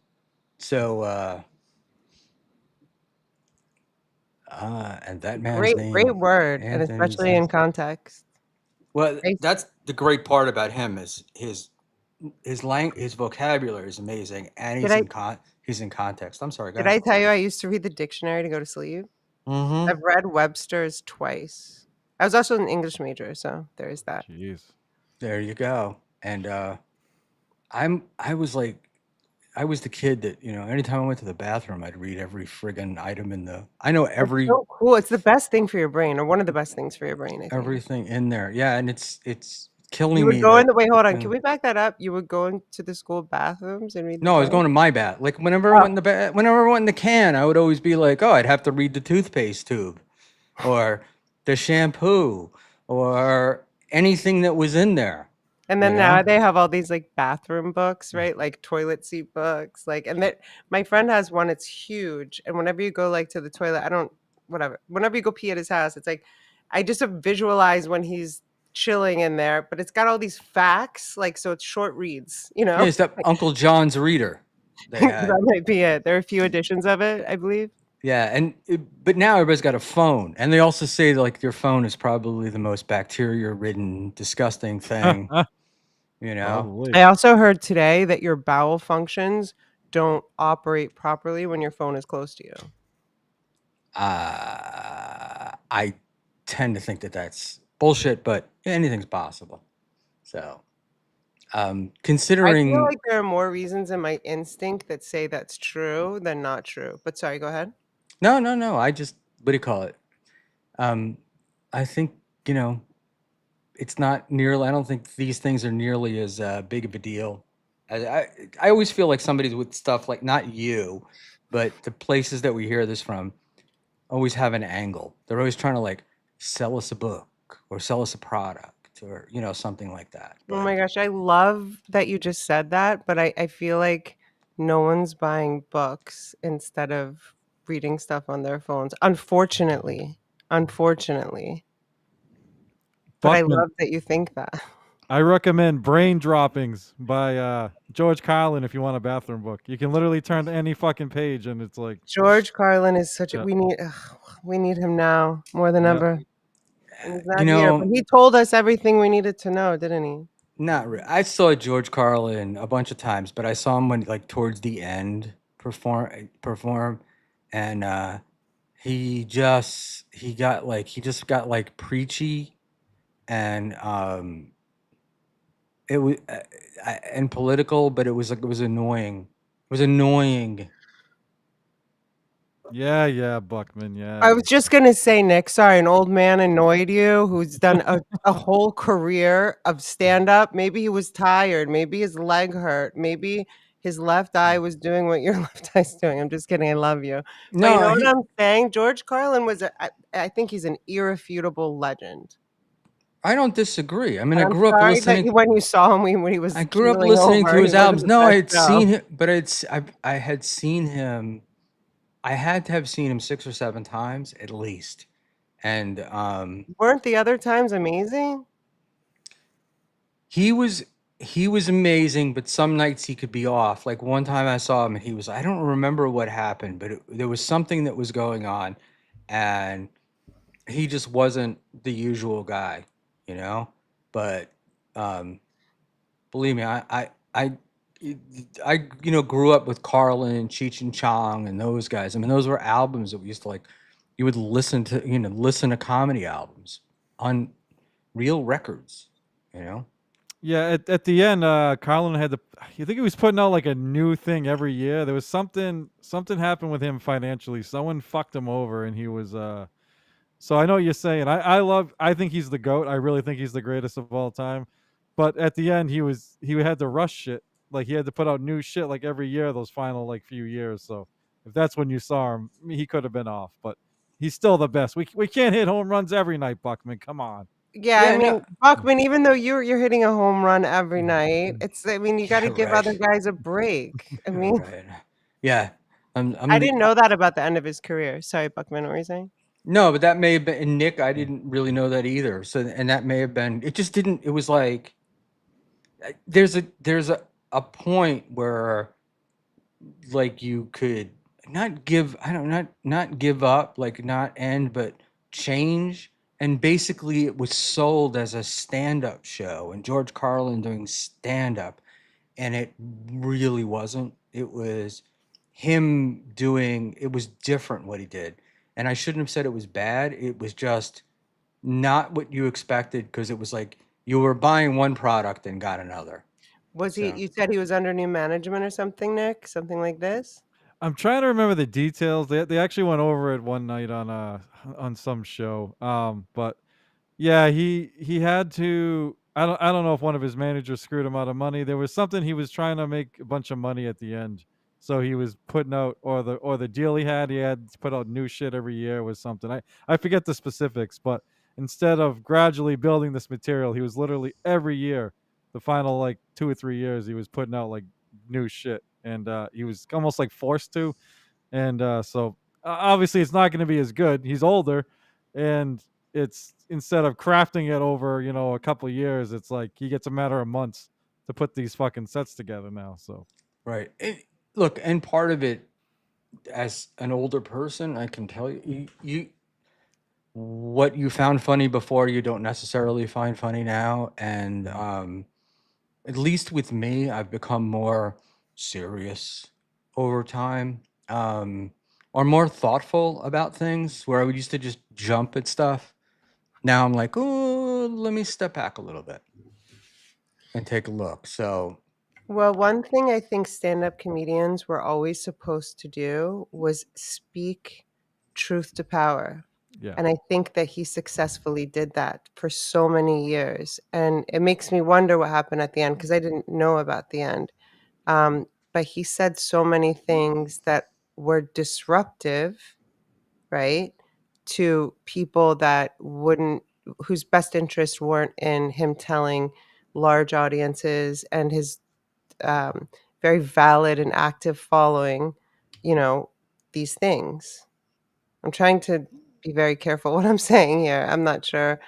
So, and that man's name, great word, and Anthony especially in context. Well, that's the great part about him is his vocabulary is amazing, and he's in context. I'm sorry, go Did ahead. I tell you I used to read the dictionary to go to sleep? Mm-hmm. I've read Webster's twice. I was also an English major, so there is that. Jeez. There you go. And I was like, I was the kid that, anytime I went to the bathroom, I'd read every friggin' item in the. I know That's every so cool. It's the best thing for your brain, or one of the best things for your brain, I think. everything in there. Yeah, and it's You killing would me go in that. the wait, hold on. Can we back that up? You would go into the school bathrooms and read the No, I was book? going to my bath. Like whenever I went in whenever I went in the can, I would always be like, oh, I'd have to read the toothpaste tube, or the shampoo, or anything that was in there. And then now they have all these like bathroom books, right? Like toilet seat books. Like, and that my friend has one, it's huge. And whenever you go like to the toilet, whatever. Whenever you go pee at his house, it's like, I just visualize when he's chilling in there, but it's got all these facts, like, so it's short reads, Yeah, it's that Uncle John's reader. They had. That might be it. There are a few editions of it, I believe. Yeah, but now everybody's got a phone, and they also say like your phone is probably the most bacteria-ridden, disgusting thing. I also heard today that your bowel functions don't operate properly when your phone is close to you. I tend to think that that's bullshit, but anything's possible. So, I considering. feel like there are more reasons in my instinct that say that's true than not true. But sorry, go ahead. No. I just, what do you call it? I think, it's not nearly, I don't think these things are nearly as big of a deal. I always feel like somebody with stuff like, not you, but the places that we hear this from always have an angle. They're always trying to like sell us a book or sell us a product or, something like that. Oh my gosh, I love that you just said that, but I feel like no one's buying books instead of reading stuff on their phones. Unfortunately. But I Buckman, love that you think that. I recommend Brain Droppings by George Carlin if you want a bathroom book. You can literally turn to any fucking page and it's like George Carlin is such a Yeah. we need him now more than Yeah. ever. And he's not here, but he told us everything we needed to know, didn't he? Not really. I saw George Carlin a bunch of times, but I saw him when like towards the end perform, and he just got like preachy, and it was and political, but it was annoying. It was annoying. Yeah, Buckman, yeah. I was just gonna say, Nick, sorry, an old man annoyed you who's done a whole career of stand-up. Maybe he was tired, maybe his leg hurt, maybe his left eye was doing what your left eye's doing. I'm just kidding, I love you. But you know what I'm saying? George Carlin was I think he's an irrefutable legend. I don't disagree. I mean, I I'm grew up sorry listening. that when you saw him when he was I grew up keeling listening over, to his he wasn't albums. his No, I best had self. seen him, but I had seen him. I had to have seen him 6 or 7 times at least, and Weren't the other times amazing? he was amazing. But some nights he could be off. Like one time I saw him, and he was. I don't remember what happened, but there was something that was going on, and he just wasn't the usual guy, But believe me, I grew up with Carlin, Cheech and Chong, and those guys. I mean, those were albums that we used to like. You would listen to comedy albums on real records, Yeah, at the end, Carlin had I think he was putting out like a new thing every year. There was something happened with him financially. Someone fucked him over, and he was. So I know what you're saying. I think he's the GOAT. I really think he's the greatest of all time. But at the end, he had to rush shit. Like he had to put out new shit like every year. Those final like few years. So if that's when you saw him, he could have been off. But he's still the best. We can't hit home runs every night, Buckman. Come on. Yeah, I mean, Buckman, even though you're hitting a home run every night, you got to give other guys a break. I mean, yeah. I didn't know that about the end of his career. Sorry, Buckman, what were you saying? No, but that may have been, and Nick, I didn't really know that either. So, and that may have been, it just didn't, it was like, there's a point where like you could not give up, like not end, but change. And basically it was sold as a stand-up show and George Carlin doing stand-up, and it really wasn't. It was him doing, it was different what he did. And I shouldn't have said it was bad. It was just not what you expected, because it was like you were buying one product and got another. Was he? So- You said he was under new management or something, Nick? Something like this? I'm trying to remember the details. They actually went over it one night on some show. But yeah, he had to. I don't know if one of his managers screwed him out of money. There was something he was trying to make a bunch of money at the end, so he was putting out or the deal he had to put out new shit every year was something. I forget the specifics, but instead of gradually building this material, he was literally every year, the final like 2 or 3 years, he was putting out like new shit, and he was almost like forced to, and so obviously it's not going to be as good. He's older, and it's instead of crafting it over a couple of years, it's like he gets a matter of months to put these fucking sets together now. So Right. Look, and part of it, as an older person, I can tell you what you found funny before, you don't necessarily find funny now. And at least with me, I've become more serious over time, or more thoughtful about things, where I would used to just jump at stuff. Now I'm like, oh, let me step back a little bit and take a look. So Well, one thing I think stand-up comedians were always supposed to do was speak truth to power. yeah. And I think that he successfully did that for so many years. And it makes me wonder what happened at the end, because I didn't know about the end. But he said so many things that were disruptive, right, to people that whose best interests weren't in him telling large audiences and his very valid and active following, these things. I'm trying to be very careful what I'm saying here. I'm not sure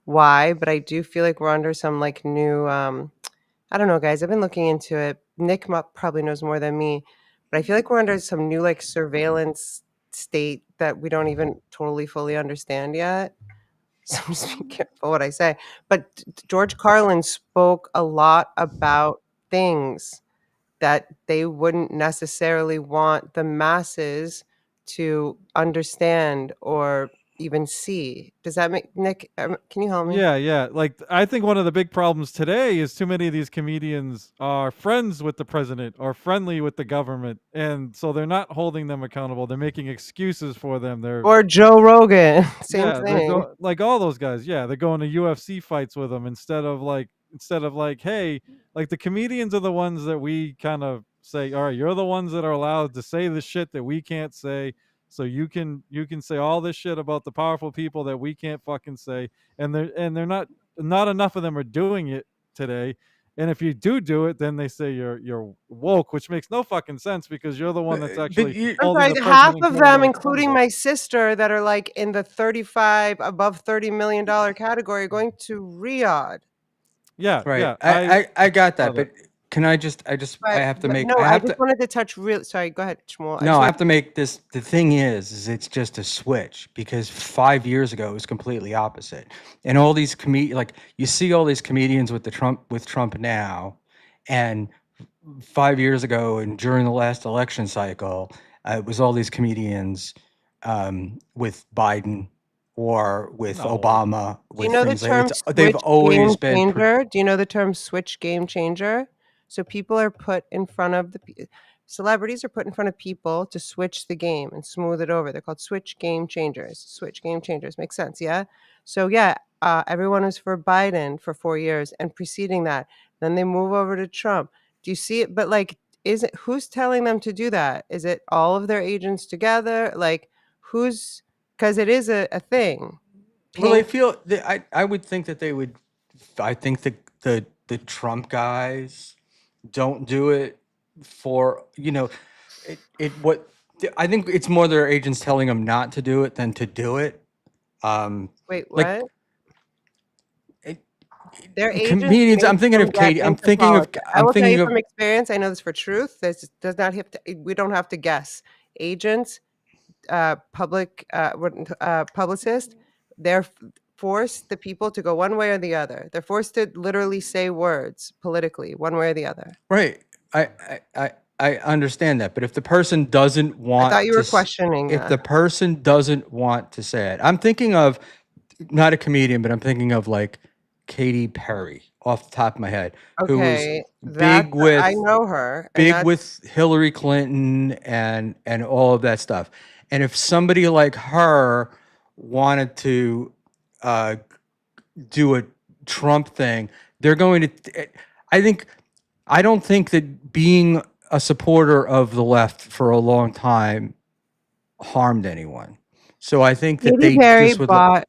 why, but I do feel like we're under some like new, I don't know, guys. I've been looking into it. Nick probably knows more than me, but I feel like we're under some new like surveillance state that we don't even totally fully understand yet. So I'm just being careful what I say. But George Carlin spoke a lot about things that they wouldn't necessarily want the masses to understand or even see. Does that make Nick? Can you help me? Yeah. Like, I think one of the big problems today is too many of these comedians are friends with the president or friendly with the government, and so they're not holding them accountable. They're making excuses for them. Or Joe Rogan, same Yeah, thing. like all those guys. Yeah, they're going to UFC fights with them instead of like hey, like the comedians are the ones that we kind of say, all right, you're the ones that are allowed to say the shit that we can't say. So you can say all this shit about the powerful people that we can't fucking say, and they're not enough of them are doing it today. And if you do it, then they say you're woke, which makes no fucking sense because you're the one that's actually I'm holding sorry, the half president of them, accountable. including my sister, that are like in the 35 above $30 million category, are going to Riyadh. Yeah, right. yeah. I got that, love it. but can I just I But, have to but make no, I I have just to wanted to touch real. Sorry, go ahead, Schmuel. no, I have to make this. The thing is it's just a switch, because 5 years ago it was completely opposite. And all these like you see all these comedians with Trump now, and 5 years ago and during the last election cycle, it was all these comedians with Biden or with No. Obama. Do you With know the things like term they've switch always game been. changer? Do you know the term switch game changer? So people are put in front of celebrities are put in front of people to switch the game and smooth it over. They're called switch game changers. Switch game changers. Makes sense, yeah? So yeah, everyone was for Biden for 4 years and preceding that. Then they move over to Trump. Do you see it? But like, who's telling them to do that? Is it all of their agents together? Like, because it is a thing. Well, I feel that I would think that they would. I think that the Trump guys don't do it for what I think it's more their agents telling them not to do it than to do it. Wait, Like what? Their agents comedians. make I'm thinking them of get Katie. I'm into thinking of. politics. I I'm will tell thinking you of. from experience. I know this for truth. This does not have to. We don't have to guess. Agents, publicists, they're forced the people to go one way or the other. They're forced to literally say words politically, one way or the other. Right. I understand that, but if the person doesn't want, I thought you were questioning if the that. person doesn't want to say it, I'm thinking of not a comedian, but I'm thinking of like Katy Perry off the top of my head, who was Okay, big I with know her, and big that's with Hillary Clinton and all of that stuff. And if somebody like her wanted to do a Trump thing, they're going to. I don't think that being a supporter of the left for a long time harmed anyone. So I think that Katy they Perry just would. bought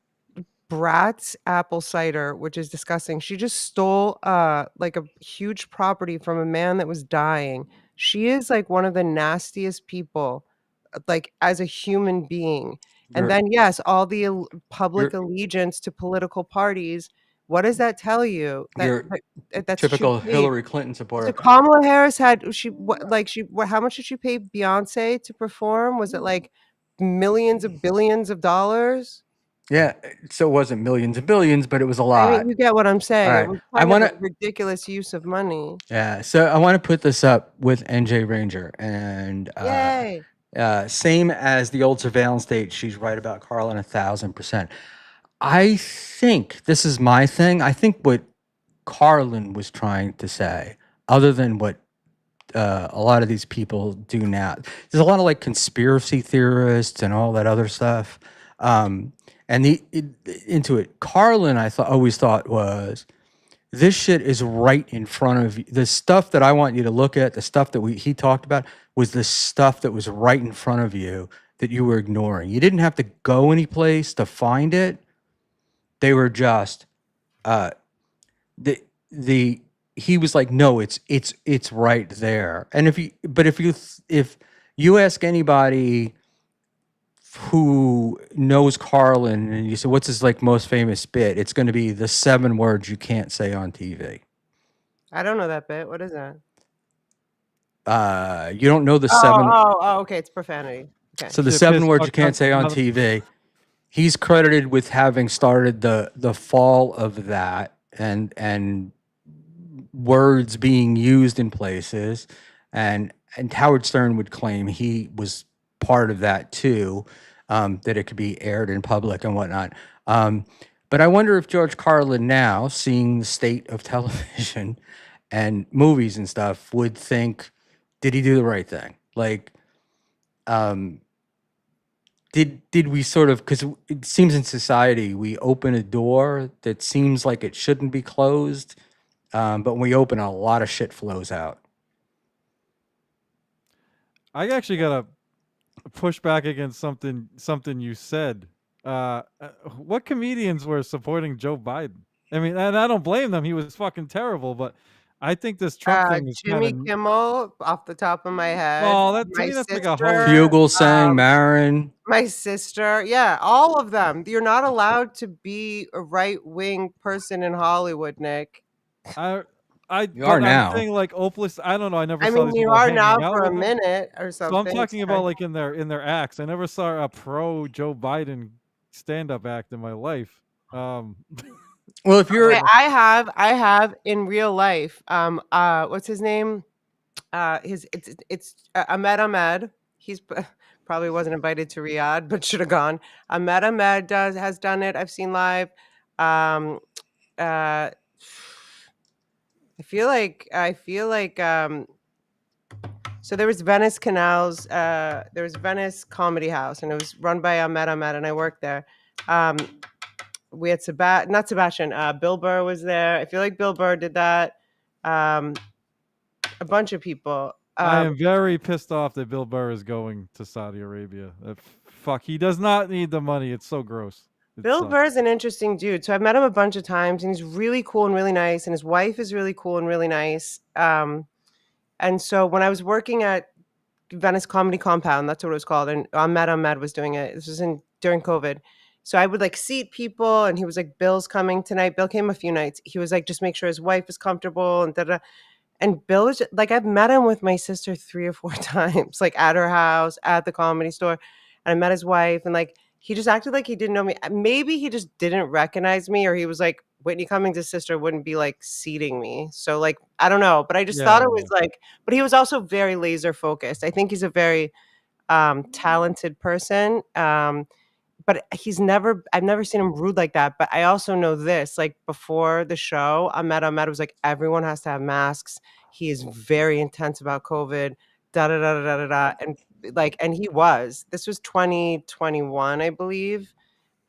Bratz apple cider, which is disgusting. She just stole like a huge property from a man that was dying. She is like one of the nastiest people, like as a human being. And You're, then yes, all the public you're, allegiance to political parties. What does that tell you? you're That's she typical paid. Hillary Clinton So supporter. Kamala Harris had how much did she pay Beyonce to perform? Was it like millions of billions of dollars? Yeah, so it wasn't millions and billions, but it was a I mean, lot. you get what I'm saying. All It right, was I kind want of a to. ridiculous use of money. Yeah, so I want to put this up with NJ Ranger, and Yay. same as the old surveillance state. She's right about Carlin 1,000%. I think this is my thing. I think what Carlin was trying to say, other than what a lot of these people do now, there's a lot of like conspiracy theorists and all that other stuff. And into it, Carlin, always thought was, this shit is right in front of you. The stuff that I want you to look at, the stuff that he talked about, was the stuff that was right in front of you that you were ignoring. You didn't have to go any place to find it. They were just he was like, no, it's right there. And if you ask anybody who knows Carlin and you say, what's his like most famous bit, it's going to be the 7 words you can't say on TV. I don't know that bit. What is that? You don't know the 7. Oh, okay. It's profanity. Okay. So the Shit 7 piss words you fuck can't up say on mother- TV. He's credited with having started the fall of that and words being used in places, and Howard Stern would claim he was part of that too, that it could be aired in public and whatnot. But I wonder if George Carlin now, seeing the state of television and movies and stuff, would think, did he do the right thing? Like, did we sort of, because it seems in society we open a door that seems like it shouldn't be closed, but when we open, a lot of shit flows out. I actually gotta push back against something you said. What comedians were supporting Joe Biden? I mean, and I don't blame them. He was fucking terrible, but I think this Trump thing is Jimmy kind of. Kimmel, off the top of my head. Oh, to My me that's like a sister, hoax. Fugel sang, Marin. my sister. Yeah, all of them. You're not allowed to be a right-wing person in Hollywood, Nick. You But are I'm now. saying like Opalist. I don't know. I never I saw mean, these you people are hanging now out for a with them. minute or something. So I'm talking It's about fine. like in their acts. I never saw a pro Joe Biden stand-up act in my life. Well, if you're, Okay, I have in real life. What's his name? It's Ahmed. He's probably wasn't invited to Riyadh, but should have gone. Ahmed has done it. I've seen live. I feel like so there was Venice Canals, there was Venice Comedy House, and it was run by Ahmed, and I worked there. We had not Sebastian, Bill Burr was there. I feel like Bill Burr did that. A bunch of people. I am very pissed off that Bill Burr is going to Saudi Arabia. Fuck, he does not need the money. It's so gross. Bill Burr is an interesting dude. So I've met him a bunch of times, and he's really cool and really nice, and his wife is really cool and really nice. And so when I was working at Venice Comedy Compound, that's what it was called, and Ahmed was doing it. This was during COVID. So I would like seat people, and he was like, Bill's coming tonight. Bill came a few nights. He was like, just make sure his wife is comfortable and da-da. And Bill was like, I've met him with my sister 3 or 4 times, like at her house, at the Comedy Store. And I met his wife, and like, he just acted like he didn't know me. Maybe he just didn't recognize me, or he was like, Whitney Cummings' sister wouldn't be like seating me. So like, I don't know, but I just thought it was like, but he was also very laser focused. I think he's a very talented person. but I've never seen him rude like that. But I also know this, like before the show, Ahmed was like, everyone has to have masks. He is very intense about COVID, da da da da da da. And and he was. This was 2021, I believe.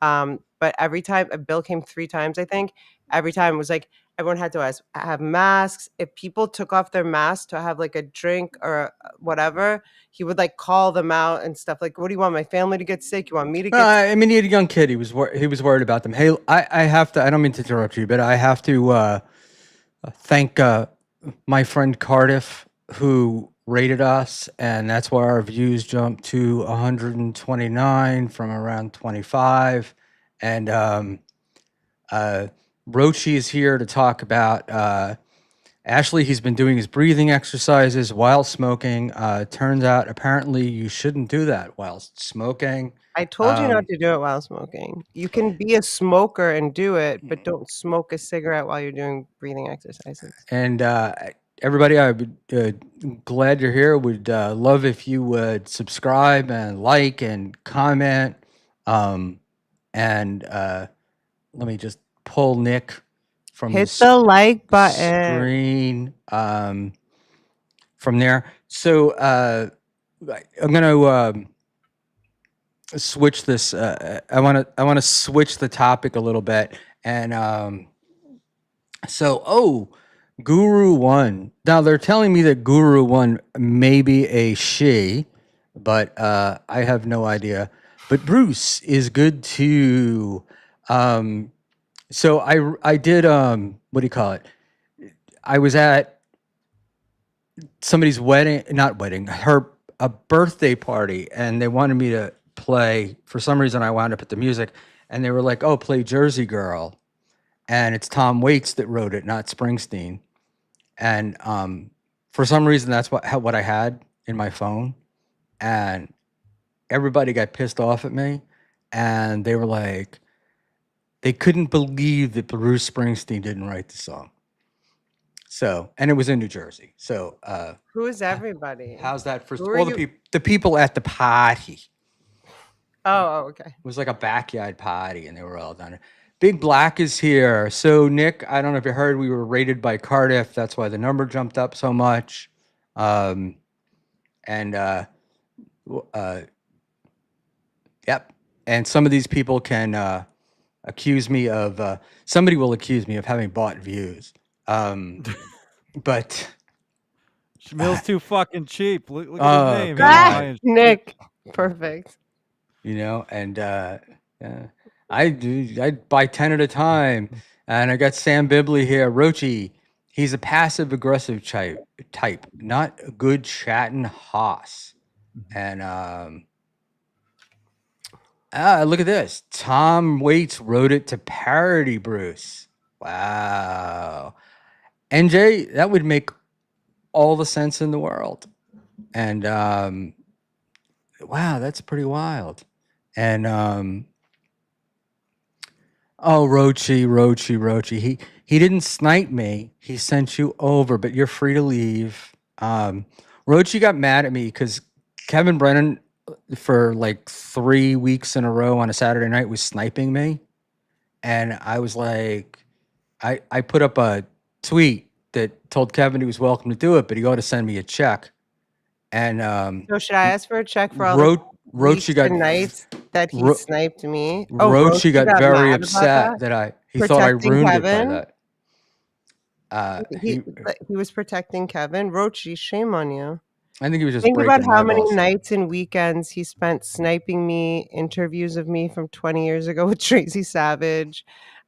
But every time Bill came 3 times, I think, every time it was like everyone had to have masks. If people took off their masks to have like a drink or whatever, he would like call them out and stuff. Like, what do you want? My family to get sick? You want me to get sick? I mean, he had a young kid. He was worried about them. Hey, I have to. I don't mean to interrupt you, but I have to thank my friend Cardiff who rated us, and that's why our views jumped to 129 from around 25. And Rochi is here to talk about Ashley. He's been doing his breathing exercises while smoking. Turns out, apparently, you shouldn't do that while smoking. I told you not to do it while smoking. You can be a smoker and do it, but don't smoke a cigarette while you're doing breathing exercises. And everybody, I would glad you're here. Would love if you would subscribe and like and comment. And let me just pull Nick from Hit the like button. screen from there. So I'm gonna switch this. I want to switch the topic a little bit. And Guru One. Now they're telling me that Guru One may be a she, but I have no idea. But Bruce is good too. So I did what do you call it? I was at somebody's wedding, not wedding, a birthday party, and they wanted me to play. For some reason, I wound up at the music, and they were like, "Oh, play Jersey Girl," and it's Tom Waits that wrote it, not Springsteen. And for some reason, that's what I had in my phone, and everybody got pissed off at me, and they were like, they couldn't believe that Bruce Springsteen didn't write the song. So, and it was in New Jersey. So, who is everybody? How's that for Who are all you? the people at the party? Oh, okay. It was like a backyard party, and they were all done. Big Black is here. So, Nick, I don't know if you heard, we were rated by Cardiff. That's why the number jumped up so much. Yep. And some of these people can accuse me of, somebody will accuse me of having bought views. But Schmuel's too fucking cheap. Look at his name. God. Nick, perfect. You know, and I buy 10 at a time. And I got Sam Bibley here. Rochi, he's a passive aggressive type, not a good chatting hoss. And look at this. Tom Waits wrote it to parody Bruce. Wow. NJ, that would make all the sense in the world. And wow, that's pretty wild. And Rochi. He didn't snipe me. He sent you over, but you're free to leave. Rochi got mad at me because Kevin Brennan for like 3 weeks in a row on a Saturday night was sniping me. And I was like, I put up a tweet that told Kevin he was welcome to do it, but he ought to send me a check. And so should I ask for a check for all the Rochi got nights that he sniped me? Rochi got very upset that he thought I ruined Kevin. it by that. He was protecting Kevin. Rochi, shame on you. I think he was just think about how many balls. nights and weekends he spent sniping me, interviews of me from 20 years ago with Tracy Savage,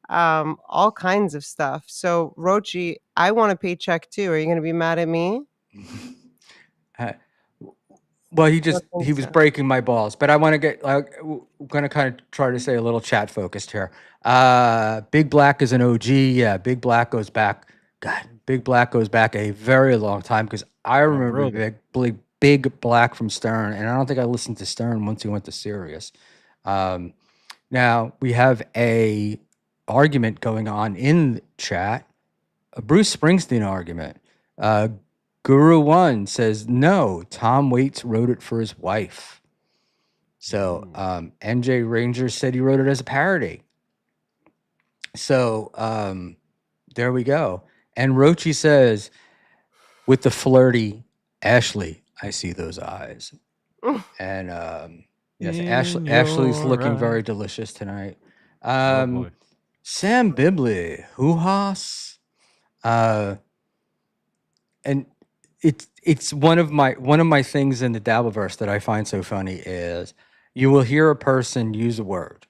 all kinds of stuff. So Rochi, I want a paycheck too. Are you going to be mad at me? Well, he was breaking my balls, but I want to get we're going to kind of try to stay a little chat focused here. Big Black is an OG. Yeah, Big Black goes back. God, Big Black goes back a very long time because I remember Big Black from Stern, and I don't think I listened to Stern once he went to Sirius. Now we have a argument going on in chat, a Bruce Springsteen argument. Guru One says no. Tom Waits wrote it for his wife. So NJ Ranger said he wrote it as a parody. So there we go. And Rochi says, with the flirty Ashley, I see those eyes. And yes, Ashley's looking very delicious tonight. boy. Sam Bibley, hoo-ha's. And it's one of my things in the Dabbleverse that I find so funny is you will hear a person use a word,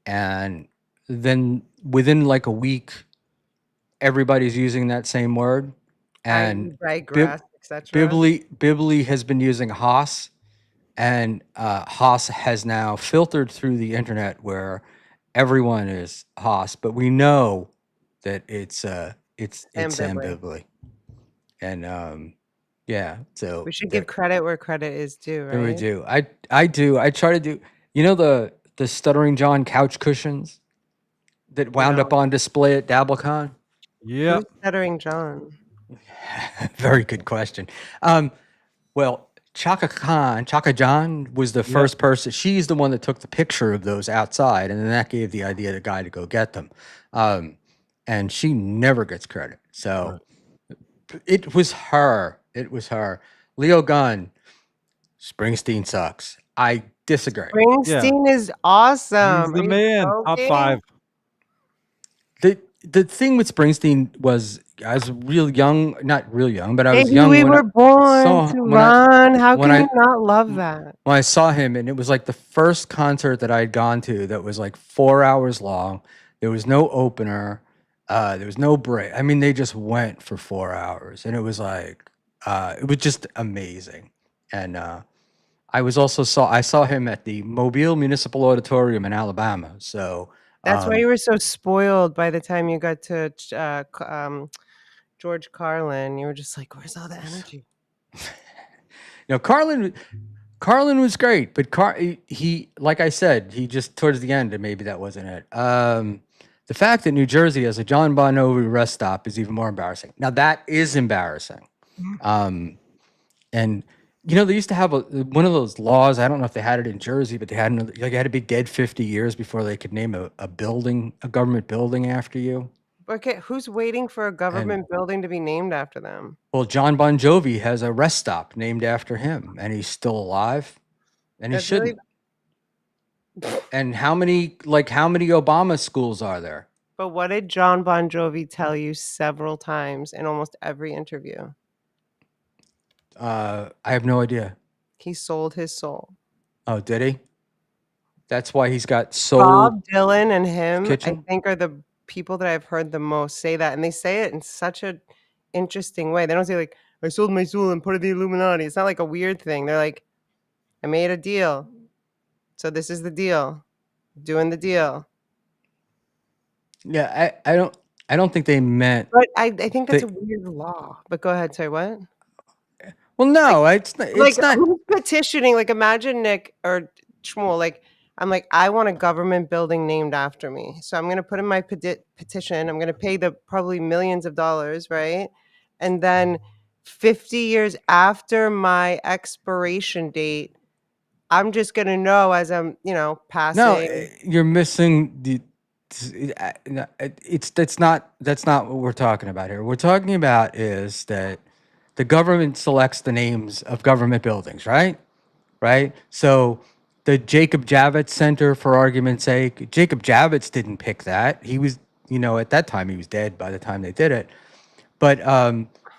and then within like a week, everybody's using that same word. And digress, etc. Bibley has been using Haas, and Haas has now filtered through the internet where everyone is Haas, but we know that it's Sam Bibley. And yeah, so We should give credit where credit is due, right? we do. I do. I try to do. You know the Stuttering John couch cushions that wound up on display at DabbleCon? Yeah. Who's Stuttering John? Very good question. Well, Chaka John was the first person. She's the one that took the picture of those outside, and then that gave the idea to the guy to go get them. And she never gets credit. So it was her. It was her. Leo Gunn, Springsteen sucks. I disagree. Springsteen is awesome. He's the man. Top 5. The thing with Springsteen was I was real young, not real young, but I was Baby, young. we were born to run. How can you not love that? When I saw him, and it was like the first concert that I had gone to that was like 4 hours long. There was no opener. There was no break. I mean, they just went for 4 hours, and it was like it was just amazing. And I saw him at the Mobile Municipal Auditorium in Alabama. So that's why you were so spoiled by the time you got to George Carlin. You were just like, where's all the energy? Carlin was great, but he like I said, he just towards the end, and maybe that wasn't it. The fact that New Jersey has a John Bon Jovi rest stop is even more embarrassing. Now that is embarrassing. And they used to have one of those laws. I don't know if they had it in Jersey, but they had you had to be dead 50 years before they could name a government building after you. Okay, who's waiting for a government building to be named after them? Well, John Bon Jovi has a rest stop named after him, and he's still alive, and he shouldn't. And how many Obama schools are there? But what did John Bon Jovi tell you several times in almost every interview? I have no idea. He sold his soul. Oh, did he? That's why he's got soul. Bob Dylan and him, Kitchen? I think, are the people that I've heard the most say that. And they say it in such an interesting way. They don't say like, I sold my soul and put it in the Illuminati. It's not like a weird thing. They're like, I made a deal. So this is the deal. Doing the deal. Yeah, I don't think they meant. But I think that's a weird law. But go ahead, say what? Well, no, it's not. It's not. Who's petitioning? Like, imagine Nick or Schmuel. Like, I'm like, I want a government building named after me. So I'm going to put in my petition. I'm going to pay probably millions of dollars, right? And then 50 years after my expiration date, I'm just going to know as I'm, passing. No, you're missing the. That's not what we're talking about here. What we're talking about is that the government selects the names of government buildings, right? Right. So the Jacob Javits Center, for argument's sake, Jacob Javits didn't pick that. He was, at that time he was dead by the time they did it. But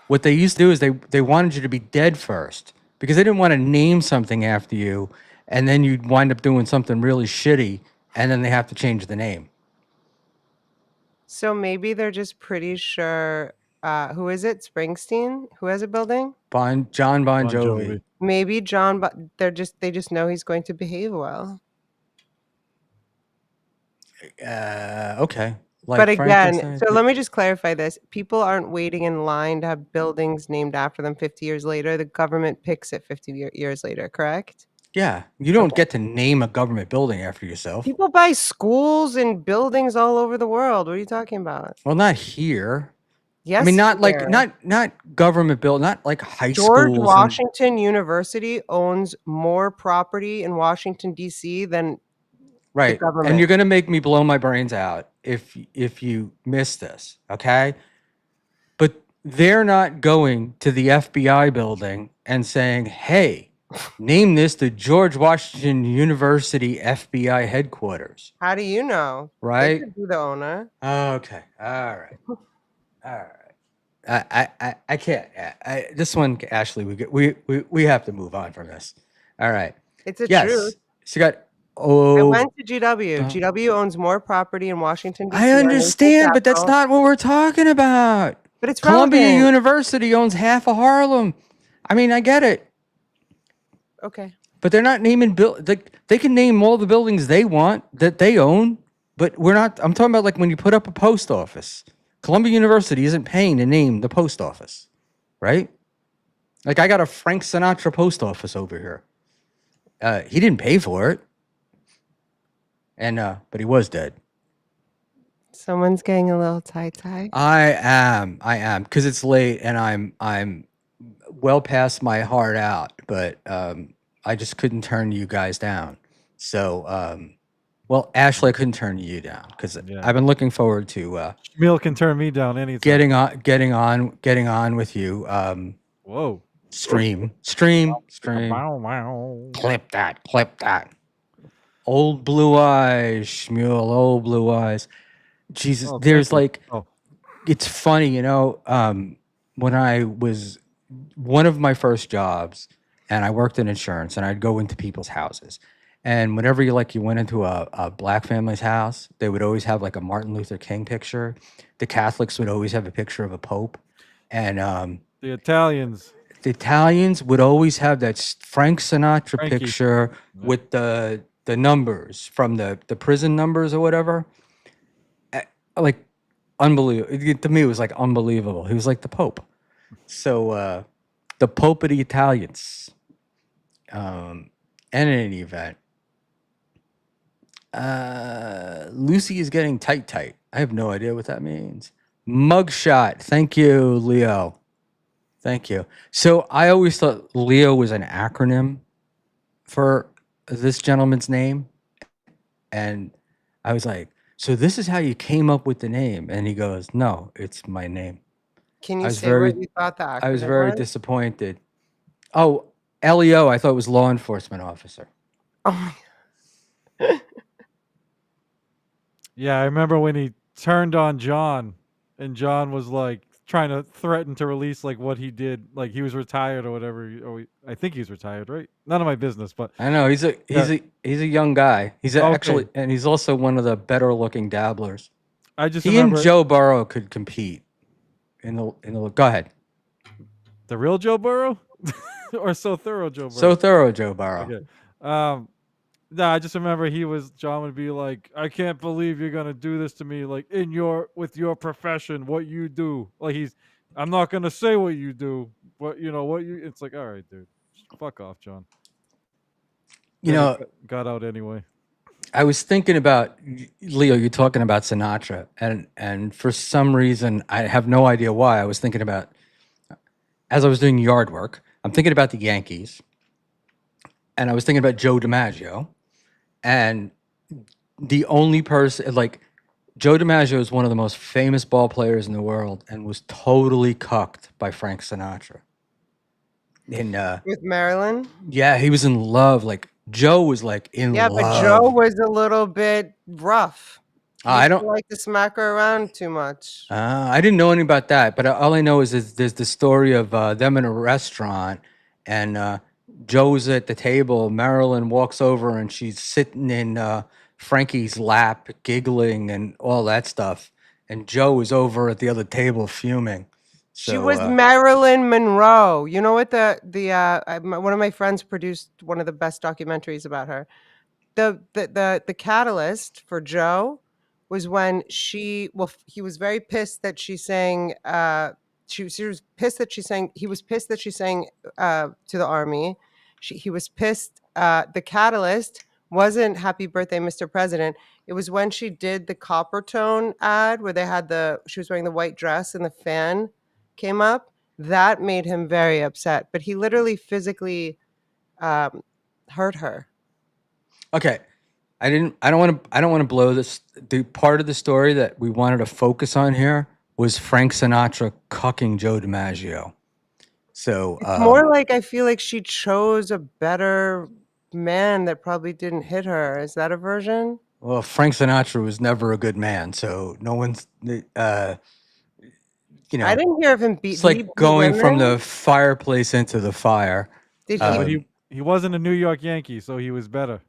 what they used to do is they wanted you to be dead first because they didn't want to name something after you, and then you'd wind up doing something really shitty, and then they have to change the name. So maybe they're just pretty sure. Who is it? Springsteen? Who has a building? John Bon Jovi. Maybe they just know he's going to behave well. Okay. But again, so let me just clarify this. People aren't waiting in line to have buildings named after them 50 years later. The government picks it 50 years later, correct? Yeah. You don't get to name a government building after yourself. People buy schools and buildings all over the world. What are you talking about? Well, not here. Yes, I mean, not like dear. not government build, not like high George schools. Washington University owns more property in Washington D.C. than the Right. And government. you're gonna make me blow my brains out if you miss this, okay? But they're not going to the FBI building and saying, "Hey, name this the George Washington University FBI headquarters." How do you know? They Right? could be the owner. Okay. All right. All right. I can't. This one, Ashley, we have to move on from this. All right. It's a Yes. truth. So you got I went to GW. Don't- GW owns more property in Washington D.C. I our nation's understand, but that's capital. not what we're talking about. But it's Columbia relevant. University owns half of Harlem. I mean, I get it, Okay. but they're not naming they can name all the buildings they want that they own, but we're not. I'm talking about like when you put up a post office. Columbia University isn't paying to name the post office, right? Like I got a Frank Sinatra post office over here. He didn't pay for it, and but he was dead. Someone's getting a little tie-tie. I am, because it's late and I'm well past my heart out, but I just couldn't turn you guys down. So, well, Ashley, I couldn't turn you down because I've been looking forward to Schmuel can turn me down anytime. getting on with you. Whoa. Stream. Wow. Clip that. Old blue eyes, Schmuel, old blue eyes. Jesus, Oh, there's thank you. like, it's funny, you know, when I was one of my first jobs and I worked in insurance and I'd go into people's houses. And whenever you went into a black family's house, they would always have like a Martin Luther King picture. The Catholics would always have a picture of a Pope. And The Italians. the Italians would always have that Frank Sinatra Frankie. picture with the numbers from the prison numbers or whatever. Like unbelievable. To me, it was like unbelievable. He was like the Pope. So the Pope of the Italians. And in any event, Lucy is getting tight. I have no idea what that means. Mugshot. Thank you, Leo. Thank you. So I always thought Leo was an acronym for this gentleman's name. And I was like, so this is how you came up with the name? And he goes, no, it's my name. Can I you was say very- what you thought the acronym I was very was? disappointed. Oh, LEO, I thought it was law enforcement officer. Oh my Yeah, I remember when he turned on John and John was like trying to threaten to release like what he did, like he was retired or whatever. I think he's retired, right? None of my business, but I know he's a young guy. He's Okay. actually, and he's also one of the better looking dabblers. I just He remember and Joe Burrow could compete in the. Go ahead. the real Joe Burrow or so thorough Joe Burrow. So thorough, Joe Burrow. Okay. No, I just remember John would be like, I can't believe you're gonna do this to me, like with your profession, what you do. Like I'm not gonna say what you do, but it's like, all right, dude, fuck off, John. You Then know, it got out anyway. I was thinking about Leo. You're talking about Sinatra, and for some reason, I have no idea why. I was thinking about, as I was doing yard work, I'm thinking about the Yankees, and I was thinking about Joe DiMaggio, and the only person like Joe DiMaggio is one of the most famous ball players in the world, and was totally cucked by Frank Sinatra. With Marilyn? Yeah, he was in love. Like Joe was like in Yeah, love. but Joe was a little bit rough. He I didn't don't. like to smack her around too much. I didn't know anything about that, but all I know is there's the story of them in a restaurant, and Joe's at the table. Marilyn walks over, and she's sitting in Frankie's lap, giggling and all that stuff. And Joe is over at the other table, fuming. She So, was Marilyn Monroe. You know what one of my friends produced one of the best documentaries about her. The catalyst for Joe was when he was very pissed that she sang she was pissed that she sang he was pissed that she sang to the army. He was pissed. The catalyst wasn't Happy Birthday, Mr. President. It was when she did the Copper Tone ad where she was wearing the white dress and the fan came up. That made him very upset. But he literally physically hurt her. Okay. I don't want to blow this. The part of the story that we wanted to focus on here was Frank Sinatra cucking Joe DiMaggio. So It's more like I feel like she chose a better man that probably didn't hit her. Is that a version? well, Frank Sinatra was never a good man, so no one's I didn't hear of him it's like beat going from women. the fireplace into the fire. Did Yeah, but he wasn't a New York Yankee, so he was better.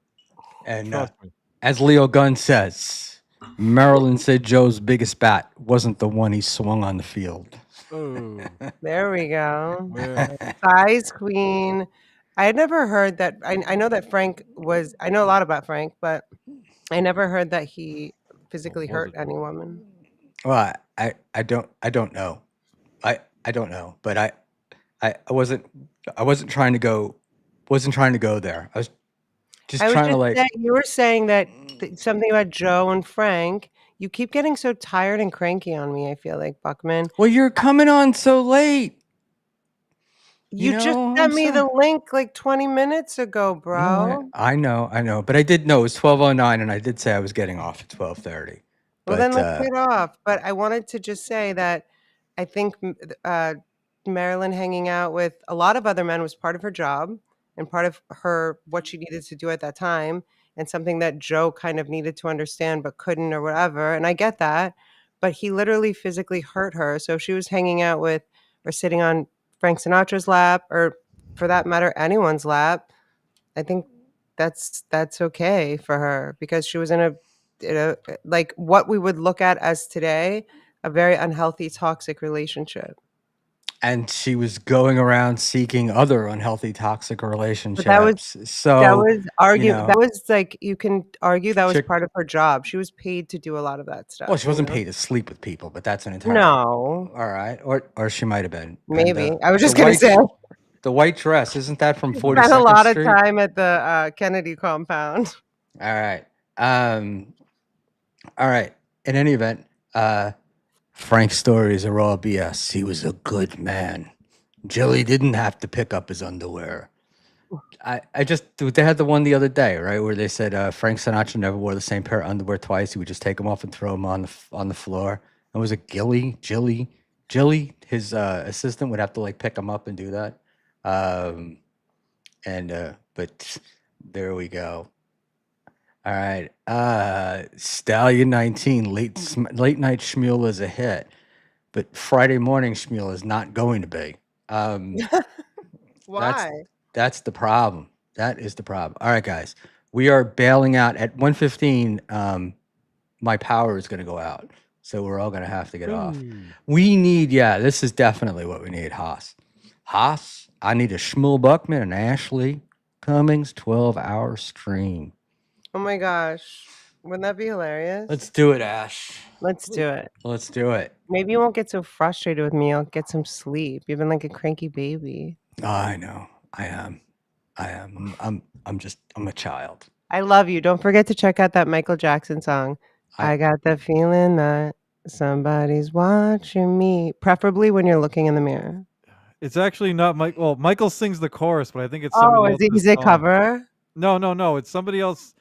And Trust me. as Leo Gunn says, Marilyn said Joe's biggest bat wasn't the one he swung on the field. Oh. There we go. Yeah. Size queen. I had never heard that. I know that Frank was. I know a lot about Frank, but I never heard that he physically hurt any woman. Well, I don't know. I don't know, but I wasn't trying to go there. I was just trying to like. You were saying that something about Joe and Frank. You keep getting so tired and cranky on me. I feel like Buckman. Well, you're coming on so late. You just sent me the link like 20 minutes ago, bro. I know, but I did know it was 12:09, and I did say I was getting off at 12:30. Well, then let's get off. But I wanted to just say that I think Marilyn hanging out with a lot of other men was part of her job and part of what she needed to do at that time, and something that Joe kind of needed to understand but couldn't or whatever. And I get that, but he literally physically hurt her. So if she was hanging out with or sitting on Frank Sinatra's lap, or for that matter, anyone's lap, I think that's okay for her, because she was in a like what we would look at as today a very unhealthy, toxic relationship. And she was going around seeking other unhealthy, toxic relationships. But that was argument. That was like, you can argue that was part of her job. She was paid to do a lot of that stuff. Well, she wasn't paid to sleep with people, but that's an entire. No. All right, or she might have been. Maybe. And, I was just gonna say the white dress. Isn't that from 42nd Spent a lot Street? of time at the Kennedy compound. All right. All right. In any event, Frank's stories are all BS. He was a good man. Jilly didn't have to pick up his underwear. They had the one the other day, right, where they said Frank Sinatra never wore the same pair of underwear twice. He would just take them off and throw them on the floor. And was it Jilly, his assistant, would have to like pick them up and do that. But there we go. All right. Stallion 19, late night Schmuel is a hit, but Friday morning Schmuel is not going to be. Why? That's the problem. That is the problem. All right, guys. We are bailing out at 1:15. My power is going to go out, so we're all going to have to get off. We need, this is definitely what we need, Haas, I need a Schmuel Buckman and Ashley Cummings 12-hour stream. Oh my gosh. Wouldn't that be hilarious? Let's do it, Ash. Let's do it. Let's do it. Maybe you won't get so frustrated with me. I'll get some sleep. You've been like a cranky baby. Oh, I know. I am. I'm a child. I love you. Don't forget to check out that Michael Jackson song. I got the feeling that somebody's watching me, preferably when you're looking in the mirror. It's actually not Mike. Well, Michael sings the chorus, but I think it's somebody else. Is it cover? No. It's somebody else.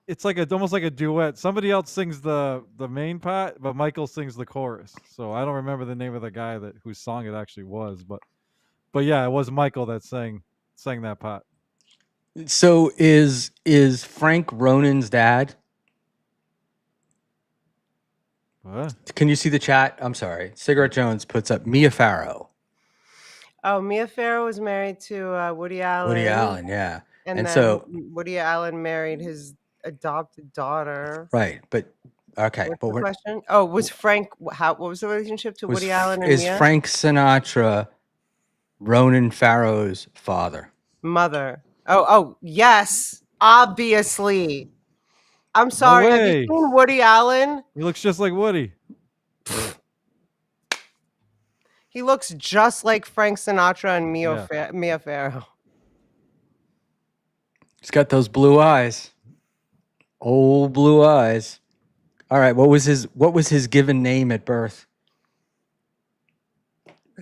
It's like almost like a duet. Somebody else sings the main part, but Michael sings the chorus. So I don't remember the name of the guy whose song it actually was, but yeah, it was Michael that sang that part. So is Frank Ronan's dad? What? Can you see the chat? I'm sorry. Cigarette Jones puts up Mia Farrow. Oh, Mia Farrow was married to Woody Allen. Woody Allen, yeah. And then so Woody Allen married his adopted daughter. Right, but okay. What's but the question? Oh, was Frank? What was the relationship to Woody Allen and Is Mia? Frank Sinatra Ronan Farrow's father? Mother. Oh, yes, obviously. I'm sorry. Have you seen Woody Allen? He looks just like Woody. He looks just like Frank Sinatra and Mia Farrow. He's got those blue eyes. Old blue eyes. All right. What was his given name at birth?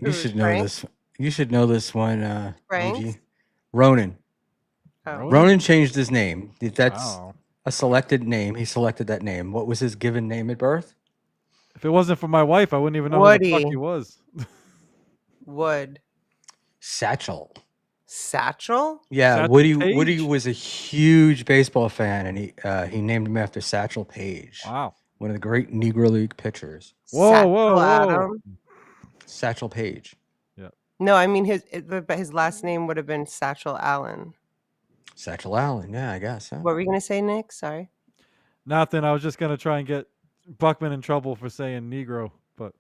You should know Frank? this. You should know this one, Frank? OG. Ronan. Oh. Ronan changed his name. That's Wow. a selected name. He selected that name. What was his given name at birth? If it wasn't for my wife, I wouldn't even know who the fuck Woody. he was. Wood. Satchel. Satchel? Yeah, Satchel Woody Paige? was a huge baseball fan, and he named him after Satchel Paige, Wow. one of the great Negro League pitchers. Whoa, Satchel whoa, whoa. Adam? Satchel Paige. Yeah. No, I mean but his last name would have been Satchel Allen. Satchel Allen. Yeah, I guess. Huh? What were you gonna say, Nick? Sorry. Nothing. I was just gonna try and get Buckman in trouble for saying Negro, but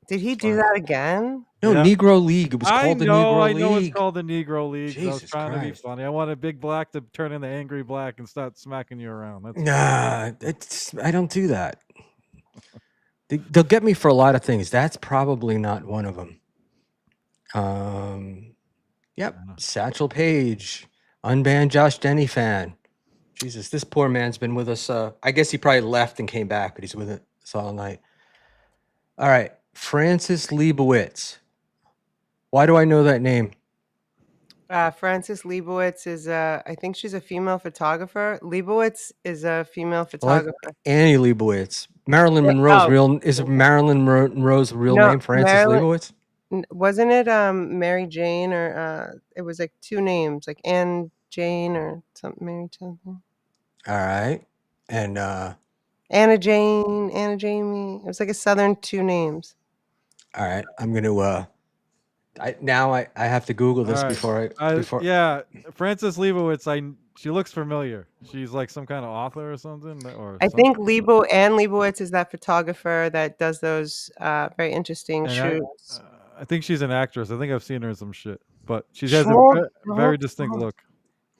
Did he do that again? No, Yeah. Negro League. It was I called the know, Negro I know it's League. called the Negro League. I was Jesus trying to be Christ. funny. I wanted Big Black to turn into Angry Black and start smacking you around. That's Nah, I don't do that. They'll get me for a lot of things. That's probably not one of them. Yep, Satchel Paige, unbanned Josh Denny fan. Jesus, this poor man's been with us. I guess he probably left and came back, but he's with us all night. All right, Frances Leibowitz. Why do I know that name? Frances Leibowitz is I think she's a female photographer. Leibowitz is a female Well, photographer. Annie Leibowitz. Marilyn Monroe's Marilyn Monroe's real name Frances Leibowitz? Wasn't it Mary Jane or it was like two names, like Anne Jane or something, Mary something. All right. And Anna Jane, Anna Jamie. It was like a southern two names. all right, I'm gonna I have to Google this All right. before Yeah, Frances Leibowitz. She looks familiar. She's like some kind of author or something. I think Anne Leibowitz is that photographer that does those very interesting shoots. I think she's an actress. I think I've seen her in some shit, but she has Schmuel, a very distinct look.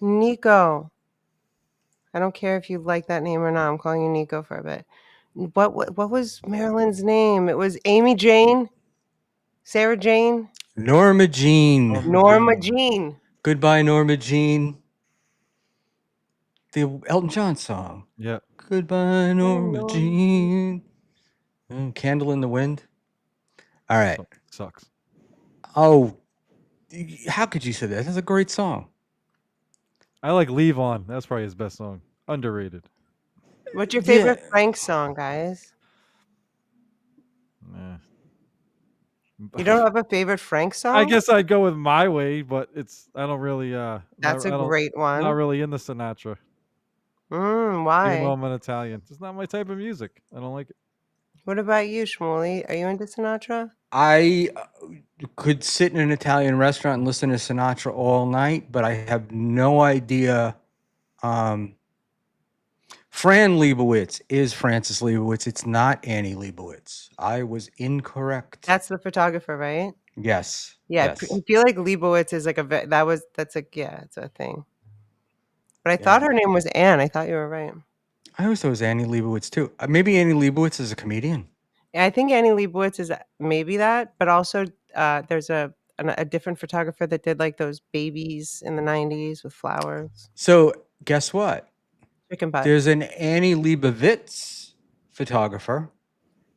Nico. I don't care if you like that name or not. I'm calling you Nico for a bit. What was Marilyn's name? It was Amy Jane, Sarah Jane, Norma Jean. Norma Jean. Goodbye, Norma Jean. The Elton John song. Yeah. Goodbye, Norma Jean. Candle in the Wind. All right. Sucks. Oh, how could you say that? That's a great song. I like Leave On. That's probably his best song. Underrated. What's your favorite Frank song, guys? Nah. You don't have a favorite Frank song? I guess I'd go with My Way, but I don't really. That's a great one. Not really into Sinatra. Why? Even though I'm an Italian, it's not my type of music. I don't like it. What about you, Schmuel? Are you into Sinatra? I could sit in an Italian restaurant and listen to Sinatra all night, but I have no idea. Fran Leibowitz is Frances Leibowitz. It's not Annie Leibowitz. I was incorrect. That's the photographer, right? Yes. Yeah, Yes. I feel like Leibowitz is like that's like, yeah, it's a thing. But I thought her name was Anne. I thought you were right. I always thought it was Annie Leibovitz too. Maybe Annie Leibovitz is a comedian. I think Annie Leibovitz is maybe that, but also there's a different photographer that did like those babies in the 90s with flowers. So guess what? Chicken butt. There's an Annie Leibovitz photographer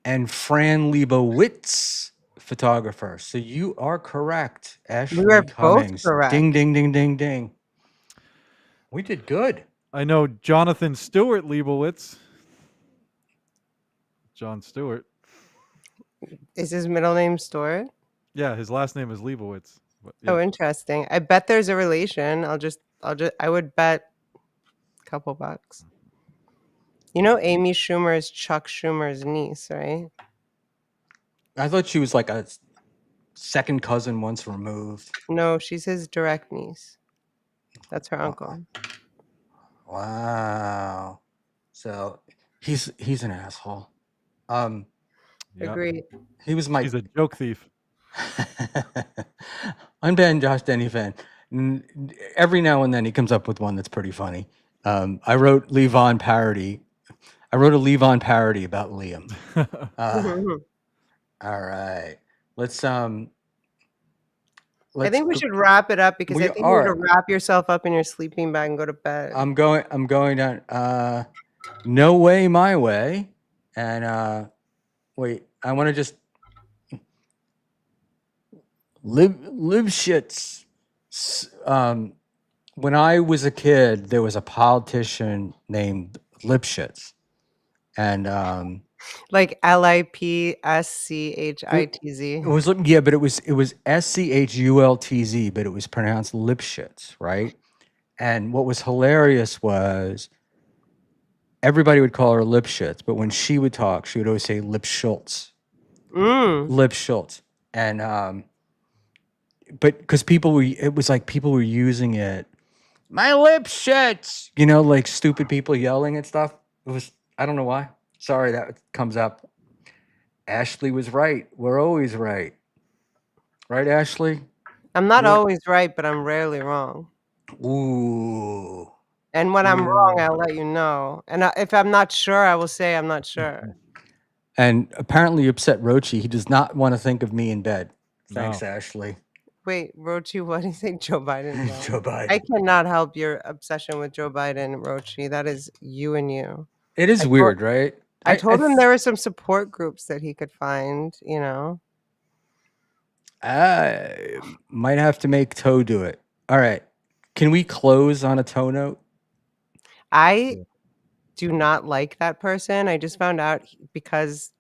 and Fran Leibowitz photographer. So you are correct, Ashley We were Cummings. both correct. Ding, ding, ding, ding, ding. We did good. I know Jonathan Stewart Leibowitz. John Stewart. Is his middle name Stewart? Yeah, his last name is Leibowitz. But, yeah. Oh, interesting. I bet there's a relation. I would bet a couple bucks. You know, Amy Schumer is Chuck Schumer's niece, right? I thought she was like a second cousin once removed. No, she's his direct niece. That's her uncle. Wow. So he's an asshole. Agreed. He was my. He's a joke thief. Unbanned Josh Denny fan. Every now and then he comes up with one that's pretty funny. I wrote Levon parody. I wrote a Levon parody about Liam. All right. Let's I think we should wrap it up because We I think you need to are. wrap yourself up in your sleeping bag and go to bed. I'm going down. No Way, My Way, and wait. I want to just live shits. When I was a kid, there was a politician named Lipschitz, and like LIPSCHITZ. it was yeah, but it was SCHULTZ, but it was pronounced Lipschitz, right? And what was hilarious was everybody would call her Lipschitz, but when she would talk, she would always say Lipschultz. Lipschultz. And but because it was like people were using it, my Lipschitz, like stupid people yelling and stuff. It was, I don't know why. Sorry that comes up. Ashley was right. We're always right. Right, Ashley? I'm not always right, but I'm rarely wrong. Ooh. And when I'm wrong, I'll let you know. And if I'm not sure, I will say I'm not sure. And apparently you upset Rochi. He does not want to think of me in bed. Thanks, No. Ashley. Wait, Rochi, what did you say? Joe Biden? No. Joe Biden. I cannot help your obsession with Joe Biden, Rochi. That is you and you. It is weird, right? I told him there were some support groups that he could find, I might have to make Toe do it. All right. Can we close on a Toe note? I do not like that person. I just found out because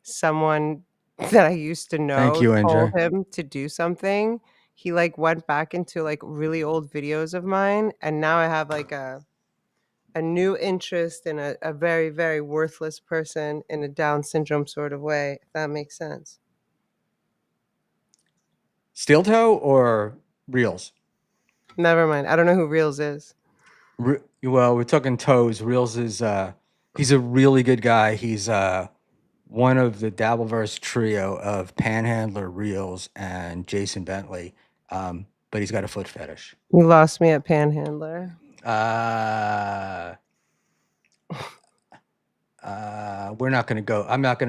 someone that I used to know Thank you, told NJ. him to do something. He went back into really old videos of mine, and now I have a new interest in a very, very worthless person in a Down syndrome sort of way, if that makes sense. Steel Toe or Reels? Never mind. I don't know who Reels is. Well, we're talking Toes. Reels is he's a really good guy. He's one of the Dabbleverse trio of Panhandler, Reels, and Jason Bentley. But he's got a foot fetish. You lost me at Panhandler. We're not going to go. I'm not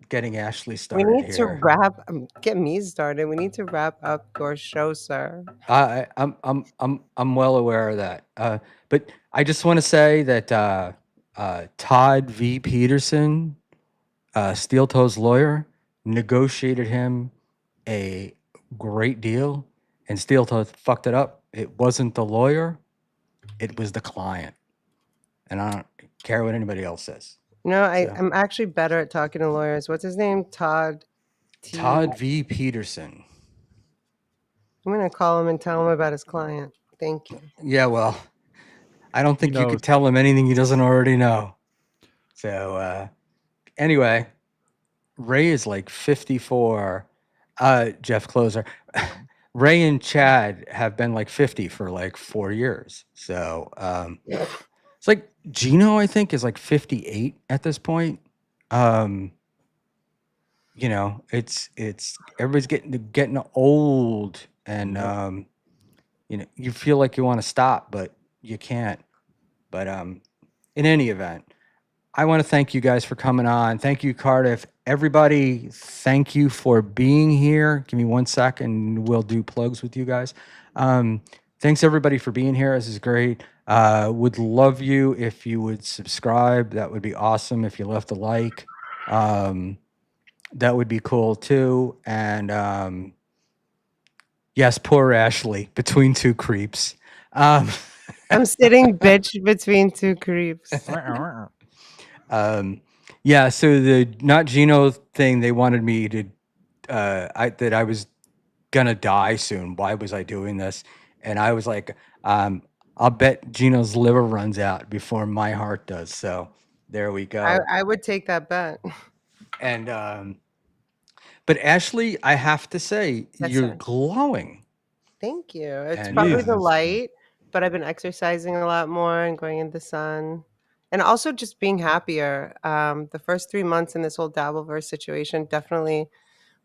getting Ashley started. We need here. to wrap. Get me started. We need to wrap up your show, sir. I'm well aware of that. But I just want to say that Todd V. Peterson, Steel Toe's lawyer, negotiated him a great deal, and Steel Toe fucked it up. It wasn't the lawyer, it was the client. And I don't care what anybody else says. No, I'm actually better at talking to lawyers. What's his name? Todd V. Peterson. I'm going to call him and tell him about his client. Thank you. Yeah, well, I don't think you could tell him anything he doesn't already know. So, anyway, Ray is 54. Jeff Closer. Ray and Chad have been 50 for 4 years. So, it's Gino, I think, is 58 at this point. It's everybody's getting old, and you feel like you want to stop, but you can't. But in any event, I want to thank you guys for coming on. Thank you, Cardiff. Everybody, thank you for being here. Give me 1 second. We'll do plugs with you guys. Thanks, everybody, for being here. This is great. Would love you if you would subscribe. That would be awesome. If you left a like, that would be cool, too. And yes, poor Ashley, between two creeps. I'm sitting bitch between two creeps. Yeah, so the Not Gino thing, they wanted me to, that I was gonna die soon. Why was I doing this? And I was like, I'll bet Gino's liver runs out before my heart does. So there we go. I would take that bet. And, but Ashley, I have to say, you're glowing. Thank you. It's probably the light, but I've been exercising a lot more and going in the sun. And also just being happier. The first 3 months in this whole Dabbleverse situation definitely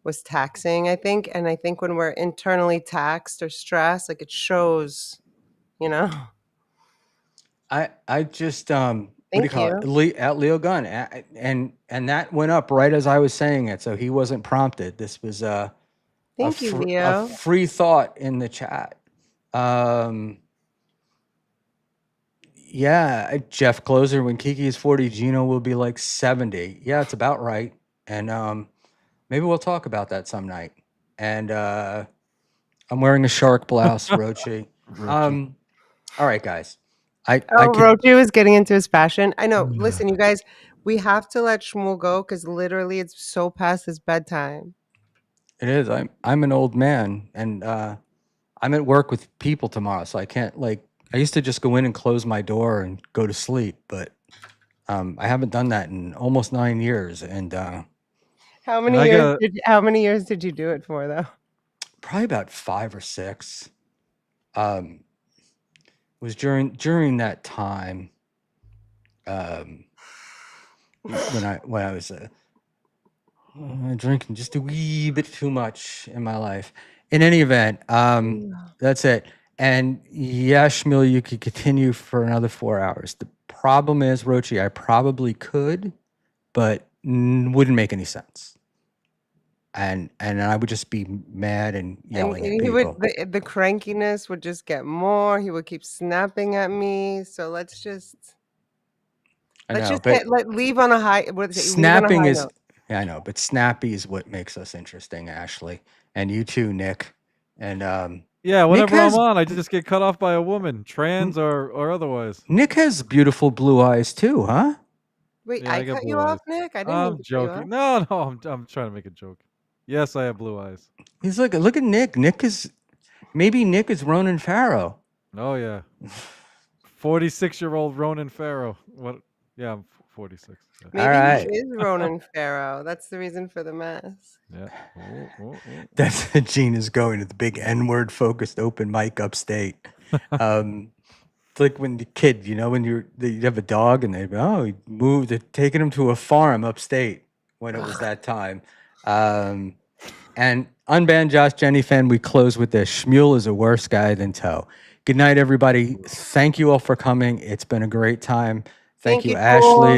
was taxing, I think. And I think when we're internally taxed or stressed, it shows, I just, what do you call it? At Leo Gunn. And that went up right as I was saying it. So he wasn't prompted. This was, Thank you, a Leo. free thought in the chat. Yeah, Jeff Closer, when Kiki is 40, Gino will be like 70. Yeah, it's about right. And maybe we'll talk about that some night. And I'm wearing a shark blouse, Rochi. All right, guys. Rochi was getting into his fashion. I know. Listen, you guys, we have to let Schmuel go because literally it's so past his bedtime. It is. I'm an old man, and I'm at work with people tomorrow, so I can't I used to just go in and close my door and go to sleep, but I haven't done that in almost 9 years. And how many years did you do it for, though? Probably about 5 or 6. Was during that time when I was drinking just a wee bit too much in my life. In any event, that's it. And yeah, Schmuel, you could continue for another 4 hours. The problem is, Rochi, I probably could, but wouldn't make any sense. And I would just be mad and yelling at people. The crankiness would just get more. He would keep snapping at me. So let's just leave on a high. Snapping is, yeah, I know, but snappy is what makes us interesting, Ashley, and you too, Nick. And yeah, whenever I'm on, I just get cut off by a woman, trans or otherwise. Nick has beautiful blue eyes too, huh? Wait, yeah, I cut you off, Nick? I didn't. I'm joking. No, I'm trying to make a joke. Yes, I have blue eyes. He's look at Nick. Nick is Ronan Farrow. Oh yeah, 46-year-old Ronan Farrow. What? Yeah, I'm 46. Yeah. Maybe he is Ronan Farrow. That's the reason for the mask. Yeah. That's Gene is going to the big N-word focused open mic upstate. It's like when the kid, when you have a dog and he moved, they're taking him to a farm upstate when it was that time. And unbanned Josh Jenny fan, we close with this. Schmuel is a worse guy than Toe. Good night, everybody. Thank you all for coming. It's been a great time. Thank you, Ashley.